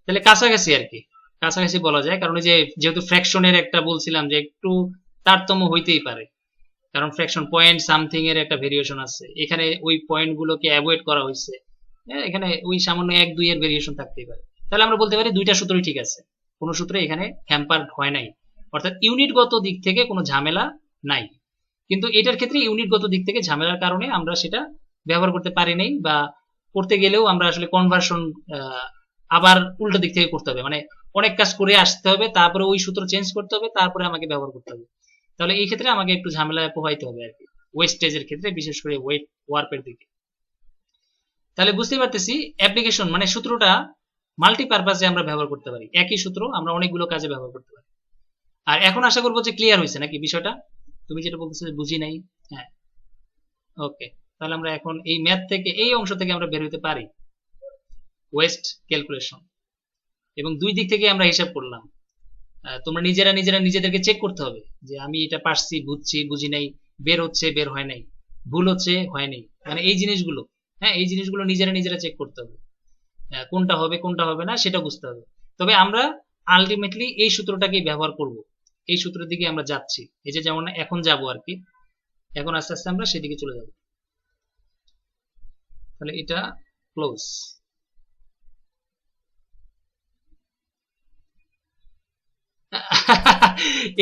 তাহলে কাছাকাছি আর কি, কাছাকাছি বলা যায়। কারণ যে যেহেতু ফ্র্যাকশনের একটা বলছিলাম যে একটু তারতম্য হইতেই পারে, কারণ ফ্র্যাকশন পয়েন্ট সামথিং এর একটা ভেরিয়েশন আছে, এখানে ওই পয়েন্ট গুলোকে অ্যাভয়েড করা হয়েছে, এখানে ওই সামান্য 1-2 এর ভেরিয়েশন থাকতেই পারে। তাহলে আমরা বলতে পারি দুইটা সূত্রই ঠিক আছে, কোনো সূত্রে এখানে হ্যাম্পার হয় নাই, অর্থাৎ ইউনিটগত দিক থেকে কোনো ঝামেলা নাই। কিন্তু এটার ক্ষেত্রে ইউনিটগত দিক থেকে ঝামেলার কারণে আমরা সেটা ব্যবহার করতে পারি নাই, বা করতে গেলেও আমরা আসলে কনভার্সন আবার উল্টো দিক থেকে করতে হবে, মানে অনেক কাজ করে আসতে হবে, তারপরে ওই সূত্র চেঞ্জ করতে হবে, তারপরে আমাকে ব্যবহার করতে হবে। তাহলে এই ক্ষেত্রে আমাকে একটু ঝামেলায় পোহাইতে হবে আর কি, ওয়েস্টেজের ক্ষেত্রে, বিশেষ করে ওয়েট ওয়ার্পের দিকে। তাহলে বুঝতেই পারতেছি অ্যাপ্লিকেশন মানে সূত্রটা মাল্টিপারপাসে আমরা ব্যবহার করতে পারি, একই সূত্র আমরা অনেকগুলো কাজে ব্যবহার করতে পারি। আর এখন আশা করবো যে ক্লিয়ার হয়েছে নাকি বিষয়টা, তুমি যেটা বলতেছো বুঝি নাই। হ্যাঁ, ওকে, তাহলে আমরা এখন এই ম্যাথ থেকে, এই অংশ থেকে আমরা বের হতে পারি ওয়েস্ট ক্যালকুলেশন, এবং দুই দিক থেকে আমরা হিসাব করলাম। তোমরা নিজেরা নিজেরা নিজেদেরকে চেক করতে হবে যে আমি এটা পারছি, বুঝছি, বুঝি নাই, বের হচ্ছে, বের হয় নাই, ভুল হচ্ছে, হয় নাই, মানে এই জিনিসগুলো, হ্যাঁ এই জিনিসগুলো নিজেরা নিজেরা চেক করতে হবে, কোনটা হবে কোনটা হবে না সেটা বুঝতে হবে। তবে আমরা আলটিমেটলি এই সূত্রটাকেই ব্যবহার করব, এই সূত্রের দিকে আমরা যাচ্ছি, এই যে যেমন এখন যাব আর কি, এখন আস্তে আস্তে আমরা সেদিকে চলে যাব। তাহলে এটা ক্লোজ।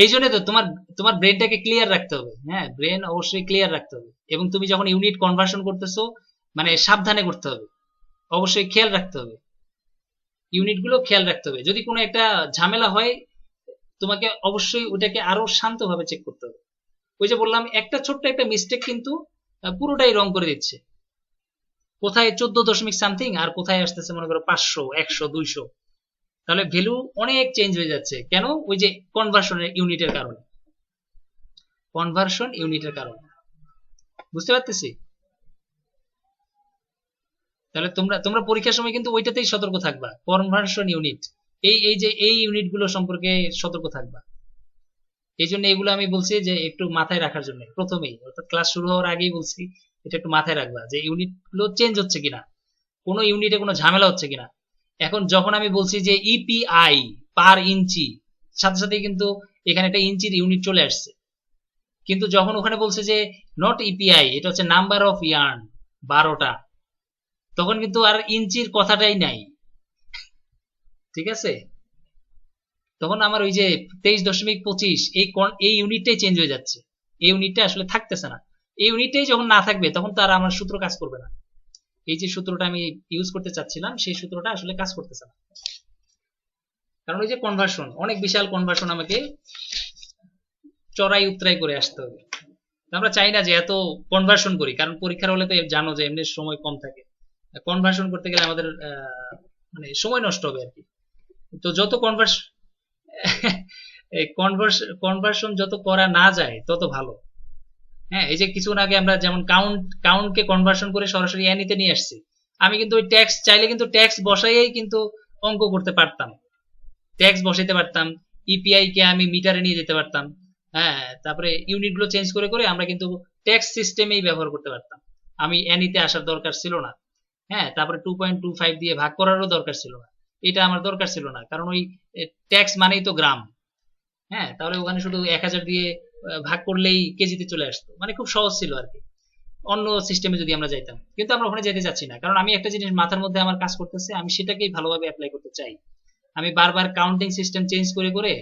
এই জন্য তো তোমার তোমার ব্রেনটাকে ক্লিয়ার রাখতে হবে, হ্যাঁ ব্রেন অবশ্যই ক্লিয়ার রাখতে হবে, এবং তুমি যখন ইউনিট কনভার্সন করতেছো মানে সাবধানে করতে হবে, অবশ্যই খেয়াল রাখতে হবে, ইউনিট গুলো খেয়াল রাখতে হবে। যদি কোনো একটা ঝামেলা হয়, তোমাকে অবশ্যই ওটাকে আরো শান্তভাবে চেক করতে হবে। ওই যে বললাম, একটা ছোট্ট একটা মিস্টেক কিন্তু পুরোটাই রং করে দিচ্ছে, কোথায় 14 দশমিক সামথিং আর কোথায় আসতেছে মনে করো 500, 100, 200, তাহলে ভ্যালু অনেক চেঞ্জ হয়ে যাচ্ছে কেন? ওই যে কনভার্সনের ইউনিটের কারণে, কনভার্সন ইউনিটের কারণে। বুঝতে পারতেছি? তাহলে তোমরা তোমরা পরীক্ষার সময় কিন্তু ওইটাতেই সতর্ক থাকবা, কনভার্সন ইউনিট, এই যে এই ইউনিট গুলো সম্পর্কে সতর্ক থাকবা। এই জন্য এগুলো আমি বলছি যে একটু মাথায় রাখার জন্য প্রথমেই, অর্থাৎ ক্লাস শুরু হওয়ার আগেই বলছি এটা একটু মাথায় রাখবা যে ইউনিট গুলো চেঞ্জ হচ্ছে কিনা, কোনো ইউনিটে কোনো ঝামেলা হচ্ছে কিনা। এখন যখন আমি বলছি যে ইপিআই পার ইঞ্চি, সাথে সাথে কিন্তু এখানে একটা ইঞ্চির ইউনিট চলে আসছে, কিন্তু যখন ওখানে বলছে যে নট ইপিআই, এটা হচ্ছে নাম্বার অফ ইয়ার্ন 12টা, তখন কিন্তু আর ইঞ্চির কথাটাই নাই। ঠিক আছে? তখন আমার ওই যে 23.25 এই ইউনিটটাই চেঞ্জ হয়ে যাচ্ছে, এই ইউনিটটা আসলে থাকতেছে না। এই ইউনিটটাই যখন না থাকবে তখন তো আর আমার সূত্র কাজ করবে না। এই যে সূত্রটা আমি ইউজ করতে চাচ্ছিলাম সেই সূত্রটা আসলে কাজ করতেছে না, কারণ ওই যে কনভার্সন, অনেক বিশাল কনভার্সন আমাকে চড়াই উতরাই করে আসতে হবে। আমরা চাই না যে এত কনভার্সন করি, কারণ পরীক্ষার হলে তো জানো যে এমনি সময় কম থাকে, কনভার্সন করতে গেলে আমাদের মানে সময় নষ্ট হবে আর কি। তো যত কনভার্সন যত করা না যায় তত ভালো। হ্যাঁ, এই যে কিছুক্ষণ আগে আমরা যেমন কাউন্টকে কনভার্সন করে সরাসরি এনিতে নিয়ে আসছি, আমি কিন্তু ওই ট্যাক্স চাইলে কিন্তু ট্যাক্স বসাইয়েই কিন্তু অঙ্ক করতে পারতাম, ট্যাক্স বসাইতে পারতাম, ইপিআই কে আমি মিটারে নিয়ে যেতে পারতাম। হ্যাঁ, তারপরে ইউনিট গুলো চেঞ্জ করে করে আমরা কিন্তু ট্যাক্স সিস্টেমেই ব্যবহার করতে পারতাম, আমি এনিতে আসার দরকার ছিল না। হ্যাঁ, তারপরে 2.25 দিয়ে ভাগ করারও দরকার ছিল না, এটা আমার দরকার ছিল না, কারণ ওই ট্যাক্স মানেই তো গ্রাম। হ্যাঁ, তাহলে ওখানে শুধু 1000 দিয়ে ভাগ করলেই কেজিতে চলে আসতো, মানে খুব সহজ ছিল আর কি অন্য সিস্টেমে যদি আমরা যাইতাম। কিন্তু আমরা ওখানে যেতে চাচ্ছি না, কারণ আমি একটা জিনিস মাথার মধ্যে আমার কাজ করতেছে, আমি সেটাকেই ভালোভাবে অ্যাপ্লাই করতে চাই। আমি বারবার কাউন্টিং সিস্টেম চেঞ্জ করে করে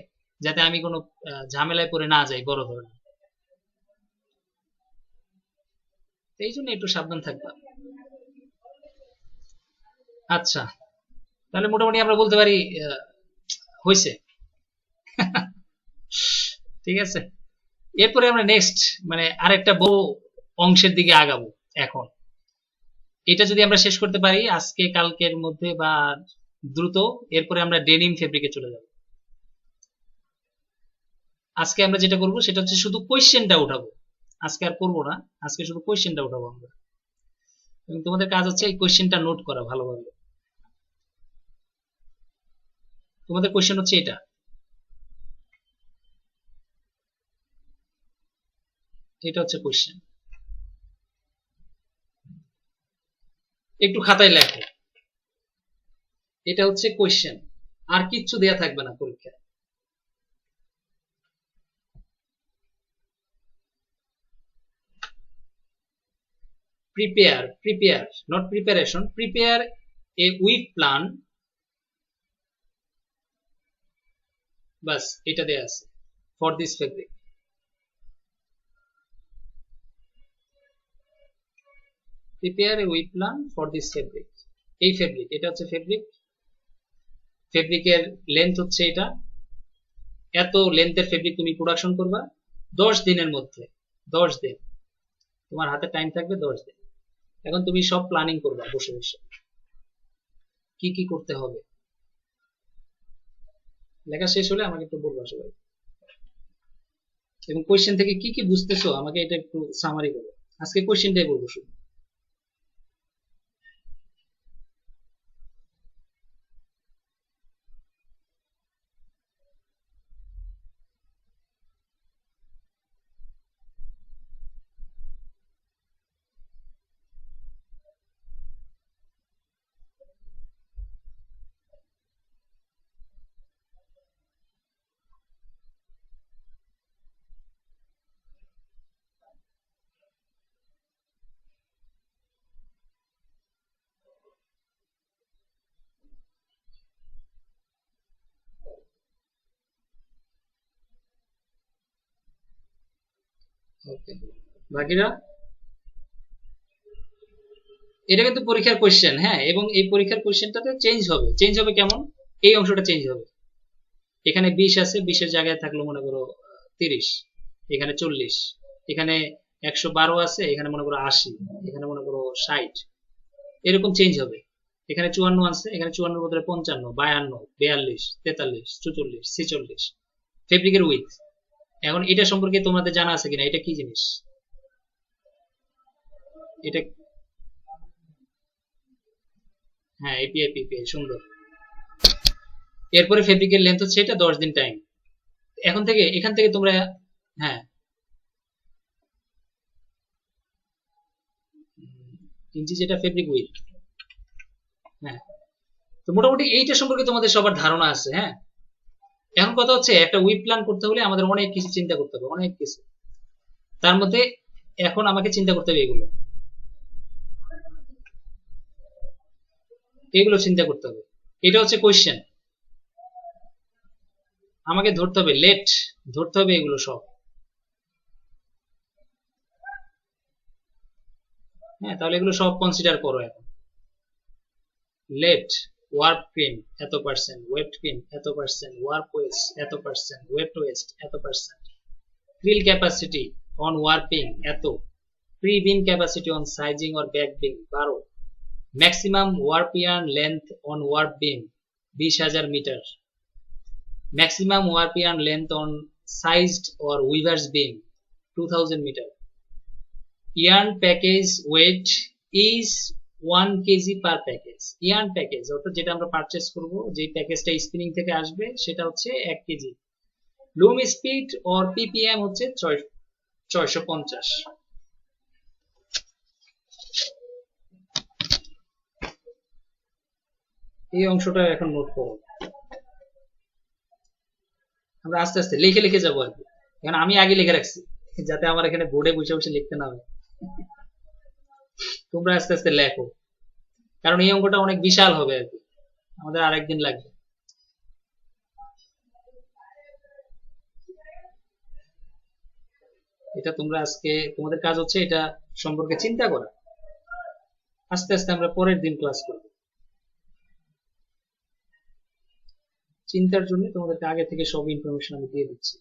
যাতে আমি কোনো ঝামেলায় পড়ে না যাই বড় ধরনের, এই জন্য একটু সাবধান থাকবা। আচ্ছা, তাহলে মোটামুটি আমরা বলতে পারি হয়েছে। ঠিক আছে, এরপরে আমরা নেক্সট মানে আরেকটা বড় অংশের দিকে আগাবো এখন। এটা যদি আমরা শেষ করতে পারি আজকে কালকের মধ্যে বা দ্রুত, এরপরে আমরা ডেনিম ফেব্রিকে চলে যাব। আজকে আমরা যেটা করব সেটা হচ্ছে শুধু কোয়েশ্চেনটা উঠাবো, আজকে আর করবো না, আজকে শুধু কোয়েশ্চেনটা উঠাবো আমরা, এবং তোমাদের কাজ হচ্ছে এই কোয়েশ্চেনটা নোট করা ভালোভাবে। তোমাদের কোয়েশ্চেন হচ্ছে এটা, এটা হচ্ছে কোয়েশ্চেন, একটু খাতায় লেখো, এটা হচ্ছে কোয়েশ্চেন, আর কিচ্ছু দেয়া থাকবে না পরীক্ষায়। prepare not preparation, prepare a week plan, বাস এটা দেয়া আছে for this fabric। prepare a week plan for this fabric, এই ফেব্রিক, এটা হচ্ছে ফেব্রিক, ফেব্রিকের লেন্থ হচ্ছে এটা, এত লেন্থের ফেব্রিক তুমি প্রোডাকশন করবা 10 দিনের মধ্যে, 10 দিন তোমার হাতে টাইম থাকবে, 10 দিন। এখন তুমি সব প্ল্যানিং করবা বসে বসে, কি কি করতে হবে। লেখা শেষ হলে আমাকে একটু বলবা সবাই, এবং কোয়েশ্চেন থেকে কি কি বুঝতেছো আমাকে এটা একটু সামারি করো। আজকে কোয়েশ্চেনটাই বলবো শুধু। ওকে, বাকিরা, এটা কিন্তু পরীক্ষার কোয়েশ্চেন, হ্যাঁ, এবং এই পরীক্ষার কোয়েশ্চেনটাতে চেঞ্জ হবে, চেঞ্জ হবে কেমন, এই অংশটা চেঞ্জ হবে। এখানে 20 আছে, 20-এর জায়গায় থাকলো মনে করো 30, এখানে 40, এখানে 112 আছে, এখানে মনে করো 80, এখানে মনে করো 60, এরকম চেঞ্জ হবে। এখানে 54 আছে, এখানে 54 বদলে 55, 52, 42, 43, 44, 46 ফেব্রিকের উইথ। এখন এটা সম্পর্কে তোমাদের জানা আছে কিনা, এটা কি জিনিস? এটা হ্যাঁ, এপিআই পিপিআই, সুন্দর। এরপরে ফেব্রিকের লেন্থ হচ্ছে এটা 10 দিন টাইম। এখান থেকে তোমরা, হ্যাঁ, ইঞ্চি যেটা ফেব্রিক উইথ। হ্যাঁ, তো মোটামুটি এইটা সম্পর্কে তোমাদের সবার ধারণা আছে। হ্যাঁ, এখন কথা হচ্ছে একটা উইথ প্ল্যান করতে হলে আমাদের অনেক কিছু চিন্তা করতে হবে, অনেক কিছু। তার মধ্যে এখন আমাকে চিন্তা করতে হবে এগুলো, এগুলো চিন্তা করতে হবে। এটা হচ্ছে কোয়েশ্চেন, আমাকে ধরতে হবে, ধরতে হবে এগুলো সব। হ্যাঁ, তাহলে এগুলো সব কনসিডার করো এখন। লেট ওয়ার্প ক্রিম এত পার্সেন্ট, ওয়েট ক্রিম এত পার্সেন্ট, ওয়ার্প ওয়েস্ট এত পার্সেন্ট, ওয়েট ওয়েস্ট এত percent, creel capacity on warping এত, pre beam capacity on sizing or back beam 12, maximum warp yarn length on warp beam 20,000 metre, maximum warp yarn length on sized or weaver's beam 2000 metre, yarn package weight is 1 KG per package. Yarn package অর্থাৎ যেটা আমরা purchase করব, যে প্যাকেজটা spinning থেকে আসবে সেটা হচ্ছে 1 কেজি। লুম স্পিড অর পিপিএম হচ্ছে 650। এই অংশটা এখন নোট করো, আমরা আস্তে আস্তে লিখে লিখে যাবো আর কি। এখন আমি আগে লিখে রাখছি যাতে আমার এখানে বোর্ডে বসে বসে লিখতে না হয়, তোমরা আস্তে আস্তে লেখো, কারণ এই অঙ্কটা অনেক বিশাল হবে আর কি, আমাদের আরেকদিন লাগবে। এটা তোমরা আজকে, তোমাদের কাজ হচ্ছে এটা সম্পর্কে চিন্তা করা, আস্তে আস্তে আমরা পরের দিন ক্লাস করব। চিন্তার জন্য তোমাদেরকে আগে থেকে সব ইনফরমেশন আমি দিয়ে দিচ্ছি।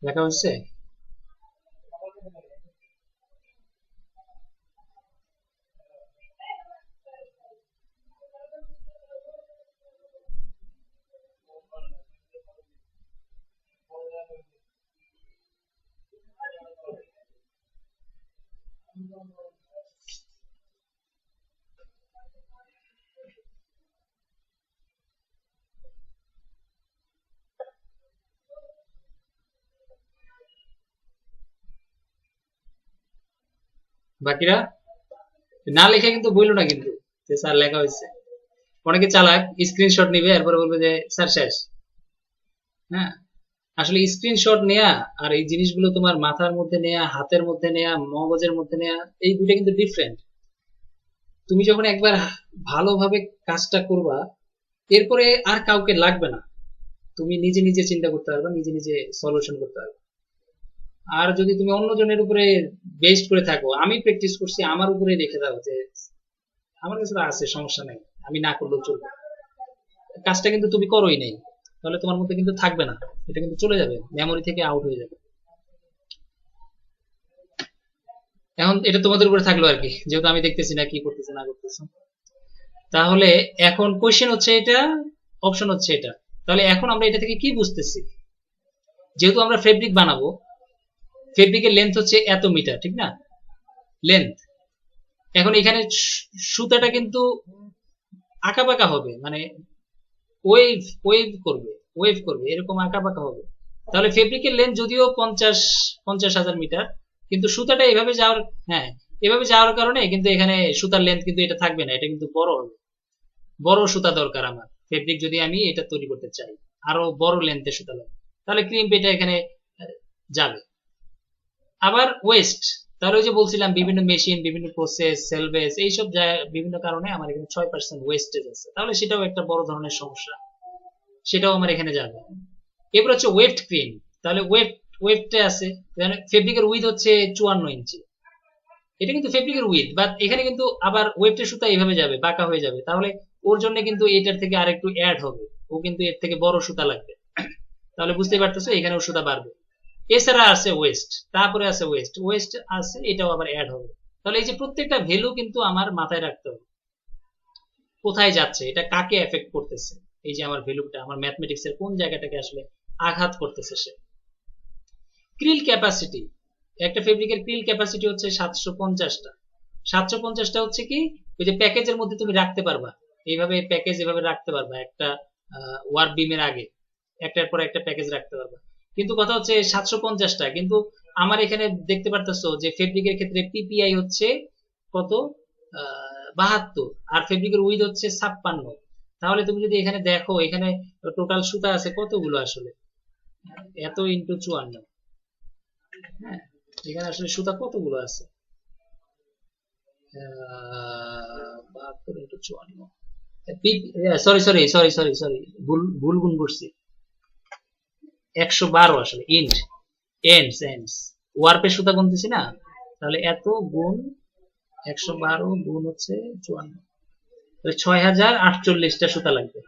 লেখা হচ্ছে? বাকিরা না লেখা কিন্তু বললো না কিন্তু যে স্যার লেখা হয়েছে। অনেকে চালাক, স্ক্রিনশট নিবে এরপরে বলবে যে স্যার শেষ। হ্যাঁ, আসলে স্ক্রিনশট নেয়া আর এই জিনিসগুলো তোমার মাথার মধ্যে নেয়া, হাতের মধ্যে নেয়া, মগজের মধ্যে নেয়া, এই দুটো কিন্তু ডিফারেন্ট। তুমি যখন একবার ভালোভাবে কাজটা করবা, এরপরে আর কাউকে লাগবে না, তুমি নিজে নিজে চিন্তা করতে পারবে, নিজে নিজে সলিউশন করতে পারবে। আর যদি তুমি অন্যজনের উপরে বেস্ট করে থাকো, আমি প্র্যাকটিস করছি আমার উপরে রেখে দাও যে আমার কাছে আছে, সমস্যা নেই, আমি না করলেও চলবে, কাজটা কিন্তু তুমি করোই নেই, তাহলে তোমার মধ্যে কিন্তু থাকবে না, এটা কিন্তু চলে যাবে, মেমোরি থেকে আউট হয়ে যাবে। এখন এটা তোমাদের উপরে থাকলো আর কি, যেহেতু আমি দেখতেছি না কি করতেছে না করতেছে। তাহলে এখন কোশ্চেন হচ্ছে এটা, অপশন হচ্ছে এটা। তাহলে এখন আমরা এটা থেকে কি বুঝতেছি? যেহেতু আমরা ফেব্রিক বানাবো, ফেব্রিকের লেন্থ হচ্ছে এত মিটার, ঠিক না? লেন্থ। এখন এখানে সুতাটা কিন্তু আঁকা বাঁকা হবে, মানে ওয়েভ ওয়েভ করবে, ওয়েভ করবে, এরকম আঁকা বাঁকা হবে। তাহলে ফেব্রিকের লেন্থ যদিও 50,000 মিটার, কিন্তু সুতাটা এভাবে যাওয়ার, হ্যাঁ এভাবে যাওয়ার কারণে কিন্তু এখানে সুতার লেন্থ কিন্তু এটা থাকবে না, এটা কিন্তু বড় হবে। বড় সুতা দরকার আমার ফেব্রিক, যদি আমি এটা তৈরি করতে চাই আরো বড় লেন্থের সুতা লাগবে, তাহলে ক্রিম্প এটা এখানে যাবে। আবার ওয়েস্ট, তাহলে ওই যে বলছিলাম বিভিন্ন মেশিন, বিভিন্ন প্রসেস, সেলভেজ, এইসব বিভিন্ন কারণে আমার এখানে 6% ওয়েস্টেজ আছে, তাহলে সেটাও একটা বড় ধরনের সমস্যা, সেটাও আমার এখানে যাবে। এরপর হচ্ছে ওয়েফট ক্রিম, তাহলে ওয়েফটে আছে, ফেব্রিকের উইথ হচ্ছে 54 ইঞ্চি, এটা কিন্তু ফেব্রিকের উইথ, বাট এখানে কিন্তু আবার ওয়েফটের সুতা এইভাবে যাবে, বাঁকা হয়ে যাবে, তাহলে ওর জন্য কিন্তু এটার থেকে আরেকটু অ্যাড হবে, ও কিন্তু এর থেকে বড় সুতা লাগবে। তাহলে বুঝতেই পারতেছো এখানেও সুতা বাড়বে। এছাড়া আছে ওয়েস্ট, তারপরে আছে ওয়েস্ট, ওয়েস্ট আছে, এটাও আবার অ্যাড হবে। তাহলে এই যে প্রত্যেকটা ভ্যালু কিন্তু আমার মাথায় রাখতে হবে, কোথায় যাচ্ছে, এটা কাকে এফেক্ট করতেছে, এই যে আমার ভ্যালুটা আমার ম্যাথমেটিক্স এর কোন জায়গাটাকে আসলে আঘাত করতেছে সে। ক্রিল ক্যাপাসিটি, একটা ফেব্রিকের ক্রিল ক্যাপাসিটি হচ্ছে 750টা। 750টা হচ্ছে কি, ওই যে প্যাকেজের মধ্যে তুমি রাখতে পারবা, এইভাবে প্যাকেজ এভাবে রাখতে পারবা, একটা ওয়ার্ক বিমের আগে একটার পর একটা প্যাকেজ রাখতে পারবা। কিন্তু কথা হচ্ছে 750টা, কিন্তু আমার এখানে দেখতে পারতেছো যে ফেব্রিকের ক্ষেত্রে পিপিআই হচ্ছে কত, 72, আর ফেব্রিকের উইথ হচ্ছে 56। তাহলে তুমি যদি এখানে দেখো, এখানে টোটাল সুতা আছে কতগুলো আসলে, এত ইন্টু 54, হ্যাঁ এখানে আসলে সুতা কতগুলো আছে, 72 into 54, sorry sorry sorry sorry sorry, ভুল ভুল গুণ করছি, 112 আসলে, ইন্ট এন্ডস এন্ডস, ওয়ার্পের সুতা গুনতেছি না, তাহলে এত গুণ 112 গুণ হচ্ছে 54, তাহলে 6048টা সুতা লাগবে,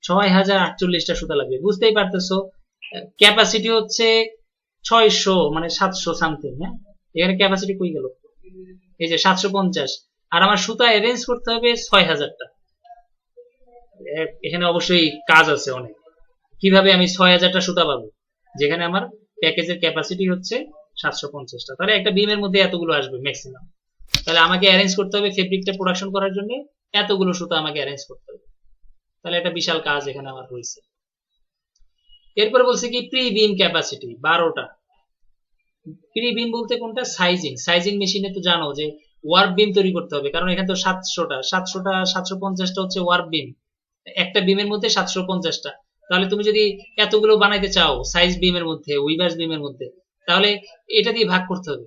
6048টা সুতা লাগবে, বুঝতেই পারতেছো। ক্যাপাসিটি হচ্ছে 600, মানে 700 সামথিং, হ্যাঁ এখানে ক্যাপাসিটি কই গেল, এই যে 750, আর আমার সুতা অ্যারেঞ্জ করতে হবে 6000টা, এখানে অবশ্যই কাজ আছে অনেক। কিভাবে আমি 6000টা সুতা পাবো, যেখানে আমার প্যাকেজের ক্যাপাসিটি হচ্ছে 750টা, তাহলে একটা বিমের মধ্যে এতগুলো আসবে ম্যাক্সিমাম, তাহলে আমাকে অ্যারেঞ্জ করতে হবে ফেব্রিকটা প্রোডাকশন করার জন্য, এতগুলো সুতা আমাকে অ্যারেঞ্জ করতে হবে, তাহলে একটা বিশাল কাজ এখানে আমার হয়েছে। এরপরে বলছে কি প্রি বিম ক্যাপাসিটি 12টা। প্রি বিম বলতে কোনটা, সাইজিং, সাইজিং মেশিনে তো জানো যে ওয়ার্ক বিম তৈরি করতে হবে, কারণ এখানে তো 700টা 750টা হচ্ছে ওয়ার্ক বিম, একটা বিমের মধ্যে 750টা, তাহলে তুমি যদি এতগুলো বানাইতে চাও সাইজ বিমের মধ্যে, উইভার্স বিমের মধ্যে, তাহলে এটা দিয়ে ভাগ করতে হবে,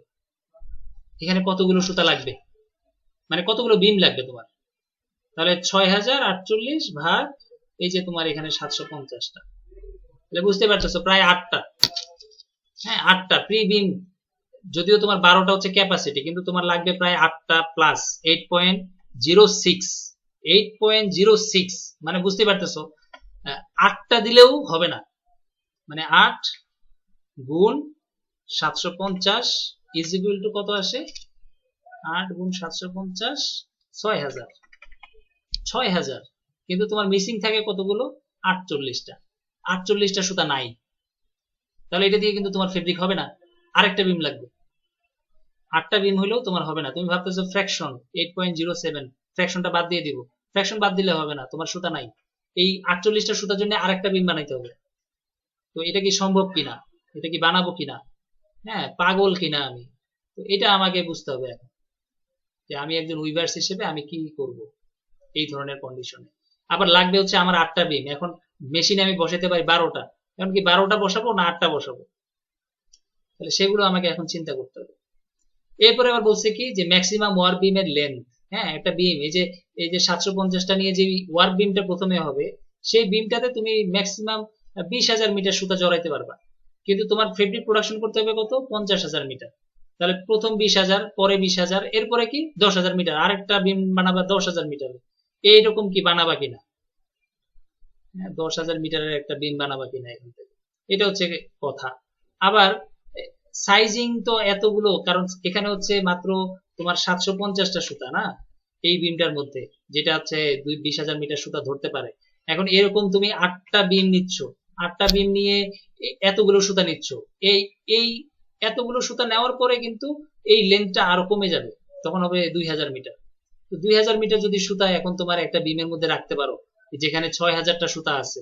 এখানে কতগুলো সুতা লাগবে, মানে কতগুলো বিম লাগবে তোমার, তাহলে 6048 ভাগ এই যে তোমার এখানে 750টা, তাহলে বুঝতে পারতেছো প্রায় 8টা, হ্যাঁ 8টা প্রি বিম, যদিও তোমার 12টা হচ্ছে ক্যাপাসিটি, কিন্তু তোমার লাগবে প্রায় 8টা প্লাস 8.06, 8.06, মানে বুঝতে পারতেছো 8টা দিলেও হবে না, মানে 8 গুণ 750 ইজ ইকুয়াল টু কত আসে, 8 গুণ 750 6000, 6000, কিন্তু তোমার মিসিং থাকে কতগুলো, 48টা, 48টা সুতা নাই, তাহলে এটা দিয়ে কিন্তু তোমার ফেব্রিক হবে না, আরেকটা বিম লাগবে, 8টা বিম হইলেও তোমার হবে না। তুমি ভাবতেছো ফ্র্যাকশন 8.07, ফ্র্যাকশনটা বাদ দিয়ে দিব, ফ্র্যাকশন বাদ দিলে হবে না, তোমার সুতা নাই, এই 48টা সুতার জন্য আরেকটা বিম বানাইতে হবে, তো এটা কি সম্ভব কিনা, এটা কি বানাবো কিনা, হ্যাঁ পাগল কিনা আমি, তো এটা আমাকে বুঝতে হবে এখন, যে আমি একজন উইভার্স হিসেবে আমি কি করব এই ধরনের কন্ডিশনে। আবার লাগবে হচ্ছে আমার 8টা বিম, এখন মেশিনে আমি বসাতে পারি 12টা, এখন কি 12টা বসাবো না 8টা বসাবো, তাহলে সেগুলো আমাকে এখন চিন্তা করতে হবে। এরপরে আবার বলছে কি যে ম্যাক্সিমাম ওয়ার্ক বিমের লেন্থ, হ্যাঁ একটা বিম, এই যে 750টা নিয়ে যে ওয়ার্ক বিমটা প্রথমে হবে, সেই বিমটাতে তুমি ম্যাক্সিমাম 20,000 মিটার সুতা জড়াইতে পারবা, কিন্তু তোমার ফেব্রিক প্রোডাকশন করতে হবে কত, 50,000 মিটার, তাহলে প্রথম 20,000, পরে 20,000, এরপরে কি 10,000 মিটার, আরেকটা বিম বানাবা 10,000 মিটার, এইরকম কি বানাবা কিনা, 10,000 মিটারের একটা বিম বানাবা কিনা এখান থেকে, এটা হচ্ছে কথা। আবার সাইজিং তো এতগুলো, কারণ এখানে হচ্ছে মাত্র তোমার 750টা সুতা না এই বিমটার মধ্যে, যেটা হচ্ছে 20,000 মিটার সুতা ধরতে পারে, এখন এরকম তুমি 8টা বিম নিচ্ছ, 8টা বিম নিয়ে এতগুলো সুতা নিচ্ছ, এই এই এতগুলো সুতা নেওয়ার পরে কিন্তু এই লেন্থটা আরো কমে যাবে, তখন হবে 2,000 মিটার, তো 2,000 মিটার যদি সুতা এখন তোমার একটা বিমের মধ্যে রাখতে পারো, যেখানে 6000টা সুতা আছে,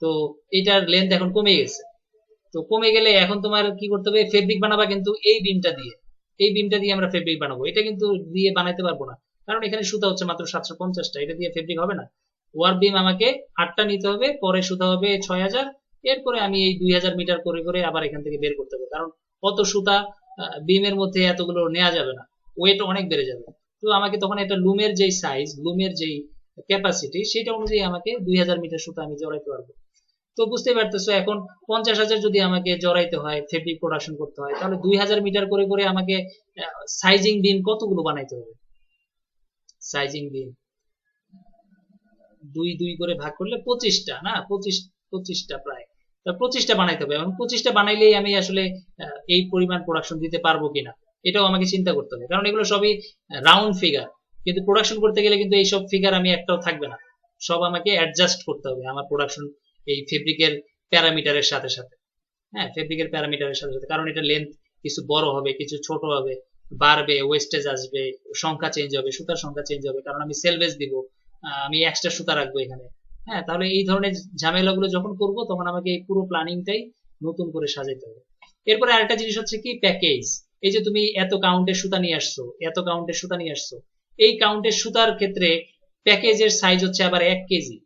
তো এটার লেন্থ এখন কমে গেছে। তো কমে গেলে এখন তোমার কি করতে হবে, ফেব্রিক বানাবা কিন্তু এই বিমটা দিয়ে, এই বিমটা দিয়ে আমরা ফেব্রিক বানাবো। এটা কিন্তু দিয়ে বানাইতে পারবো না, কারণ এখানে সুতা হচ্ছে মাত্র 750টা, এটা দিয়ে ফেব্রিক হবে না। ওয়ার্ক বিম আমাকে 8টা নিতে হবে, পরে সুতা হবে 6000, এরপরে আমি এই 2000 মিটার করে করে আবার এখান থেকে বের করতে হবে, কারণ অত সুতা বিমের মধ্যে এতগুলো নেওয়া যাবে না, ওয়েট অনেক বেড়ে যাবে। তো আমাকে তখন একটা লুমের যেই সাইজ, লুমের যেই ক্যাপাসিটি, সেটা অনুযায়ী আমাকে 2000 মিটার সুতা আমি জড়াইতে পারবো। তো বুঝতেই পারতেছো, এখন 50,000 যদি আমাকে জড়াইতে হয়, ফেব্রিক প্রোডাকশন করতে হয়, তাহলে 2000 মিটার করে করে আমাকে সাইজিং বিম কতগুলো বানাইতে হবে। সাইজিং বিম 2 2 করে ভাগ করলে 25টা, না 25টা প্রায়, তা 25টা বানাইতে হবে। এবং 25টা বানাইলেই আমি আসলে এই পরিমাণ প্রোডাকশন দিতে পারবো কিনা, এটাও আমাকে চিন্তা করতে হবে, কারণ এগুলো সবই রাউন্ড ফিগার, কিন্তু প্রোডাকশন করতে গেলে কিন্তু এইসব ফিগার আমি একটাও থাকবে না, সব আমাকে অ্যাডজাস্ট করতে হবে আমার প্রোডাকশন এই ফেব্রিকের প্যারামিটারের সাথে সাথে। হ্যাঁ, ফেব্রিকের প্যারামিটারের সাথে সাথে, কারণ এটা লেন্থ কিছু বড় হবে, কিছু ছোট হবে, বাড়বে, ওয়েস্টেজ আসবে, সংখ্যা চেঞ্জ হবে, সুতার সংখ্যা চেঞ্জ হবে, কারণ আমি সেলভেজ দিব, আমি এক্সট্রা সুতা রাখবো এখানে। হ্যাঁ, তাহলে এই ধরনের ঝামেলাগুলো যখন করব, তখন আমাকে এই পুরো প্ল্যানিংটাই নতুন করে সাজাইতে হবে। এরপরে আরেকটা জিনিস হচ্ছে কি, প্যাকেজ। এই যে তুমি এত কাউন্টের সুতা নিয়ে আসছো, এত কাউন্টের সুতা নিয়ে আসছো, এই কাউন্টের সুতার ক্ষেত্রে প্যাকেজের সাইজ হচ্ছে আবার 1 কেজি,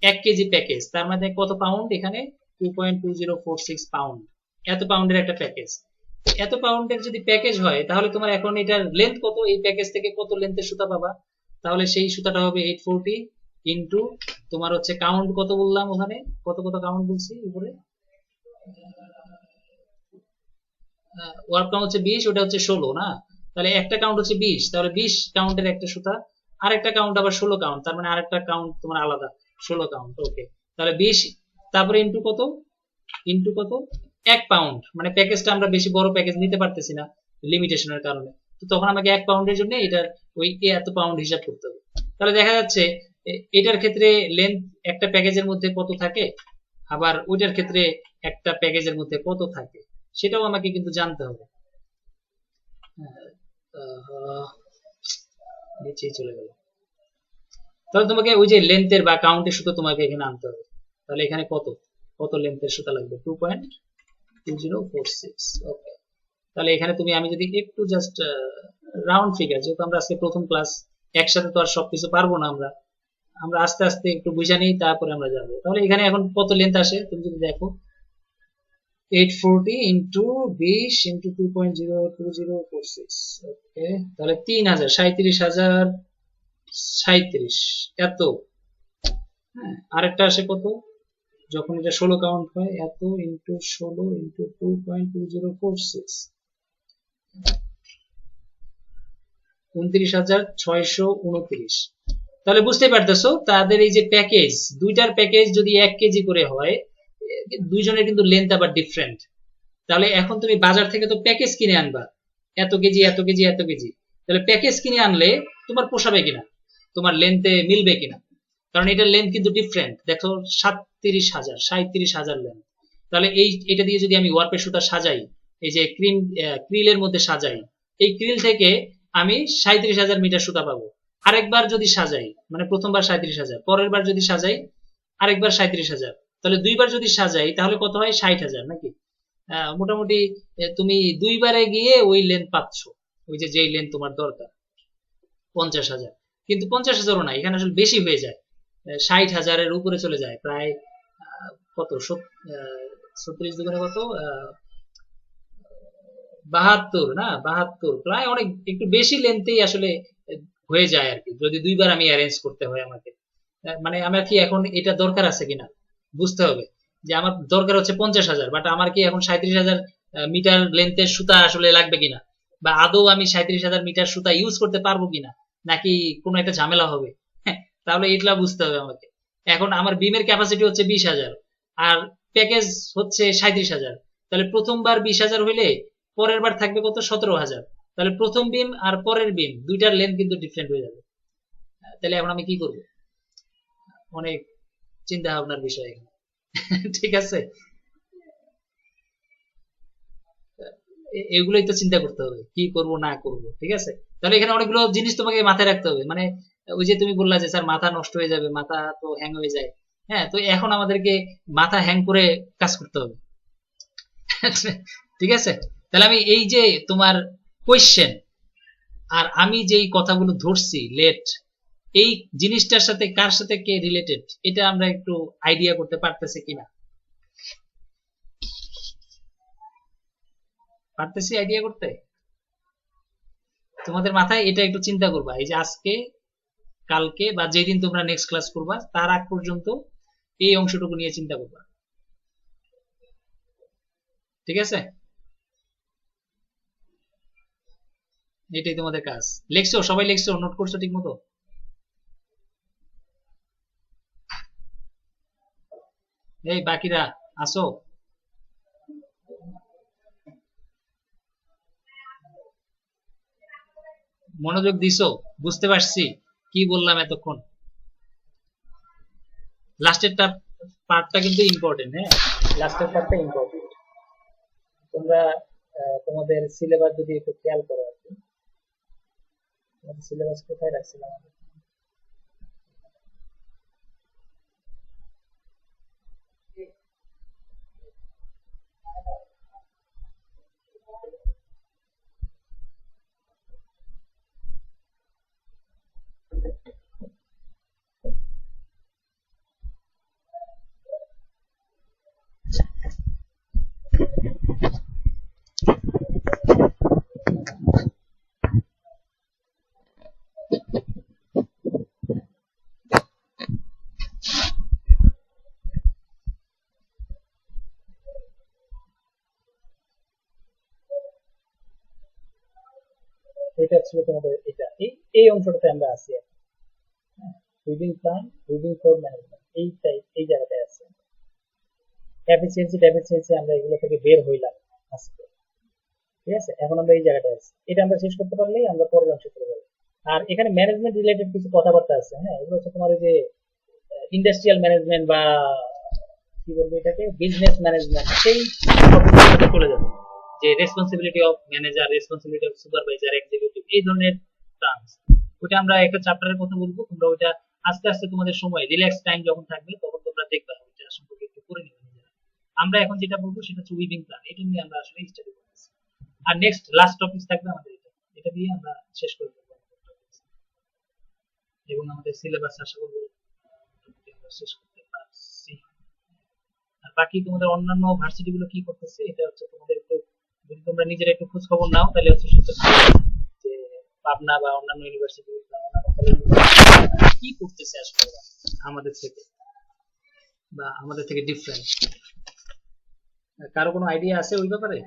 1 কেজি প্যাকেজ, তার মানে কত পাউন্ড, এখানে 2.2046 পাউন্ড, এত পাউন্ডের একটা প্যাকেজ। এত পাউন্ডের যদি প্যাকেজ হয়, তাহলে তোমার এখন এটার লেন্থ কত, এই প্যাকেজ থেকে কত লেন্থের সুতা পাবা, তাহলে সেই সুতাটা হবে 840 ইন্টু তোমার হচ্ছে কাউন্ট কত বললাম, ওখানে কত কত কাউন্ট বলছি উপরে, ওয়ার্ক কাউন্ট হচ্ছে 20, ওটা হচ্ছে 16, না, তাহলে একটা কাউন্ট হচ্ছে 20, তাহলে 20 কাউন্টের একটা সুতা, আরেকটা কাউন্ট আবার 16 কাউন্ট, তার মানে আরেকটা কাউন্ট তোমার আলাদা 16 কাউন্ট। ওকে, তাহলে 20, তারপরে ইন্টু কত, ইন্টু কত, 1 পাউন্ড, মানে প্যাকেজটা আমরা বেশি বড় প্যাকেজ নিতে পারতেছি না লিমিটেশনের কারণে, তো তখন আমাকে 1 পাউন্ডের জন্য এটার ওই এত পাউন্ড হিসাব করতে হবে। তাহলে দেখা যাচ্ছে এটার ক্ষেত্রে লেন্থ একটা প্যাকেজের মধ্যে কত থাকে, আবার ওইটার ক্ষেত্রে একটা প্যাকেজের মধ্যে কত থাকে, সেটাও আমাকে কিন্তু জানতে হবে। নিচেই চলে গেল। তাহলে তোমাকে ওই যে লেন্থের বা কাউন্টের সুতো তোমাকে এখানে আনতে হবে। তাহলে এখানে কত কত লেন্থের সুতা লাগবে, 2.2046। ওকে, তাহলে এখানে তুমি, আমি যদি একটু জাস্ট রাউন্ড ফিগার, যেহেতু আমরা আজকে প্রথম ক্লাস, একসাথে তো আর সবকিছু পারবো না, আমরা আমরা আস্তে আস্তে একটু বুঝে নিই, তারপরে আমরা যাবো। তাহলে এখানে এখন কত লেন্থ আসে, তুমি যদি দেখো 840 ইন্টু 20 ইন্টু 2.02046। ওকে, তাহলে 3000, 37,037 এত। হ্যাঁ, আরেকটা আসে কত, যখন এটা 16 কাউন্ট হয়, এত ইন্টু 16 ইন্টু 2.2046, 29,629। তাহলে বুঝতে পারতেছো তাদের এই যে প্যাকেজ, দুইটার প্যাকেজ যদি 1 কেজি করে হয়, দুইজনের কিন্তু লেন্থ আবার ডিফারেন্ট। তাহলে এখন তুমি বাজার থেকে তো প্যাকেজ কিনে আনবা, এত কেজি এত কেজি এত কেজি, তাহলে প্যাকেজ কিনে আনলে তোমার পোষাবে কিনা, তোমার লেন্থে মিলবে কিনা, কারণ এটার লেন্থ কিন্তু ডিফারেন্ট। দেখো 37,000 লেন্থ, তাহলে এটা দিয়ে যদি আমি ওয়ার্পের সুতা সাজাই, এই যে ক্রিলের মধ্যে সাজাই, এই ক্রিল থেকে আমি 37,000 মিটার সুতা পাবো। আরেকবার যদি সাজাই, মানে প্রথমবার 37,000, পরের বার যদি সাজাই আরেকবার 37,000, তাহলে দুইবার যদি সাজাই তাহলে কত হয়, 60,000 নাকি। মোটামুটি তুমি দুইবারে গিয়ে ওই লেন্থ পাচ্ছ, ওই যে যেই লেন্থ তোমার দরকার, 50,000। কিন্তু 50,000ও না, এখানে আসলে বেশি হয়ে যায়, 60,000-এর উপরে চলে যায়, প্রায় কত 36 দুগুণে কত, 72, না 72, প্রায় অনেক একটু বেশি লেন্থেই আসলে হয়ে যায় আর কি, যদি দুইবার আমি অ্যারেঞ্জ করতে হয় আমাকে। মানে আমার কি এখন এটা দরকার আছে কিনা বুঝতে হবে, যে আমার দরকার হচ্ছে 50,000, বাট আমার কি এখন 37,000 মিটার লেন্থের সুতা আসলে লাগবে কিনা, বা আদৌ আমি 37,000 মিটার সুতা ইউজ করতে পারবো কিনা, নাকি কোনো একটা ঝামেলা হবে। হ্যাঁ, তাহলে এটা বুঝতে হবে আমাকে। এখন আমার বিমের ক্যাপাসিটি হচ্ছে 20,000, আর প্যাকেজ হচ্ছে 37,000, তাহলে প্রথমবার 20,000 হইলে পরের বার থাকবে কত, 17,000। তাহলে প্রথম বিম আর পরের বিম দুইটার লেন্থ কিন্তু ডিফারেন্ট হয়ে যাবে। তাহলে এখন আমি কি করবো, অনেক চিন্তা ভাবনার বিষয় এখানে। ঠিক আছে, এগুলোই তো চিন্তা করতে হবে, কি করব না করব। ঠিক আছে, তাহলে এখানে অনেকগুলো জিনিস তোমাকে মাথায় রাখতে হবে, মানে ওই যে তুমি বললা যে স্যার মাথা নষ্ট হয়ে যাবে, মাথা তো হ্যাং হয়ে যায়। হ্যাঁ, তো এখন আমাদেরকে মাথা হ্যাং করে কাজ করতে হবে। ঠিক আছে, তাহলে আমি এই যে তোমার কোয়েশ্চেন আর আমি যেই কথাগুলো ধরছি লেট, এই জিনিসটার সাথে কার সাথে কে রিলেটেড, এটা আমরা একটু আইডিয়া করতে পারতেছি কিনা? পারতেছি আইডিয়া করতে? তোমাদের মাথায় এটা একটু চিন্তা করবা, এই যে আজকে কালকে বা যেদিন তোমরা নেক্সট ক্লাস করবা তার আগ পর্যন্ত এই অংশটুকু নিয়ে চিন্তা করবা। ঠিক আছে, এটাই তোমাদের কাজ। লিখছো সবাই? লিখছো? নোট করছো ঠিক মতো? এই বাকিরা আসো, মনোযোগ দিছো? বুঝতে পারছি কি বললাম এতক্ষণ? লাস্টেরটা পার্টটা কিন্তু ইম্পর্টেন্ট, হ্যাঁ, লাস্টের পার্টটা ইম্পর্টেন্ট। তোমরা তোমাদের সিলেবাস যদি একটু খেয়াল করো আর কি, তোমাদের সিলেবাস কোথায় রাখছিলাম আমি? এটা ছিল তোমাদের, এটা এই এই অংশটাতে আমরা আছি। Reading plan, reading for management, এই টাইপ এই জায়গাটায় আছে। এফিসিয়েন্সি ডেফিসিয়েন্সি আমরা এগুলো থেকে বের হইলাম আজকে। ঠিক আছে, এখন আমরা এই জায়গাটায় আছি, এটা আমরা শেষ করতে পারলেই আমরা পরের অংশে চলে যাবো। আর এখানে ম্যানেজমেন্ট রিলেটেড কিছু কথাবার্তা আছে, হ্যাঁ, এগুলো হচ্ছে তোমার ওই যে ইন্ডাস্ট্রিয়াল ম্যানেজমেন্ট বা কি বলবো এটাকে, বিজনেস ম্যানেজমেন্ট, সেই টপিকগুলোতে চলে যাবে। যে responsibility of manager, responsibility of supervisor, executive, এই ধরনের টার্মস, ওটা আমরা একটা চ্যাপ্টারের কথা বলবো। তোমরা ওইটা আস্তে আস্তে তোমাদের সময় রিল্যাক্স টাইম যখন থাকবে তখন তোমরা দেখবা ওইটা সম্পর্কে একটু করে নিবে নিজেরা। আমরা এখন যেটা বলবো সেটা হচ্ছে উইভিং প্ল্যান, এটা নিয়ে আমরা আসলে স্টাডি করতেছি। আর নেক্সট লাস্ট টপিক থাকবে আমাদের এটা, এটা দিয়ে আমরা শেষ করে দেবো এবং আমাদের সিলেবাস আশা করবো আমরা শেষ করতে পারছি। আর বাকি তোমাদের অন্যান্য ভার্সিটি গুলো কি করতেছে এটা হচ্ছে তোমাদের একটু, যদি তোমরা নিজেরা একটু খোঁজ খবর নাও তাহলে হচ্ছে শুনতে পারবে যে পাবনা বা অন্যান্য ইউনিভার্সিটি বা অন্যান্য কলেজ কি করতেছে আসলে ওরা আমাদের থেকে, বা আমাদের থেকে ডিফারেন্ট। কারো কোনো আইডিয়া আছে ওই ব্যাপারে?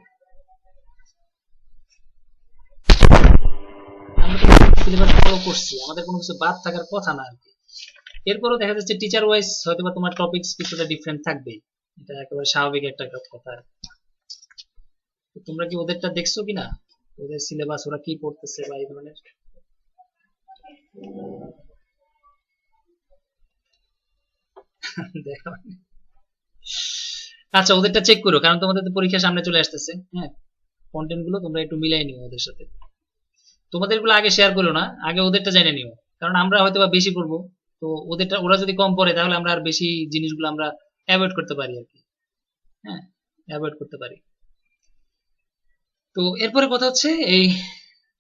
আমরা তো সিলেবাস ফলো করছি, আমাদের কোনো কিছু বাদ থাকার কথা না আর কি। এরপরও দেখা যাচ্ছে টিচার ওয়াইজ হয়তো বা তোমার টপিকস কিছুটা ডিফারেন্ট থাকবে, এটা একেবারে স্বাভাবিক একটা কথা। তো তোমরা কি ওদেরটা দেখছো কিনা, ওদের সিলেবাস ওরা কি পড়তেছে বা এই ধরনের? দেখো, আচ্ছা ওদেরটা চেক করো, কারণ তোমাদের তো পরীক্ষা সামনে চলে আসতেছে। হ্যাঁ, কন্টেন্ট গুলো তোমরা একটু মিলাই নিও ওদের সাথে। তোমাদের গুলো আগে শেয়ার করো না, আগে ওদেরটা জেনে নিও, কারণ আমরা হয়তো বা বেশি পড়বো। তো ওদেরটা ওরা যদি কম পড়ে তাহলে আমরা আর বেশি জিনিসগুলো আমরা অ্যাভয়েড করতে পারি আর কি। হ্যাঁ, অ্যাভয়েড করতে পারি। তো এরপরে কথা হচ্ছে এই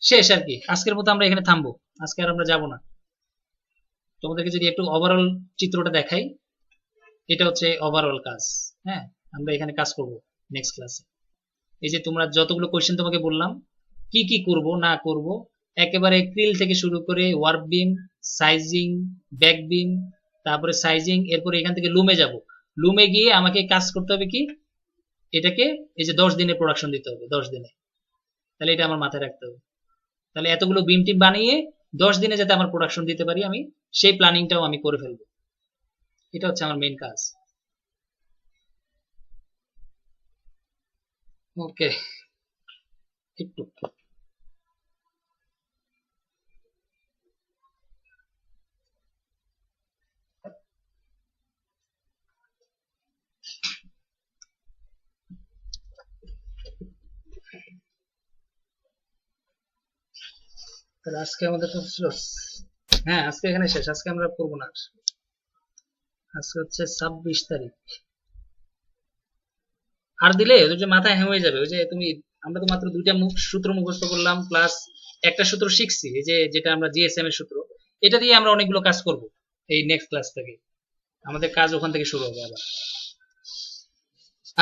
শেষ আর কি, আজকের মতো আমরা এখানে থামবো। আজকে আর আমরা যাব না। তোমাদেরকে যদি একটু ওভারঅল চিত্রটা দেখাই, এটা হচ্ছে ওভারঅল কাজ। হ্যাঁ, আমরা এখানে কাজ করব নেক্সট ক্লাসে। এই যে তোমরা যতগুলো কোয়েশ্চেন তোমাকে বললাম, কি কি করব না করব, একেবারে ক্রিল থেকে শুরু করে ওয়ার্ক বিম, সাইজিং, ব্যাক বিম, তারপরে সাইজিং, এরপরে এখান থেকে লুমে যাব। লুমে গিয়ে আমাকে কাজ করতে হবে কি, এটাকে এই যে 10 দিনে প্রোডাকশন দিতে হবে, 10 দিনে। তাহলে এটা আমার মাথায় রাখতে হবে। তাহলে এতগুলো বিম টিম বানিয়ে 10 দিনে যাতে আমার প্রোডাকশন দিতে পারি আমি, সেই প্ল্যানিংটাও আমি করে ফেলবো। এটা হচ্ছে আমার মেইন কাজ। ওকে, একটু তাহলে আজকে আমাদের তো ছিল, হ্যাঁ, আজকে এখানে শেষ, আজকে আমরা করবো না আর। আজকে হচ্ছে 26 তারিখ। আর দিলে ওই যে মাথায় হ্যাং হয়ে যাবে। ওই যে তুমি, আমরা তো মাত্র দুইটা সূত্র মুখস্থ করলাম, প্লাস একটা সূত্র শিখছি, এই যে যেটা আমরা জিএসএম এর সূত্র, এটা দিয়ে আমরা অনেকগুলো কাজ করব এই নেক্সট ক্লাস থেকে। আমাদের কাজ ওখান থেকে শুরু হবে আবার।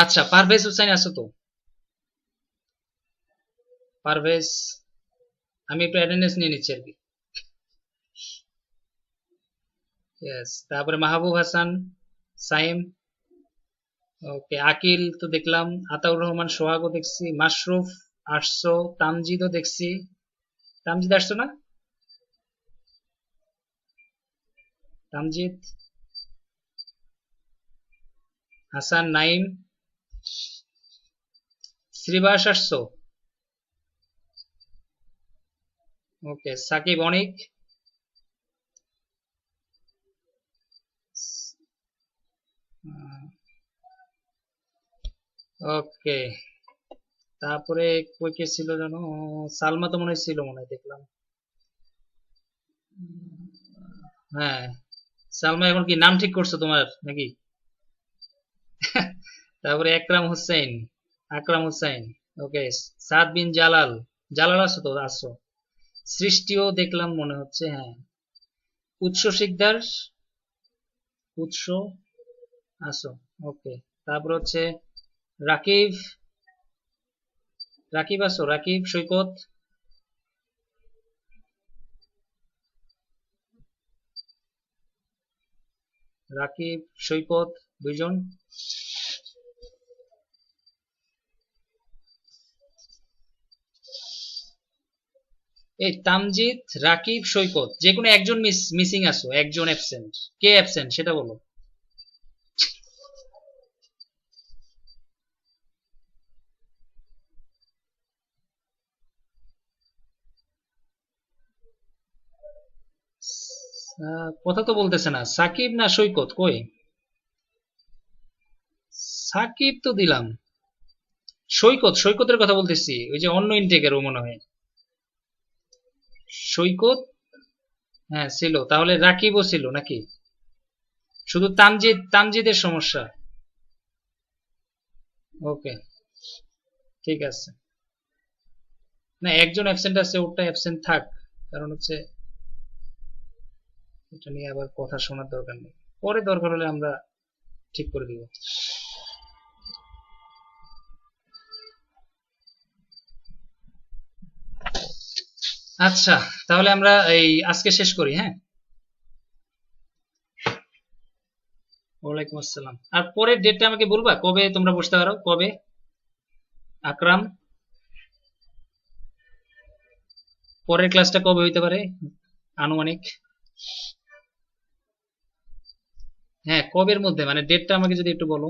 আচ্ছা, পারভেজ হুসাইন আছো তো? পারভেজ, আমি একটু অ্যাটেন্ডেন্স নিয়ে নিচ্ছি আর কি। ইয়েস, তারপরে মাহবুব হাসান, সাইম, ওকে, আকিল তো দেখলাম, আতাউর রহমান সোহাগও দেখছি, মাশরুফ আসছো, তামজিদও দেখছি। তামজিদ আসছো না? তামজিদ, হাসান, নাইম, শ্রীবাস আসছো? ওকে, সাকিব, অনিক, ওকে, তারপরে কই কে ছিল জানো? সালমা তো মনে হয় ছিল, মনে হয় দেখলাম। হ্যাঁ, সালমা এখন কি নাম ঠিক করছো তোমার নাকি? তারপরে একরাম হোসেন, আকরাম হোসেন, ওকে, সাদ বিন জালাল, জালাল আছো তো? আছো। সৃষ্টিও দেখলাম মনে হচ্ছে, হ্যাঁ। উৎস শিকদার, উৎস আছো, ওকে। তারপর হচ্ছে রাকিব, রাকিব আছো? রাকিব, সৈকত, রাকিব, সৈকত, দুইজন। এই তামজিদ, রাকিব, সৈকত, যে কোনো একজন মিসিং আছো, একজন অ্যাবসেন্ট। কে অ্যাবসেন্ট সেটা বলো। কথা তো বলতেছে না, সাকিব না সৈকত, কই? সাকিব তো দিলাম। সৈকত, সৈকতের কথা বলতেছি, ওই যে অন্য ইনটেকের ও মনে হয়। সৈকত, হ্যাঁ ছিল, তাহলে রাকিবও ছিল নাকি? শুধু তামজিদ, তামজিদের সমস্যা। ওকে, ঠিক আছে। না, একজন অ্যাবসেন্ট আছে, ওটা অ্যাবসেন্ট থাক। কারণ হচ্ছে এটা নিয়ে আবার কথা শোনার দরকার নেই, পরে দরকার হলে আমরা ঠিক করে দিব। আচ্ছা, তাহলে আমরা এই আজকে শেষ করি, হ্যাঁ? ওয়ালাইকুম আসসালাম। আর পরের ডেটটা আমাকে বলবা, কবে তোমরা বসতে পারো, কবে? আকরাম, পরের ক্লাসটা কবে হইতে পারে আনুমানিক? হ্যাঁ, কবের মধ্যে, মানে ডেটটা আমাকে যদি একটু বলো।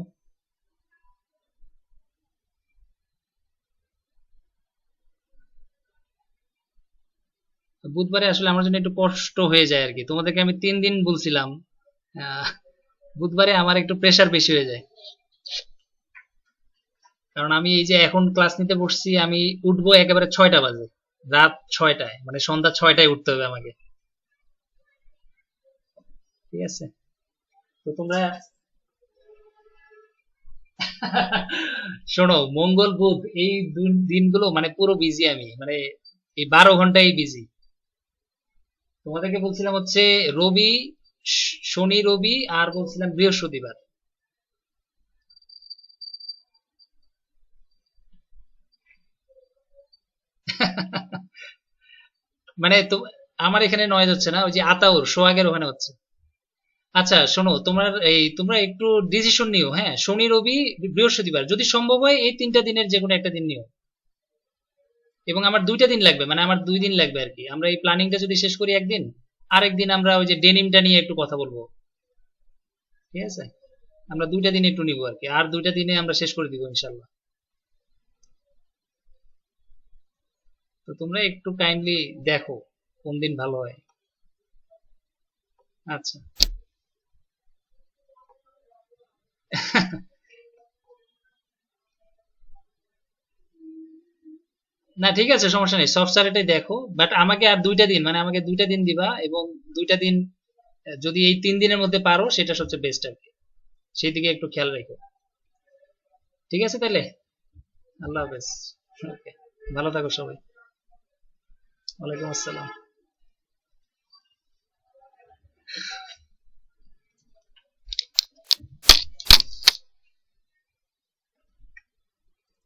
বুধবারে আসলে আমার জন্য একটু কষ্ট হয়ে যায় আর কি, তোমাদেরকে আমি 3 দিন বলছিলাম। আহ, বুধবারে আমার একটু প্রেসার বেশি হয়ে যায়। কারণ আমি এই যে এখন ক্লাস নিতে বসছি, আমি উঠবো একেবারে 6টা বাজে, রাত 6টায়, মানে সন্ধ্যা 6টায় উঠতে হবে আমাকে। ঠিক আছে, তো তোমরা শোনো, মঙ্গল বুধ এই দিনগুলো মানে পুরো বিজি আমি, মানে এই 12 ঘন্টাই বিজি। তোমাদেরকে বলছিলাম হচ্ছে রবি, শনি রবি, আর বলছিলাম বৃহস্পতিবার। মানে তো আমার এখানে নয় হচ্ছে না, ওই যে আতাউর সোহাগের ওখানে হচ্ছে। আচ্ছা শোনো, তোমরা একটু ডিসিশন নিও, হ্যাঁ, শনি রবি বৃহস্পতিবার, যদি সম্ভব হয় এই 3টা দিনের যে কোনো একটা দিন নিও। এবং আমার 2টা দিন লাগবে, মানে আমার 2 দিন লাগবে আর কি, আমরা এই প্ল্যানিংটা যদি শেষ করি একদিন, আরেকদিন আমরা ওই যে ডেনিমটা নিয়ে একটু কথা বলবো। ঠিক আছে, আমরা 2টা দিন একটু নিবো আর কি, আর 2টা দিনে আমরা শেষ করে দিব ইনশাল্লাহ। তো তোমরা একটু কাইন্ডলি দেখো কোন দিন ভালো হয়। আচ্ছা। না ঠিক আছে, সমস্যা নেই, সফটওয়্যার এটাই দেখো, বাট আমাকে আর 2টা দিন, মানে আমাকে 2টা দিন দিবা, এবং 2টা দিন যদি এই 3 দিনের মধ্যে পারো সেটা সবচেয়ে বেস্ট আর কি, সেই দিকে একটু খেয়াল রেখো। ঠিক আছে তাহলে, আল্লাহ হাফেজ। ওকে, ভালো থাকো সবাই। ওয়ালাইকুম আসসালাম।